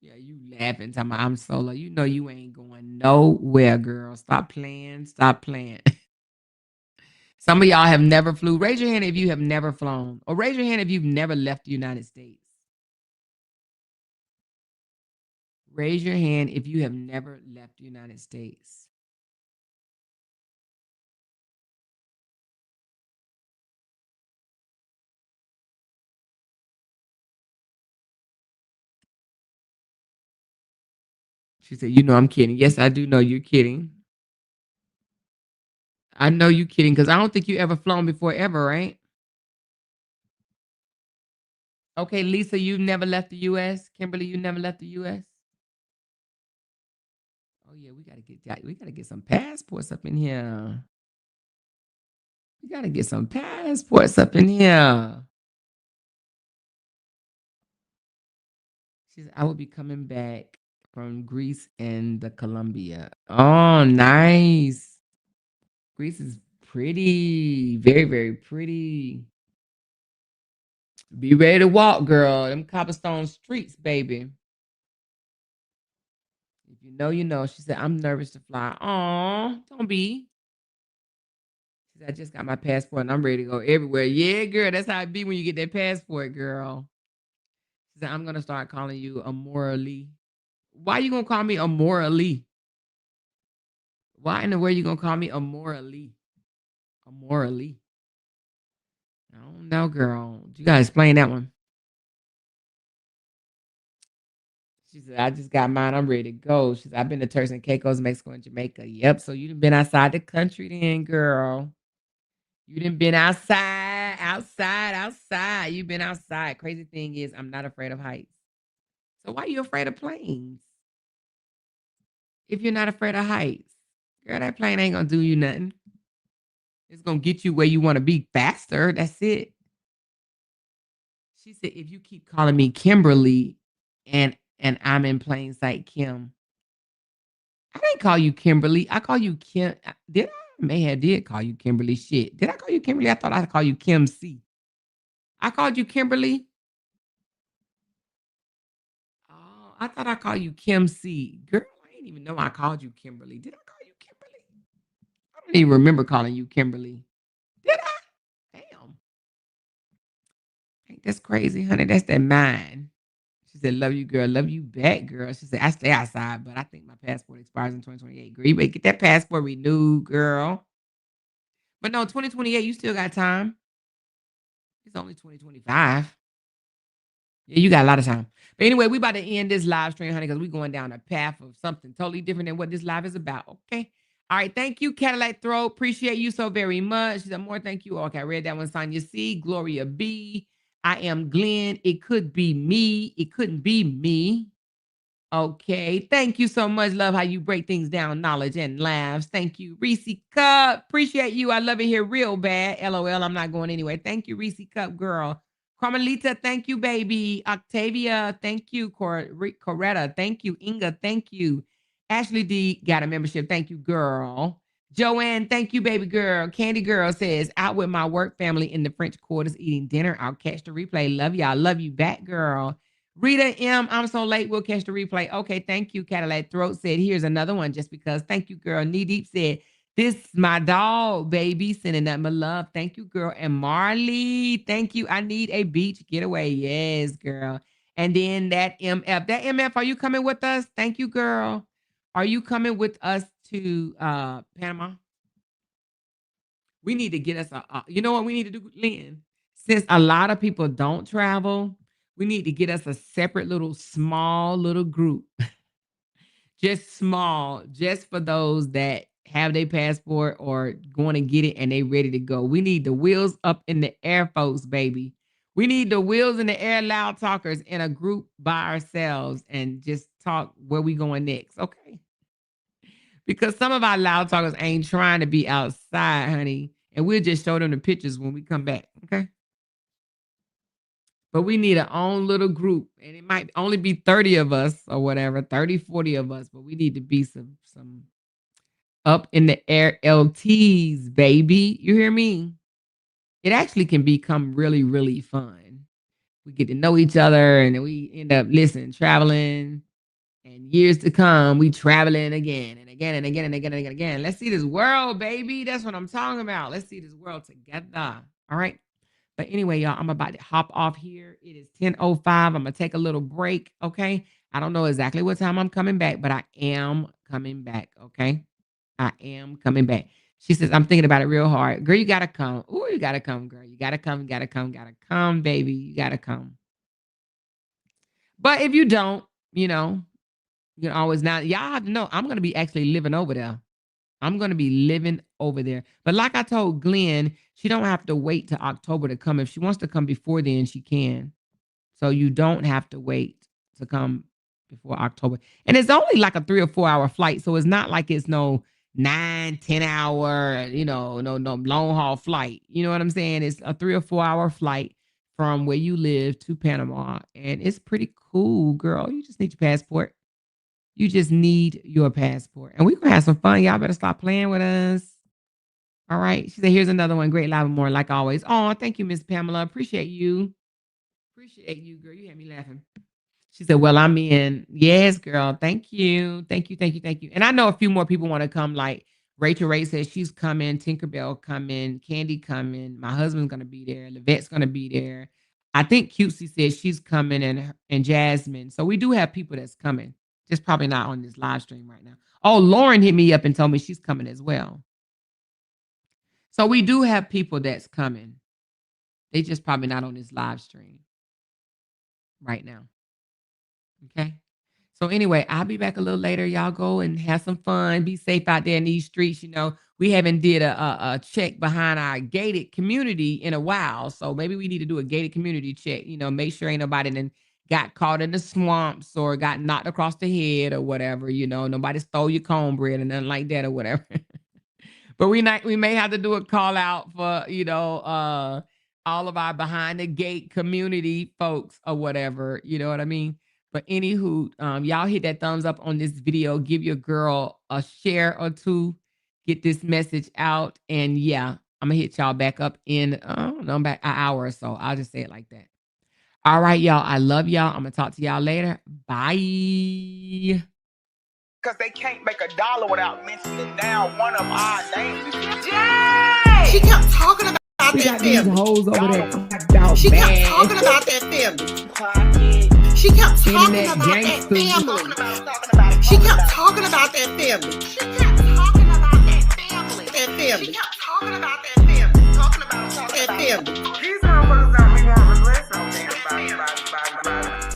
Yeah, you laughing, talking about I'm solo. You know you ain't going nowhere, girl. Stop playing. Stop playing. Some of y'all have never flew. Raise your hand if you have never flown. Or raise your hand if you've never left the United States. Raise your hand if you have never left the United States. She said, you know I'm kidding. Yes, I do know you're kidding. I know you're kidding because I don't think you ever flown before ever, right? Okay, Lisa, you've never left the U.S. Kimberly, you never left the U.S. Oh yeah, we gotta get some passports up in here. We gotta get some passports up in here. She said, I will be coming back from Greece and the Colombia. Oh, nice. Greece is pretty. Very, very pretty. Be ready to walk, girl. Them cobblestone streets, baby. If you know, you know. She said, I'm nervous to fly. Aw, don't be. She said, I just got my passport and I'm ready to go everywhere. Yeah, girl. That's how it be when you get that passport, girl. She said, I'm going to start calling you Amora Lee. Why you going to call me Amora Lee? Why in the world you going to call me Amora Lee? Amora Lee. I don't know, girl. You got to explain that one. She said, I just got mine. I'm ready to go. She said, I've been to Turks and Caicos, Mexico, and Jamaica. Yep. So you done been outside the country then, girl. You done been outside. You've been outside. Crazy thing is, I'm not afraid of heights. So why are you afraid of planes? If you're not afraid of heights, girl, that plane ain't going to do you nothing. It's going to get you where you want to be faster. That's it. She said, if you keep calling me Kimberly and I'm in plain sight, Kim. I didn't call you Kimberly. I call you Kim. Did I? May have did call you Kimberly. Shit. Did I call you Kimberly? I thought I called you Kim C. I called you Kimberly. Oh, I thought I called you Kim C. Girl, I didn't even know I called you Kimberly. Did I call you Kimberly? I don't even remember calling you Kimberly. Did I? Damn. Ain't that's crazy, honey. That's that mind. She said, love you, girl. Love you back, girl. She said, I stay outside, but I think my passport expires in 2028. Girl, you better get that passport renewed, girl. But no, 2028, you still got time. It's only 2025. Yeah, you got a lot of time. But anyway, we about to end this live stream, honey, because we're going down a path of something totally different than what this live is about. Okay. All right. Thank you, Cadillac Throat. Appreciate you so very much. She said, more thank you. Okay, I read that one. Sonia C. Gloria B. I am Glenn. It could be me. It couldn't be me. Okay. Thank you so much. Love how you break things down, knowledge and laughs. Thank you, Reese Cup. Appreciate you. I love it here real bad. LOL. I'm not going anywhere. Thank you, Reese Cup girl. Carmelita, thank you, baby. Octavia, thank you. Coretta, thank you. Inga, thank you. Ashley D got a membership. Thank you, girl. Joanne, thank you, baby girl. Candy Girl says, out with my work family in the French Quarters eating dinner. I'll catch the replay. Love y'all. Love you back, girl. Rita M, I'm so late. We'll catch the replay. Okay, thank you. Cadillac Throat said, here's another one just because. Thank you, girl. Knee Deep said, this is my dog, baby. Sending that my love. Thank you, girl. And Marley, thank you. I need a beach getaway. Yes, girl. And then that MF. That MF, are you coming with us? Thank you, girl. Are you coming with us to Panama? We need to get us you know what we need to do, Lynn? Since a lot of people don't travel, we need to get us a separate small little group. Just small, just for those that have their passport or going to get it and they ready to go. We need the wheels up in the air, folks, baby. We need the wheels in the air loud talkers in a group by ourselves and just talk where we going next, okay? Because some of our loud talkers ain't trying to be outside, honey. And we'll just show them the pictures when we come back, okay? But we need our own little group. And it might only be 30 of us or whatever, 30, 40 of us. But we need to be some up in the air LTs, baby. You hear me? It actually can become really, really fun. We get to know each other and then we end up, traveling. And years to come, we traveling again and again and again and again and again and again. Let's see this world, baby. That's what I'm talking about. Let's see this world together. All right. But anyway, y'all, I'm about to hop off here. It is 10:05. I'm going to take a little break. Okay. I don't know exactly what time I'm coming back, but I am coming back. Okay. I am coming back. She says, I'm thinking about it real hard. Girl, you got to come. Ooh, you got to come, girl. You got to come. You got to come. Got to come, baby. You got to come. But if you don't, you can always now. Y'all have to know I'm going to be actually living over there. I'm going to be living over there. But like I told Glenn, she don't have to wait till October to come. If she wants to come before then, she can. So you don't have to wait to come before October. And it's only like a 3 or 4 hour flight. So it's not like it's no 9, 10 hour, no long haul flight. You know what I'm saying? It's a 3 or 4 hour flight from where you live to Panama. And it's pretty cool, girl. You just need your passport. You just need your passport. And we're going to have some fun. Y'all better stop playing with us. All right. She said, here's another one. Great live and more, like always. Oh, thank you, Miss Pamela. Appreciate you. Appreciate you, girl. You had me laughing. She said, well, I'm in. Yes, girl. Thank you. Thank you. Thank you. Thank you. And I know a few more people want to come. Like Rachel Ray says she's coming. Tinkerbell coming. Candy coming. My husband's going to be there. Levette's going to be there. I think Cutesy says she's coming and Jasmine. So we do have people that's coming. Just probably not on this live stream right now. Oh, Lauren hit me up and told me she's coming as well. So we do have people that's coming. They just probably not on this live stream right now. Okay. So anyway, I'll be back a little later. Y'all go and have some fun. Be safe out there in these streets. We haven't did a check behind our gated community in a while. So maybe we need to do a gated community check. Make sure ain't nobody then got caught in the swamps or got knocked across the head or whatever. Nobody stole your cornbread or nothing like that or whatever. But we may have to do a call out for, all of our behind the gate community folks or whatever. You know what I mean? But anywho, y'all hit that thumbs up on this video. Give your girl a share or two. Get this message out. And yeah, I'm going to hit y'all back up in, back an hour or so. I'll just say it like that. All right, y'all. I love y'all. I'm going to talk to y'all later. Bye. Because they can't make $1 without mentioning down one of our names. Yay! She kept talking about that family. Hoes over there. She kept talking about that family. She kept talking about that family. She kept talking about that family. She kept talking about that family. That family. She kept talking about that family. Talking about that family. These motherfuckers got me want to listen on them.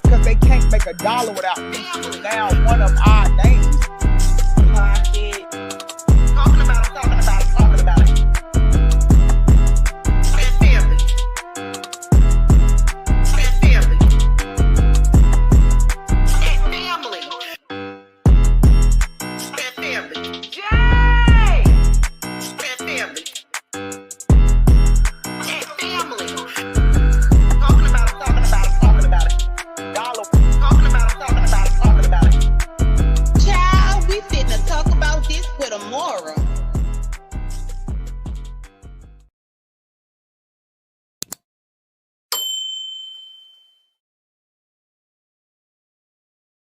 Because they can't make $1 without mentioning down one of our names.